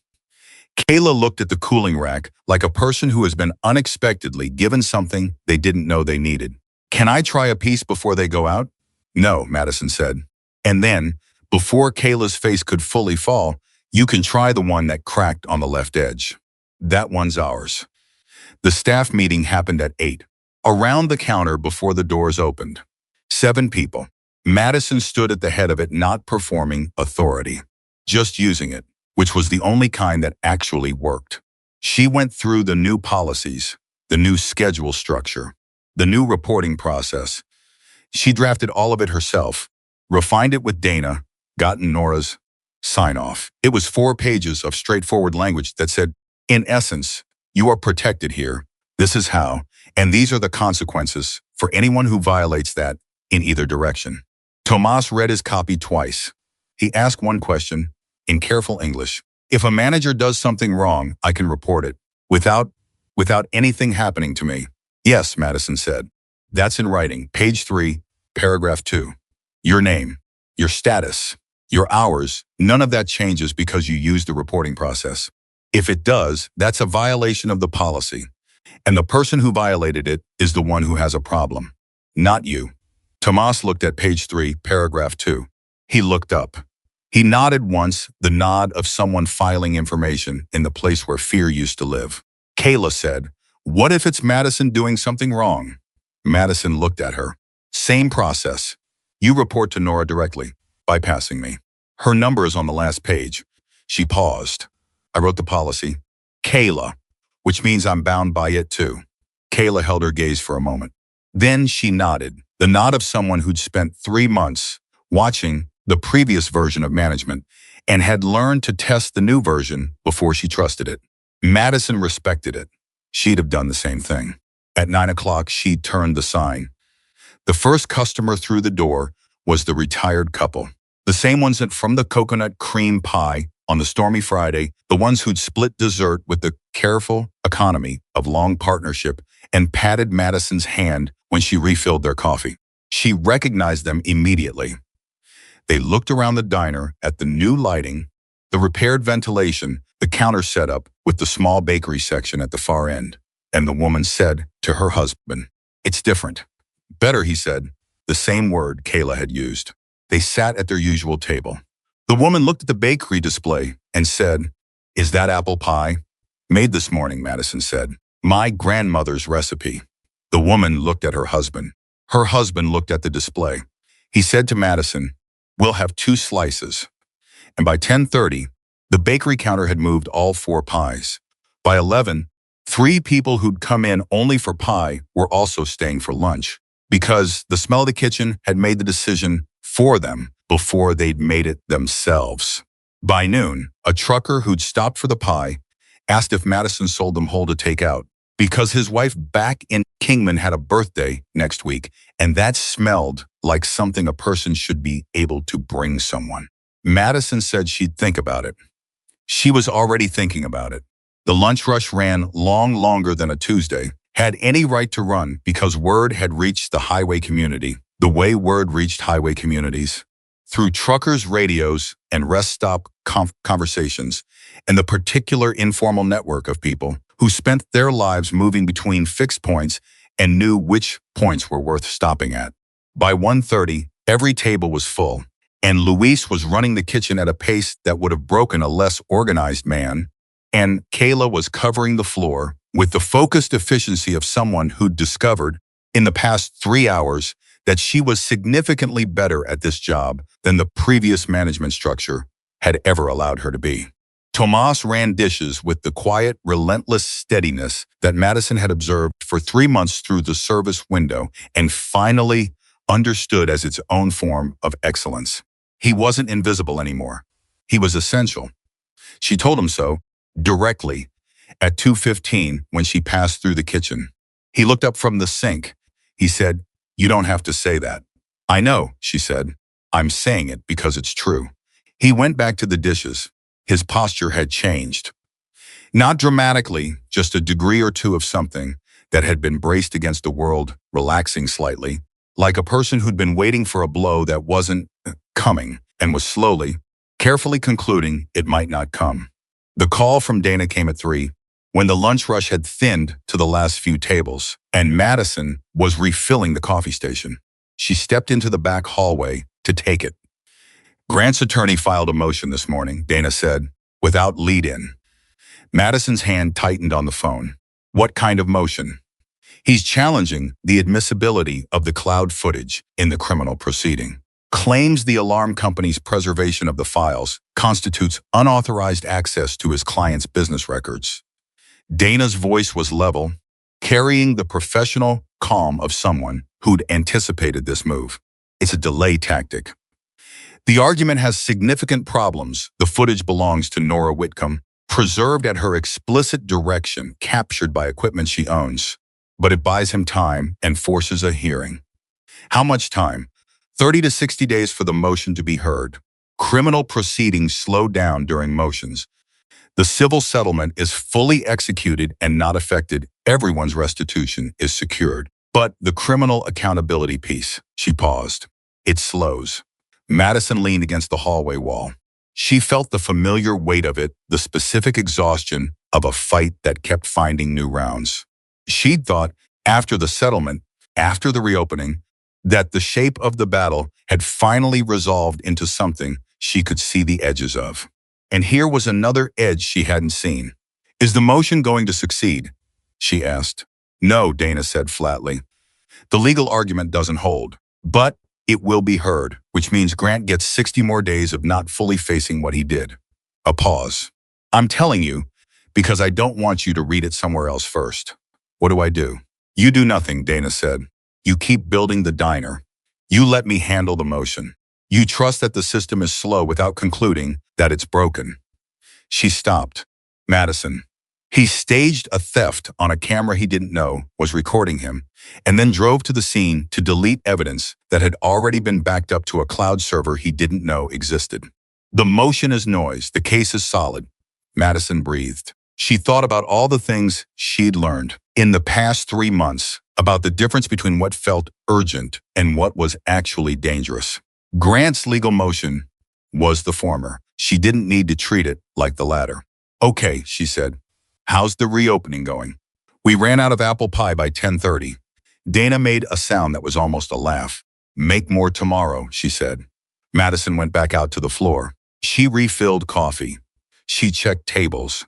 Kayla looked at the cooling rack like a person who has been unexpectedly given something they didn't know they needed. "Can I try a piece before they go out?" "No," Madison said. And then, before Kayla's face could fully fall, "You can try the one that cracked on the left edge. That one's ours." The staff meeting happened at 8. Around the counter before the doors opened. 7 people. Madison stood at the head of it, not performing authority, just using it, which was the only kind that actually worked. She went through the new policies, the new schedule structure, the new reporting process. She drafted all of it herself, refined it with Dana, gotten Nora's sign-off. It was 4 pages of straightforward language that said, in essence, "You are protected here. This is how, and these are the consequences for anyone who violates that in either direction." Tomas read his copy twice. He asked one question, in careful English. "If a manager does something wrong, I can report it, without anything happening to me?" "Yes," Madison said. "That's in writing, page 3, paragraph 2. Your name, your status, your hours, none of that changes because you use the reporting process. If it does, that's a violation of the policy. And the person who violated it is the one who has a problem, not you." Tomas looked at page 3, paragraph 2. He looked up. He nodded once, the nod of someone filing information in the place where fear used to live. Kayla said, "What if it's Madison doing something wrong?" Madison looked at her. "Same process. You report to Nora directly, bypassing me. Her number is on the last page." She paused. "I wrote the policy. Kayla, which means I'm bound by it too." Kayla held her gaze for a moment. Then she nodded, the nod of someone who'd spent 3 months watching the previous version of management and had learned to test the new version before she trusted it. Madison respected it. She'd have done the same thing. At 9 o'clock, she turned the sign. The first customer through the door was the retired couple. The same ones that from the coconut cream pie on the stormy Friday, the ones who'd split dessert with the careful economy of long partnership and patted Madison's hand when she refilled their coffee. She recognized them immediately. They looked around the diner at the new lighting, the repaired ventilation, the counter setup with the small bakery section at the far end. And the woman said to her husband, "It's different." "Better," he said, the same word Kayla had used. They sat at their usual table. The woman looked at the bakery display and said, "Is that apple pie?" "Made this morning," Madison said. "My grandmother's recipe." The woman looked at her husband. Her husband looked at the display. He said to Madison, "We'll have 2 slices." And by 10:30, the bakery counter had moved all 4 pies. By 11, 3 people who'd come in only for pie were also staying for lunch, because the smell of the kitchen had made the decision for them before they'd made it themselves. By noon, a trucker who'd stopped for the pie asked if Madison sold them whole to take out, because his wife back in Kingman had a birthday next week, and that smelled like something a person should be able to bring someone. Madison said she'd think about it. She was already thinking about it. The lunch rush ran longer than a Tuesday, had any right to run because word had reached the highway community, the way word reached highway communities, through truckers' radios and rest stop conversations, and the particular informal network of people who spent their lives moving between fixed points and knew which points were worth stopping at. By 1:30, every table was full, and Luis was running the kitchen at a pace that would have broken a less organized man, and Kayla was covering the floor with the focused efficiency of someone who'd discovered in the past 3 hours that she was significantly better at this job than the previous management structure had ever allowed her to be. Tomas ran dishes with the quiet, relentless steadiness that Madison had observed for 3 months through the service window and finally understood as its own form of excellence. He wasn't invisible anymore. He was essential. She told him so, directly, at 2:15 when she passed through the kitchen. He looked up from the sink. He said, "You don't have to say that." "I know," she said. "I'm saying it because it's true." He went back to the dishes. His posture had changed. Not dramatically, just a degree or two of something that had been braced against the world, relaxing slightly, like a person who'd been waiting for a blow that wasn't coming and was slowly, carefully concluding it might not come. The call from Dana came at 3, when the lunch rush had thinned to the last few tables, and Madison was refilling the coffee station. She stepped into the back hallway to take it. "Grant's attorney filed a motion this morning," Dana said, without lead-in. Madison's hand tightened on the phone. "What kind of motion?" "He's challenging the admissibility of the cloud footage in the criminal proceeding. Claims the alarm company's preservation of the files constitutes unauthorized access to his client's business records." Dana's voice was level, carrying the professional calm of someone who'd anticipated this move. "It's a delay tactic. The argument has significant problems. The footage belongs to Nora Whitcomb, preserved at her explicit direction, captured by equipment she owns. But it buys him time and forces a hearing." "How much time?" 30 to 60 days for the motion to be heard. Criminal proceedings slow down during motions. The civil settlement is fully executed and not affected. Everyone's restitution is secured. But the criminal accountability piece, she paused. It slows. Madison leaned against the hallway wall. She felt the familiar weight of it, the specific exhaustion of a fight that kept finding new rounds. She'd thought, after the settlement, after the reopening, that the shape of the battle had finally resolved into something she could see the edges of. And here was another edge she hadn't seen. "Is the motion going to succeed?" she asked. "No," Dana said flatly. "The legal argument doesn't hold, but it will be heard, which means Grant gets 60 more days of not fully facing what he did." A pause. "I'm telling you, because I don't want you to read it somewhere else first." "What do I do?" "You do nothing," Dana said. "You keep building the diner. You let me handle the motion. You trust that the system is slow without concluding that it's broken." She stopped. "Madison." He staged a theft on a camera he didn't know was recording him, and then drove to the scene to delete evidence that had already been backed up to a cloud server he didn't know existed. "The motion is noise. The case is solid." Madison breathed. She thought about all the things she'd learned in the past 3 months, about the difference between what felt urgent and what was actually dangerous. Grant's legal motion was the former. She didn't need to treat it like the latter. "Okay," she said. "How's the reopening going?" "We ran out of apple pie by 10:30. Dana made a sound that was almost a laugh. "Make more tomorrow," she said. Madison went back out to the floor. She refilled coffee. She checked tables.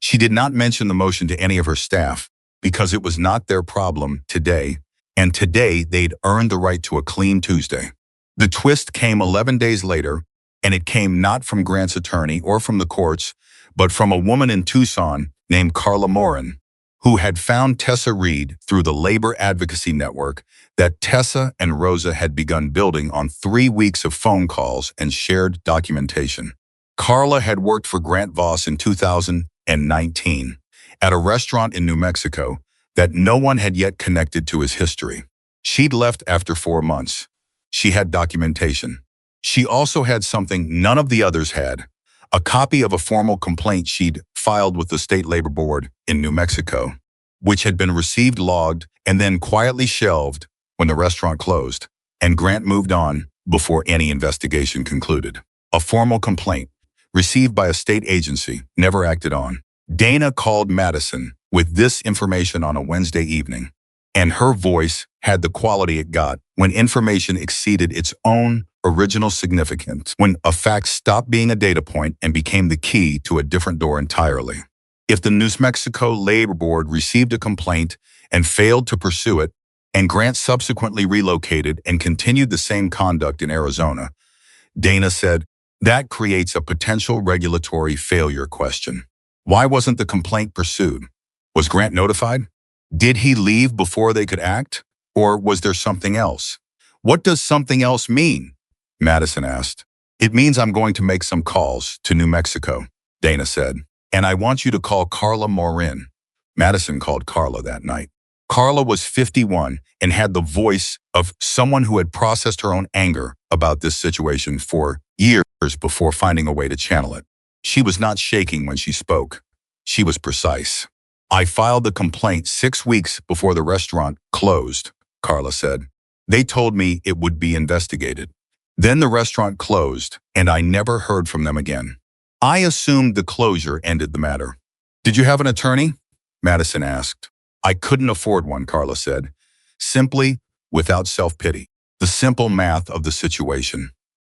She did not mention the motion to any of her staff because it was not their problem today, and today they'd earned the right to a clean Tuesday. The twist came 11 days later, and it came not from Grant's attorney or from the courts, but from a woman in Tucson named Carla Morin, who had found Tessa Reed through the labor advocacy network that Tessa and Rosa had begun building on 3 weeks of phone calls and shared documentation. Carla had worked for Grant Voss in 2019 at a restaurant in New Mexico that no one had yet connected to his history. She'd left after 4 months. She had documentation. She also had something none of the others had, a copy of a formal complaint she'd filed with the State Labor Board in New Mexico, which had been received, logged, and then quietly shelved when the restaurant closed, and Grant moved on before any investigation concluded. A formal complaint, received by a state agency, never acted on. Dana called Madison with this information on a Wednesday evening. And her voice had the quality it got when information exceeded its own original significance, when a fact stopped being a data point and became the key to a different door entirely. If the New Mexico Labor Board received a complaint and failed to pursue it, and Grant subsequently relocated and continued the same conduct in Arizona, Dana said, that creates a potential regulatory failure question. Why wasn't the complaint pursued? Was Grant notified? Did he leave before they could act? Or was there something else? What does something else mean? Madison asked. It means I'm going to make some calls to New Mexico, Dana said. And I want you to call Carla Morin. Madison called Carla that night. Carla was 51 and had the voice of someone who had processed her own anger about this situation for years before finding a way to channel it. She was not shaking when she spoke. She was precise. I filed the complaint 6 weeks before the restaurant closed, Carla said. They told me it would be investigated. Then the restaurant closed, and I never heard from them again. I assumed the closure ended the matter. Did you have an attorney? Madison asked. I couldn't afford one, Carla said, simply without self-pity. The simple math of the situation.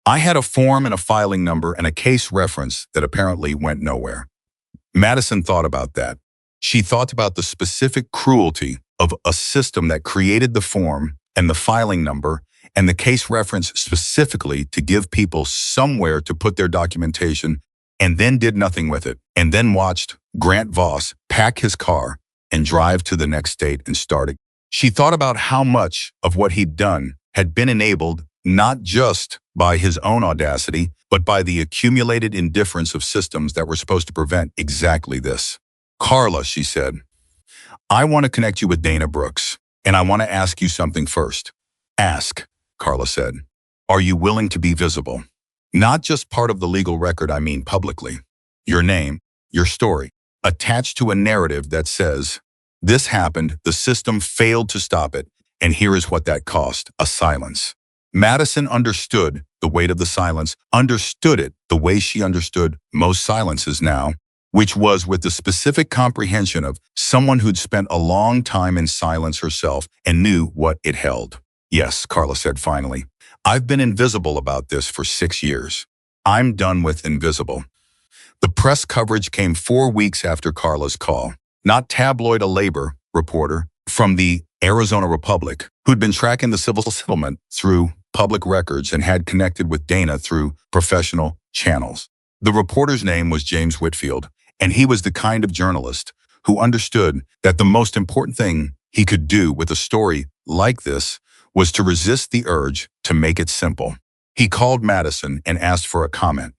I had a form and a filing number and a case reference that apparently went nowhere. Madison thought about that. She thought about the specific cruelty of a system that created the form and the filing number and the case reference specifically to give people somewhere to put their documentation and then did nothing with it, and then watched Grant Voss pack his car and drive to the next state and start it. She thought about how much of what he'd done had been enabled not just by his own audacity, but by the accumulated indifference of systems that were supposed to prevent exactly this. Carla, she said, I want to connect you with Dana Brooks, and I want to ask you something first. Ask, Carla said. Are you willing to be visible? Not just part of the legal record, I mean publicly. Your name, your story, attached to a narrative that says, this happened, the system failed to stop it, and here is what that cost, a silence. Madison understood the weight of the silence, understood it the way she understood most silences now, which was with the specific comprehension of someone who'd spent a long time in silence herself and knew what it held. Yes, Carla said finally. I've been invisible about this for 6 years. I'm done with invisible. The press coverage came 4 weeks after Carla's call. Not tabloid, a labor reporter from the Arizona Republic who'd been tracking the civil settlement through public records and had connected with Dana through professional channels. The reporter's name was James Whitfield, and he was the kind of journalist who understood that the most important thing he could do with a story like this was to resist the urge to make it simple. He called Madison and asked for a comment.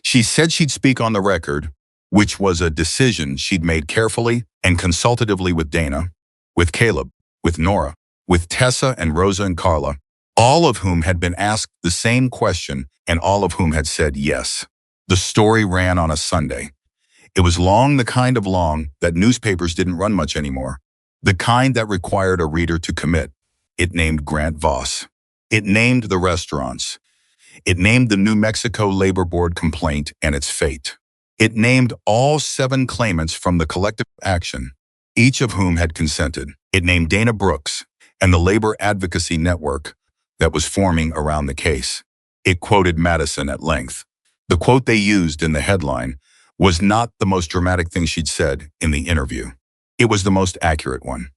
She said she'd speak on the record, which was a decision she'd made carefully and consultatively with Dana, with Caleb, with Nora, with Tessa and Rosa and Carla, all of whom had been asked the same question and all of whom had said yes. The story ran on a Sunday. It was long, the kind of long that newspapers didn't run much anymore, the kind that required a reader to commit. It named Grant Voss. It named the restaurants. It named the New Mexico Labor Board complaint and its fate. It named all 7 claimants from the collective action, each of whom had consented. It named Dana Brooks and the labor advocacy network that was forming around the case. It quoted Madison at length. The quote they used in the headline was not the most dramatic thing she'd said in the interview. It was the most accurate one.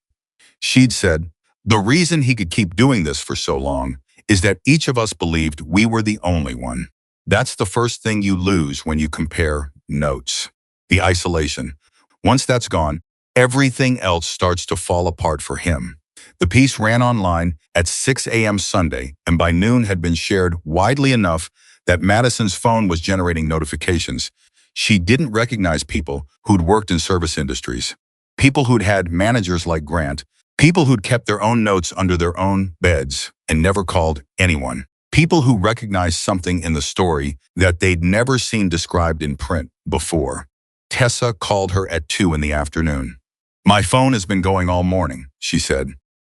She'd said, the reason he could keep doing this for so long is that each of us believed we were the only one. That's the first thing you lose when you compare notes. The isolation. Once that's gone, everything else starts to fall apart for him. The piece ran online at 6 a.m. Sunday, and by noon had been shared widely enough that Madison's phone was generating notifications. She didn't recognize people who'd worked in service industries, people who'd had managers like Grant, people who'd kept their own notes under their own beds and never called anyone. People who recognized something in the story that they'd never seen described in print before. Tessa called her at 2 in the afternoon. My phone has been going all morning, she said.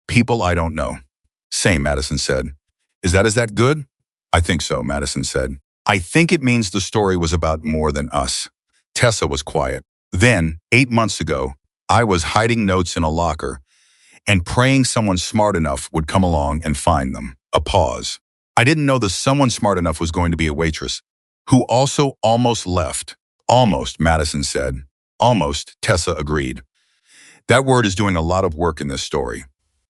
People I don't know. Same, Madison said. Is that good? I think so, Madison said. I think it means the story was about more than us. Tessa was quiet. Then, 8 months ago, I was hiding notes in a locker, and praying someone smart enough would come along and find them. A pause. I didn't know the someone smart enough was going to be a waitress, who also almost left. Almost, Madison said. Almost, Tessa agreed. That word is doing a lot of work in this story.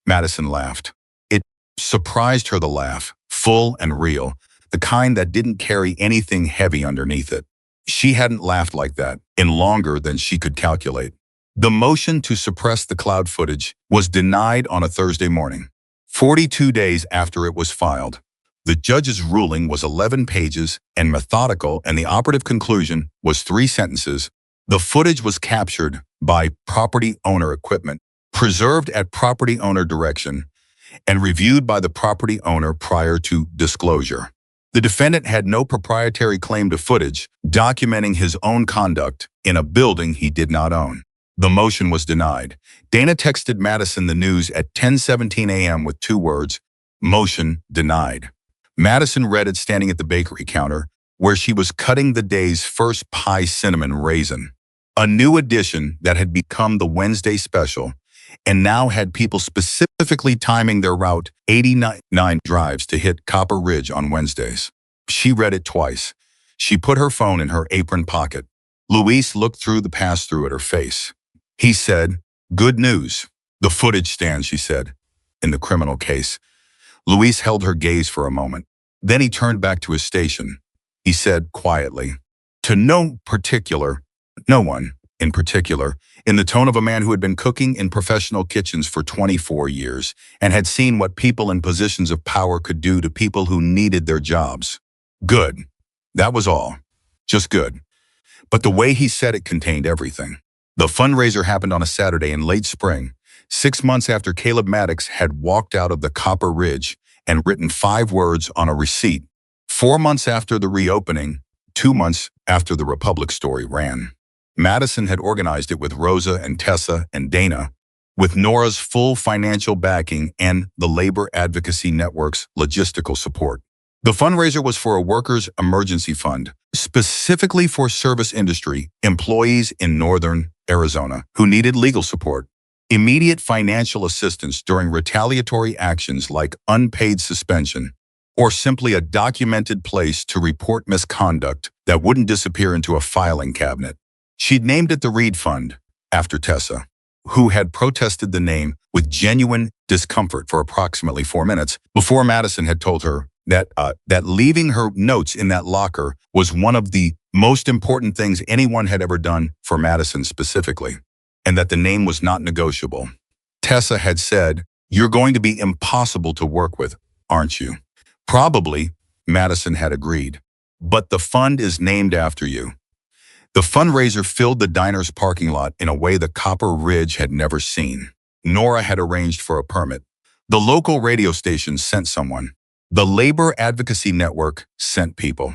Madison laughed. It surprised her, the laugh, full and real, the kind that didn't carry anything heavy underneath it. She hadn't laughed like that in longer than she could calculate. The motion to suppress the cloud footage was denied on a Thursday morning, 42 days after it was filed. The judge's ruling was 11 pages and methodical, and the operative conclusion was 3 sentences. The footage was captured by property owner equipment, preserved at property owner direction, and reviewed by the property owner prior to disclosure. The defendant had no proprietary claim to footage documenting his own conduct in a building he did not own. The motion was denied. Dana texted Madison the news at 10:17 a.m. with 2 words, "Motion denied." Madison read it standing at the bakery counter, where she was cutting the day's first pie cinnamon raisin, a new addition that had become the Wednesday special, and now had people specifically timing their Route 89 drives to hit Copper Ridge on Wednesdays. She read it twice. She put her phone in her apron pocket. Luis looked through the pass-through at her face. He said, "Good news. The footage stands," she said. In the criminal case. Luis held her gaze for a moment. Then he turned back to his station. He said quietly, "To no one in particular, in the tone of a man who had been cooking in professional kitchens for 24 years and had seen what people in positions of power could do to people who needed their jobs. Good. That was all. Just good." But the way he said it contained everything. The fundraiser happened on a Saturday in late spring, 6 months after Caleb Maddox had walked out of the Copper Ridge and written 5 words on a receipt. 4 months after the reopening, 2 months after the Republic story ran. Madison had organized it with Rosa and Tessa and Dana, with Nora's full financial backing and the Labor Advocacy Network's logistical support. The fundraiser was for a workers' emergency fund, specifically for service industry employees in northern Arizona who needed legal support, immediate financial assistance during retaliatory actions like unpaid suspension, or simply a documented place to report misconduct that wouldn't disappear into a filing cabinet. She'd named it the Reed Fund, after Tessa, who had protested the name with genuine discomfort for approximately 4 minutes before Madison had told her that leaving her notes in that locker was one of the most important things anyone had ever done for Madison specifically, and that the name was not negotiable. Tessa had said, "You're going to be impossible to work with, aren't you?" "Probably," Madison had agreed. "But the fund is named after you." The fundraiser filled the diner's parking lot in a way the Copper Ridge had never seen. Nora had arranged for a permit. The local radio station sent someone. The Labor Advocacy Network sent people.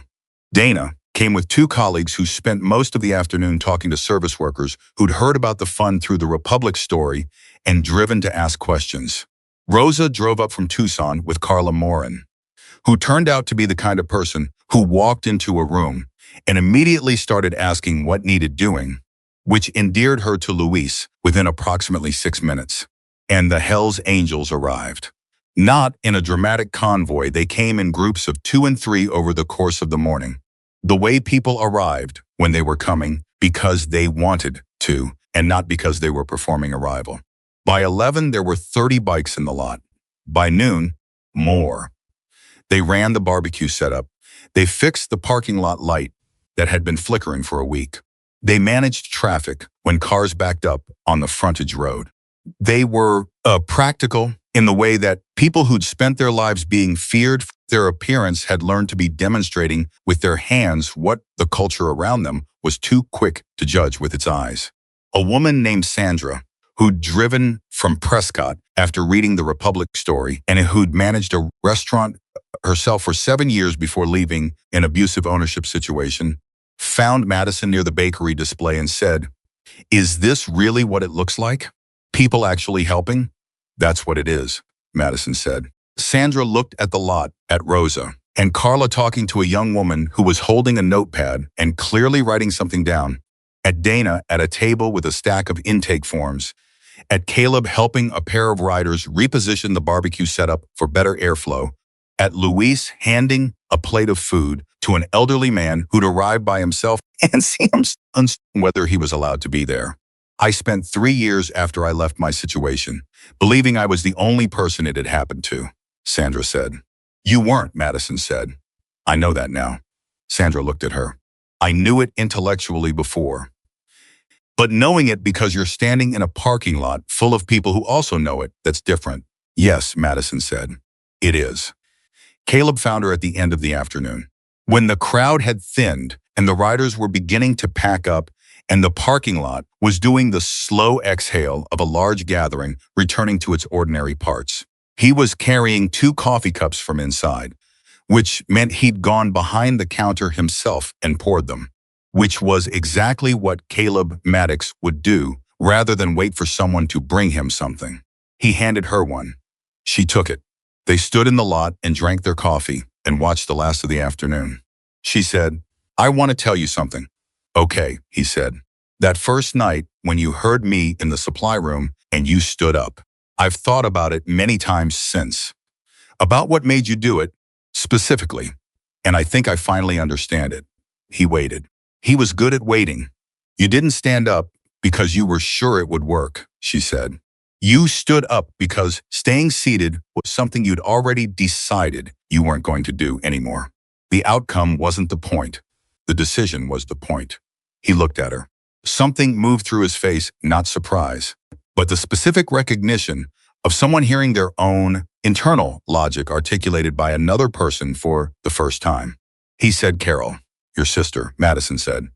Dana came with 2 colleagues who spent most of the afternoon talking to service workers who'd heard about the fund through the Republic story and driven to ask questions. Rosa drove up from Tucson with Carla Morin, who turned out to be the kind of person who walked into a room and immediately started asking what needed doing, which endeared her to Luis within approximately 6 minutes. And the Hells Angels arrived. Not in a dramatic convoy, they came in groups of 2 and 3 over the course of the morning. The way people arrived when they were coming because they wanted to, and not because they were performing arrival. By 11, there were 30 bikes in the lot. By noon, more. They ran the barbecue setup. They fixed the parking lot light that had been flickering for a week. They managed traffic when cars backed up on the frontage road. They were practical in the way that people who'd spent their lives being feared for their appearance had learned to be demonstrating with their hands what the culture around them was too quick to judge with its eyes. A woman named Sandra, who'd driven from Prescott after reading the Republic story and who'd managed a restaurant herself for 7 years before leaving an abusive ownership situation, found Madison near the bakery display and said, "Is this really what it looks like? People actually helping?" "That's what it is," Madison said. Sandra looked at the lot, at Rosa, and Carla talking to a young woman who was holding a notepad and clearly writing something down, at Dana at a table with a stack of intake forms, at Caleb helping a pair of riders reposition the barbecue setup for better airflow, at Luis handing a plate of food to an elderly man who'd arrived by himself and seemed uncertain whether he was allowed to be there. I spent 3 years after I left my situation, believing I was the only person it had happened to, Sandra said. You weren't, Madison said. I know that now. Sandra looked at her. I knew it intellectually before. But knowing it because you're standing in a parking lot full of people who also know it, that's different. Yes, Madison said. It is. Caleb found her at the end of the afternoon. When the crowd had thinned and the riders were beginning to pack up and the parking lot was doing the slow exhale of a large gathering returning to its ordinary parts. He was carrying 2 coffee cups from inside, which meant he'd gone behind the counter himself and poured them, which was exactly what Caleb Maddox would do rather than wait for someone to bring him something. He handed her one. She took it. They stood in the lot and drank their coffee and watched the last of the afternoon. She said, I want to tell you something. Okay, he said. That first night when you heard me in the supply room and you stood up, I've thought about it many times since. About what made you do it, specifically. And I think I finally understand it. He waited. He was good at waiting. You didn't stand up because you were sure it would work, she said. You stood up because staying seated was something you'd already decided you weren't going to do anymore. The outcome wasn't the point. The decision was the point. He looked at her. Something moved through his face, not surprise, but the specific recognition of someone hearing their own internal logic articulated by another person for the first time. He said, Carol, your sister, Madison said.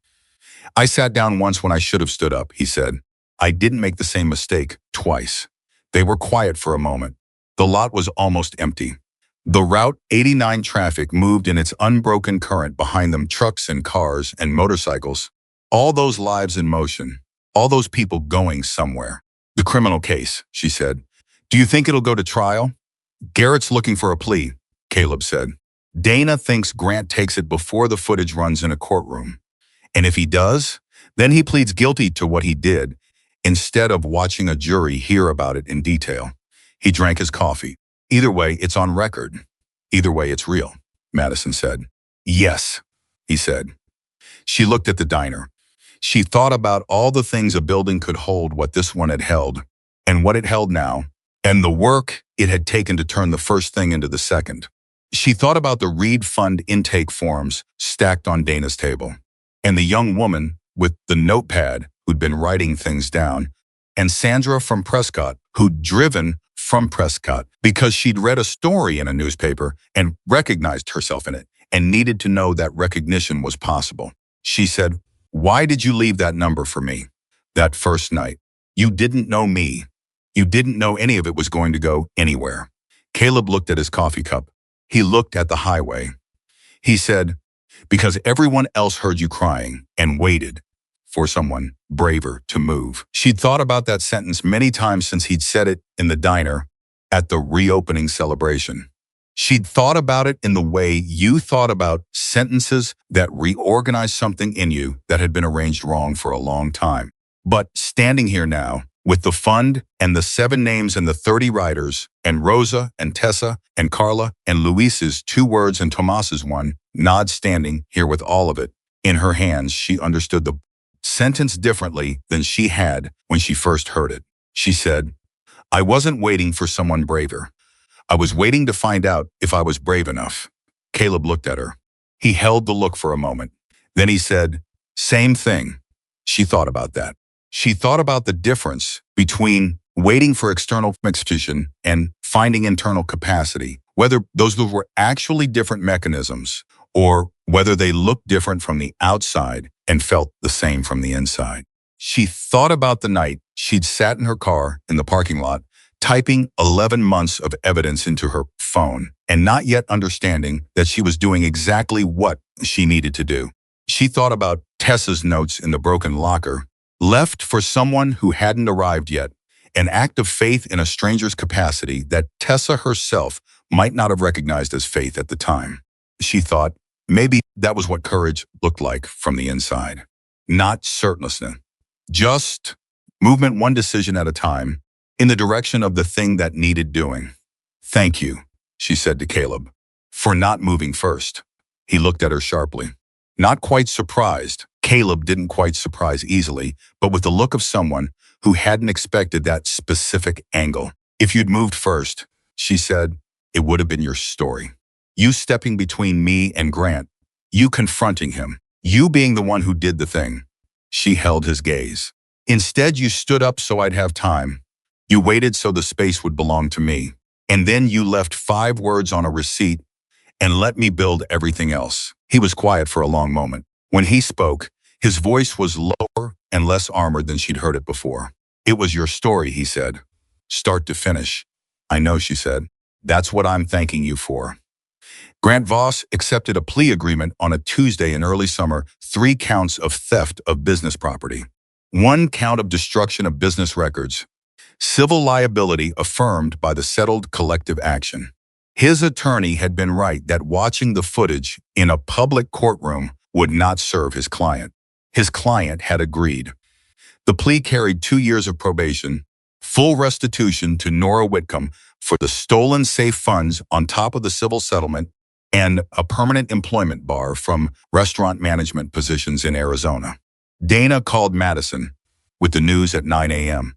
I sat down once when I should have stood up, he said. I didn't make the same mistake twice. They were quiet for a moment. The lot was almost empty. The Route 89 traffic moved in its unbroken current behind them, trucks and cars and motorcycles. All those lives in motion. All those people going somewhere. The criminal case, she said. Do you think it'll go to trial? Garrett's looking for a plea, Caleb said. Dana thinks Grant takes it before the footage runs in a courtroom. And if he does, then he pleads guilty to what he did, instead of watching a jury hear about it in detail. He drank his coffee. Either way, it's on record. Either way, it's real, Madison said. Yes, he said. She looked at the diner. She thought about all the things a building could hold what this one had held, and what it held now, and the work it had taken to turn the first thing into the second. She thought about the Reed Fund intake forms stacked on Dana's table, and the young woman with the notepad who'd been writing things down, and Sandra from Prescott, who'd driven from Prescott because she'd read a story in a newspaper and recognized herself in it and needed to know that recognition was possible. She said, why did you leave that number for me? That first night. You didn't know me. You didn't know any of it was going to go anywhere. Caleb looked at his coffee cup. He looked at the highway. He said, because everyone else heard you crying and waited for someone braver to move. She'd thought about that sentence many times since he'd said it in the diner at the reopening celebration. She'd thought about it in the way you thought about sentences that reorganized something in you that had been arranged wrong for a long time. But standing here now, with the fund and the 7 names and the 30 riders, and Rosa and Tessa and Carla and Luis's 2 words and Tomas's 1, nod standing here with all of it in her hands, she understood the sentence differently than she had when she first heard it. She said, I wasn't waiting for someone braver. I was waiting to find out if I was brave enough. Caleb looked at her. He held the look for a moment. Then he said, same thing. She thought about that. She thought about the difference between waiting for external execution and finding internal capacity, whether those were actually different mechanisms or whether they looked different from the outside and felt the same from the inside. She thought about the night she'd sat in her car in the parking lot, typing 11 months of evidence into her phone and not yet understanding that she was doing exactly what she needed to do. She thought about Tessa's notes in the broken locker, left for someone who hadn't arrived yet, an act of faith in a stranger's capacity that Tessa herself might not have recognized as faith at the time. She thought maybe that was what courage looked like from the inside. Not certness, just Movement one decision at a time, in the direction of the thing that needed doing. Thank you, she said to Caleb, for not moving first. He looked at her sharply. Not quite surprised. Caleb didn't quite surprise easily, but with the look of someone who hadn't expected that specific angle. If you'd moved first, she said, it would have been your story. You stepping between me and Grant. You confronting him. You being the one who did the thing. She held his gaze. Instead, you stood up so I'd have time. You waited so the space would belong to me. And then you left 5 words on a receipt and let me build everything else. He was quiet for a long moment. When he spoke, his voice was lower and less armored than she'd heard it before. It was your story, he said. Start to finish. I know, she said. That's what I'm thanking you for. Grant Voss accepted a plea agreement on a Tuesday in early summer, 3 counts of theft of business property. 1 count of destruction of business records. Civil liability affirmed by the settled collective action. His attorney had been right that watching the footage in a public courtroom would not serve his client. His client had agreed. The plea carried 2 years of probation, full restitution to Nora Whitcomb for the stolen safe funds on top of the civil settlement, and a permanent employment bar from restaurant management positions in Arizona. Dana called Madison with the news at 9 a.m.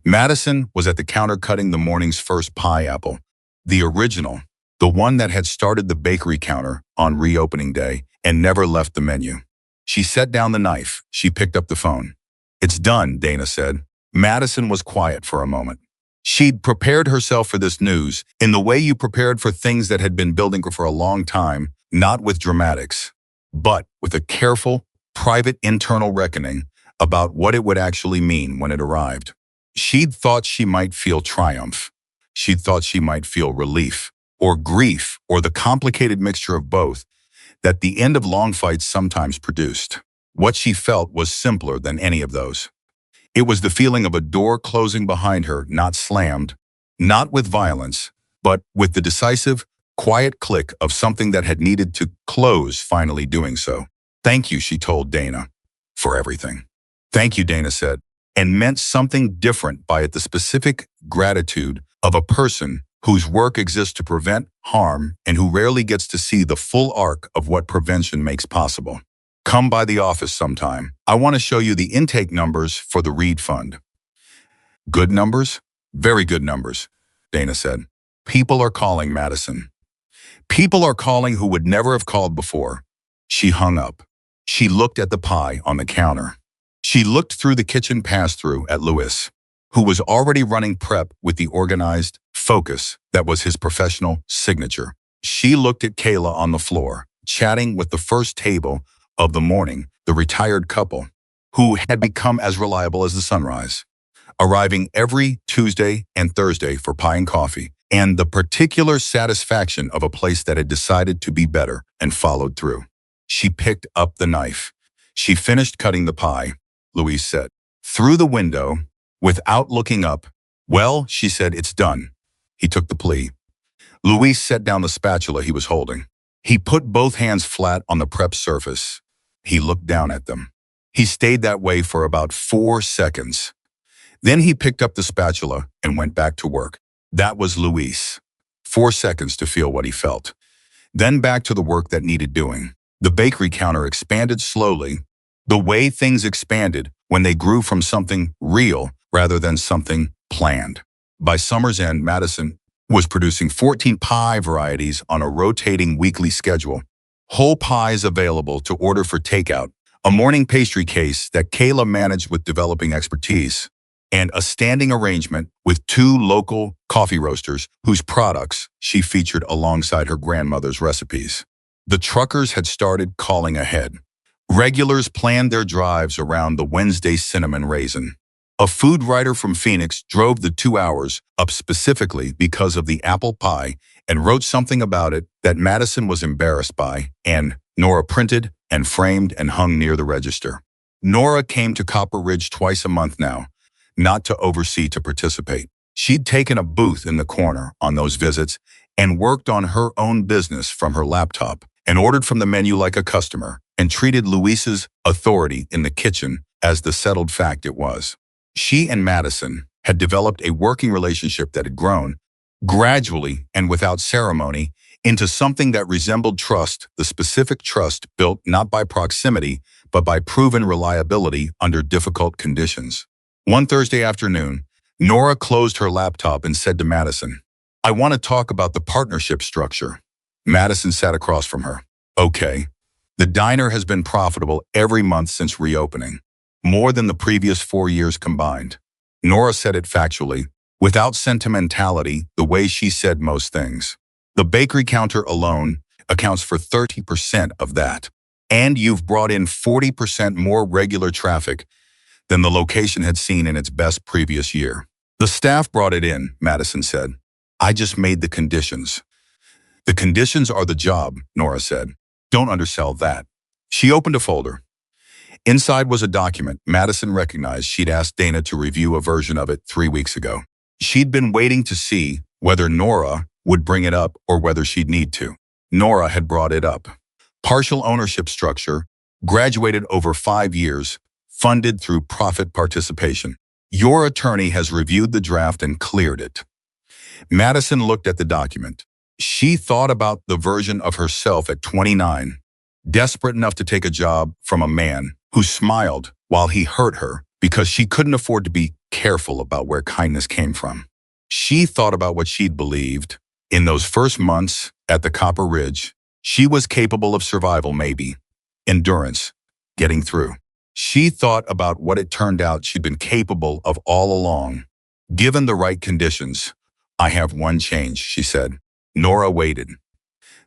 Madison was at the counter cutting the morning's first pie apple, the original, the one that had started the bakery counter on reopening day and never left the menu. She set down the knife. She picked up the phone. It's done, Dana said. Madison was quiet for a moment. She'd prepared herself for this news in the way you prepared for things that had been building for a long time, not with dramatics, but with a careful, private internal reckoning about what it would actually mean when it arrived. She'd thought she might feel triumph. She'd thought she might feel relief, or grief, or the complicated mixture of both that the end of long fights sometimes produced. What she felt was simpler than any of those. It was the feeling of a door closing behind her, not slammed, not with violence, but with the decisive, quiet click of something that had needed to close finally doing so. Thank you, she told Dana, for everything. Thank you, Dana said, and meant something different by it, the specific gratitude of a person whose work exists to prevent harm and who rarely gets to see the full arc of what prevention makes possible. Come by the office sometime. I want to show you the intake numbers for the Reed Fund. Good numbers? Very good numbers, Dana said. People are calling, Madison. People are calling who would never have called before. She hung up. She looked at the pie on the counter. She looked through the kitchen pass-through at Louis, who was already running prep with the organized focus that was his professional signature. She looked at Kayla on the floor, chatting with the first table of the morning, the retired couple, who had become as reliable as the sunrise, arriving every Tuesday and Thursday for pie and coffee, and the particular satisfaction of a place that had decided to be better and followed through. She picked up the knife. She finished cutting the pie, Louise said. Through the window, without looking up, well, she said, it's done. He took the plea. Louise set down the spatula he was holding. He put both hands flat on the prep surface. He looked down at them. He stayed that way for about 4 seconds. Then he picked up the spatula and went back to work. That was Luis. 4 seconds to feel what he felt. Then back to the work that needed doing. The bakery counter expanded slowly, the way things expanded when they grew from something real rather than something planned. By summer's end, Madison was producing 14 pie varieties on a rotating weekly schedule. Whole pies available to order for takeout, a morning pastry case that Kayla managed with developing expertise, and a standing arrangement with 2 local coffee roasters whose products she featured alongside her grandmother's recipes. The truckers had started calling ahead. Regulars planned their drives around the Wednesday cinnamon raisin. A food writer from Phoenix drove the 2 hours up specifically because of the apple pie and wrote something about it that Madison was embarrassed by, and Nora printed and framed and hung near the register. Nora came to Copper Ridge twice a month now, not to oversee, to participate. She'd taken a booth in the corner on those visits and worked on her own business from her laptop and ordered from the menu like a customer and treated Luis's authority in the kitchen as the settled fact it was. She and Madison had developed a working relationship that had grown, gradually and without ceremony, into something that resembled trust, the specific trust built not by proximity, but by proven reliability under difficult conditions. One Thursday afternoon, Nora closed her laptop and said to Madison, "I want to talk about the partnership structure." Madison sat across from her. "Okay." The diner has been profitable every month since reopening, more than the previous 4 years combined. Nora said it factually, without sentimentality, the way she said most things. The bakery counter alone accounts for 30% of that. And you've brought in 40% more regular traffic than the location had seen in its best previous year. The staff brought it in, Madison said. I just made the conditions. The conditions are the job, Nora said. Don't undersell that. She opened a folder. Inside was a document Madison recognized she'd asked Dana to review a version of it 3 weeks ago. She'd been waiting to see whether Nora would bring it up or whether she'd need to. Nora had brought it up. Partial ownership structure, graduated over 5 years, funded through profit participation. Your attorney has reviewed the draft and cleared it. Madison looked at the document. She thought about the version of herself at 29, desperate enough to take a job from a man who smiled while he hurt her because she couldn't afford to be careful about where kindness came from. She thought about what she'd believed. In those first months at the Copper Ridge, she was capable of survival, maybe. Endurance, getting through. She thought about what it turned out she'd been capable of all along. Given the right conditions, I have one change, she said. Nora waited.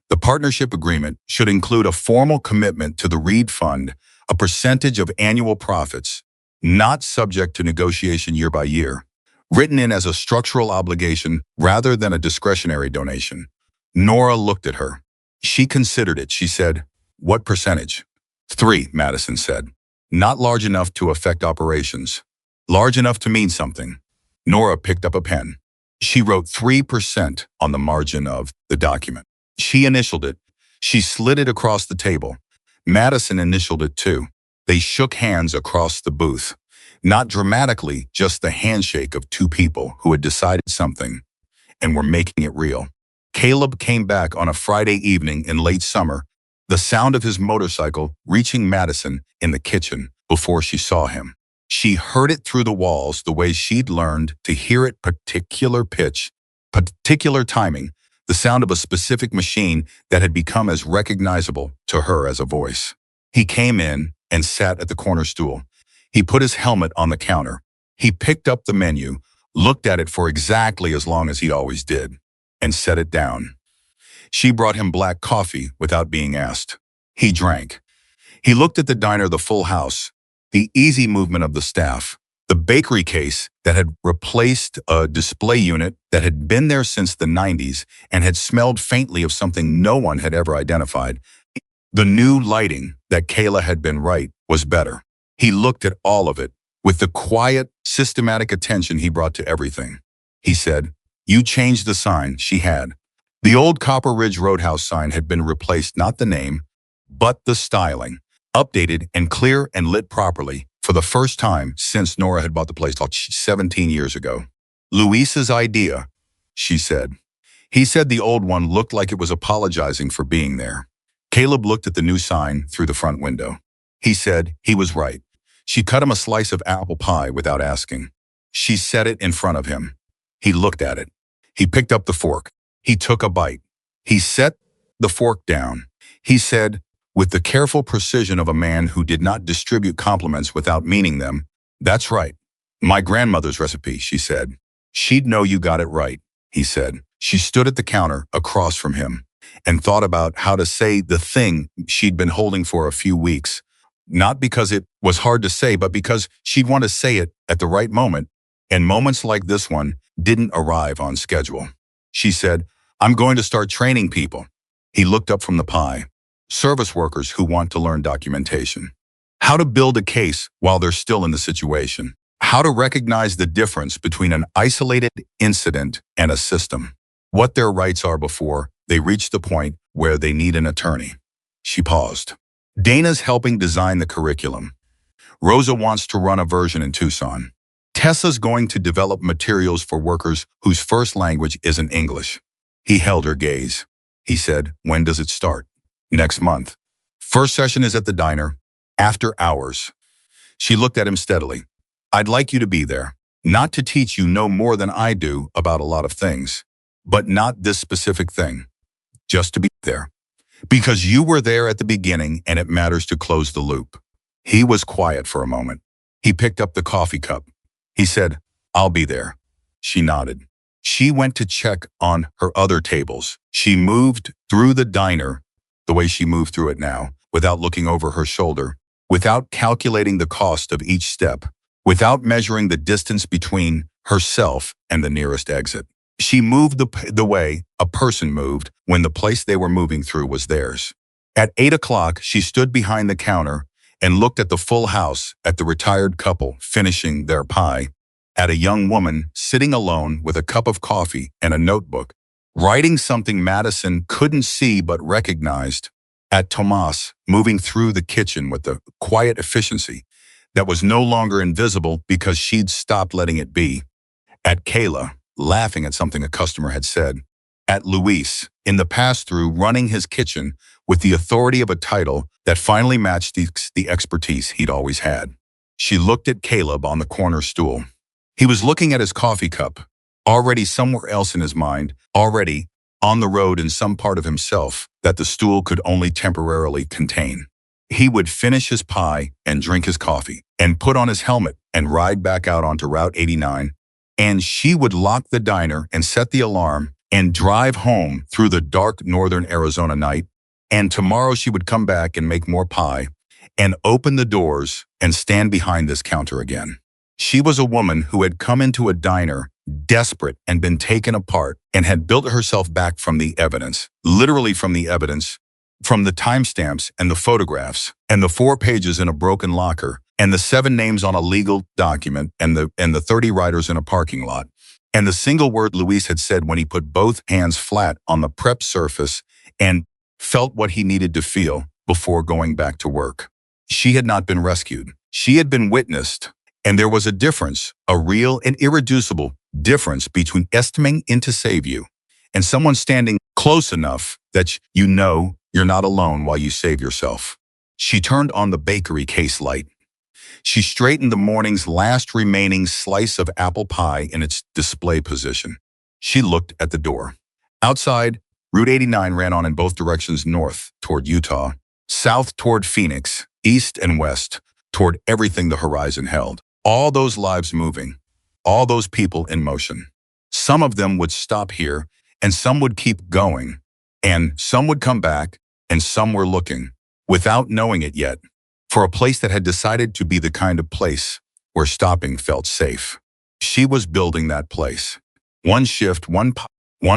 The partnership agreement should include a formal commitment to the Reed Fund, a percentage of annual profits, not subject to negotiation year by year, written in as a structural obligation rather than a discretionary donation. Nora looked at her. She considered it. She said, "What percentage?" 3, Madison said. Not large enough to affect operations. Large enough to mean something. Nora picked up a pen. She wrote 3% on the margin of the document. She initialed it. She slid it across the table. Madison initialed it too. They shook hands across the booth. Not dramatically, just the handshake of two people who had decided something and were making it real. Caleb came back on a Friday evening in late summer, the sound of his motorcycle reaching Madison in the kitchen before she saw him. She heard it through the walls the way she'd learned to hear it, particular pitch, particular timing, the sound of a specific machine that had become as recognizable to her as a voice. He came in and sat at the corner stool. He put his helmet on the counter. He picked up the menu, looked at it for exactly as long as he always did, and set it down. She brought him black coffee without being asked. He drank. He looked at the diner, the full house, the easy movement of the staff, the bakery case that had replaced a display unit that had been there since the 90s and had smelled faintly of something no one had ever identified. The new lighting that Kayla had been right was better. He looked at all of it with the quiet, systematic attention he brought to everything. He said, "You changed the sign." She had. The old Copper Ridge Roadhouse sign had been replaced, not the name, but the styling, updated and clear and lit properly for the first time since Nora had bought the place 17 years ago. "Luis's idea," she said. He said the old one looked like it was apologizing for being there. Caleb looked at the new sign through the front window. He said he was right. She cut him a slice of apple pie without asking. She set it in front of him. He looked at it. He picked up the fork. He took a bite. He set the fork down. He said, with the careful precision of a man who did not distribute compliments without meaning them, "That's right. My grandmother's recipe," she said. "She'd know you got it right," he said. She stood at the counter across from him and thought about how to say the thing she'd been holding for a few weeks, not because it was hard to say, but because she'd want to say it at the right moment, and moments like this one didn't arrive on schedule. She said, "I'm going to start training people." He looked up from the pie. Service workers who want to learn documentation. How to build a case while they're still in the situation. How to recognize the difference between an isolated incident and a system. What their rights are before they reach the point where they need an attorney. She paused. Dana's helping design the curriculum. Rosa wants to run a version in Tucson. Tessa's going to develop materials for workers whose first language isn't English. He held her gaze. He said, when does it start? Next month. First session is at the diner. After hours. She looked at him steadily. I'd like you to be there. Not to teach you no more than I do about a lot of things. But not this specific thing. Just to be there. Because you were there at the beginning and it matters to close the loop. He was quiet for a moment. He picked up the coffee cup. He said, I'll be there. She nodded. She went to check on her other tables. She moved through the diner, the way she moved through it now, without looking over her shoulder, without calculating the cost of each step, without measuring the distance between herself and the nearest exit. She moved the way a person moved when the place they were moving through was theirs. At 8 o'clock, she stood behind the counter and looked at the full house, at the retired couple finishing their pie, at a young woman sitting alone with a cup of coffee and a notebook, writing something Madison couldn't see but recognized, at Tomas moving through the kitchen with the quiet efficiency that was no longer invisible because she'd stopped letting it be, at Kayla laughing at something a customer had said, at Luis in the pass-through running his kitchen with the authority of a title that finally matched the expertise he'd always had. She looked at Caleb on the corner stool. He was looking at his coffee cup, already somewhere else in his mind, already on the road in some part of himself that the stool could only temporarily contain. He would finish his pie and drink his coffee and put on his helmet and ride back out onto Route 89, and she would lock the diner and set the alarm and drive home through the dark northern Arizona night, and tomorrow she would come back and make more pie and open the doors and stand behind this counter again. She was a woman who had come into a diner desperate and been taken apart and had built herself back from the evidence, literally from the evidence, from the timestamps and the photographs and the 4 pages in a broken locker and the 7 names on a legal document and the 30 riders in a parking lot and the single word Luis had said when he put both hands flat on the prep surface and felt what he needed to feel before going back to work. She had not been rescued. She had been witnessed, and there was a difference, a real and irreducible difference between estimating in to save you and someone standing close enough that you know you're not alone while you save yourself. She turned on the bakery case light. She straightened the morning's last remaining slice of apple pie in its display position. She looked at the door. Outside, Route 89 ran on in both directions, north toward Utah, south toward Phoenix, east and west toward everything the horizon held. All those lives moving, all those people in motion. Some of them would stop here, and some would keep going, and some would come back, and some were looking, without knowing it yet, for a place that had decided to be the kind of place where stopping felt safe. She was building that place. One shift, one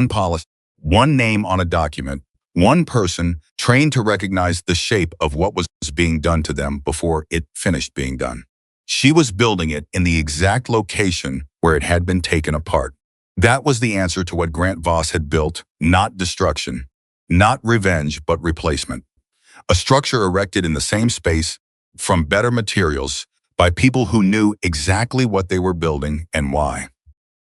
policy, one name on a document, one person trained to recognize the shape of what was being done to them before it finished being done. She was building it in the exact location where it had been taken apart. That was the answer to what Grant Voss had built, not destruction, not revenge, but replacement. A structure erected in the same space, from better materials, by people who knew exactly what they were building and why.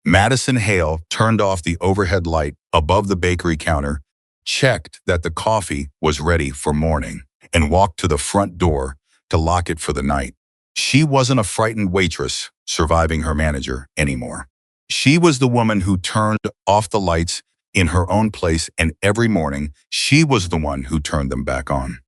Madison Hale turned off the overhead light above the bakery counter, checked that the coffee was ready for morning, and walked to the front door to lock it for the night. She wasn't a frightened waitress surviving her manager anymore. She was the woman who turned off the lights in her own place, and every morning she was the one who turned them back on.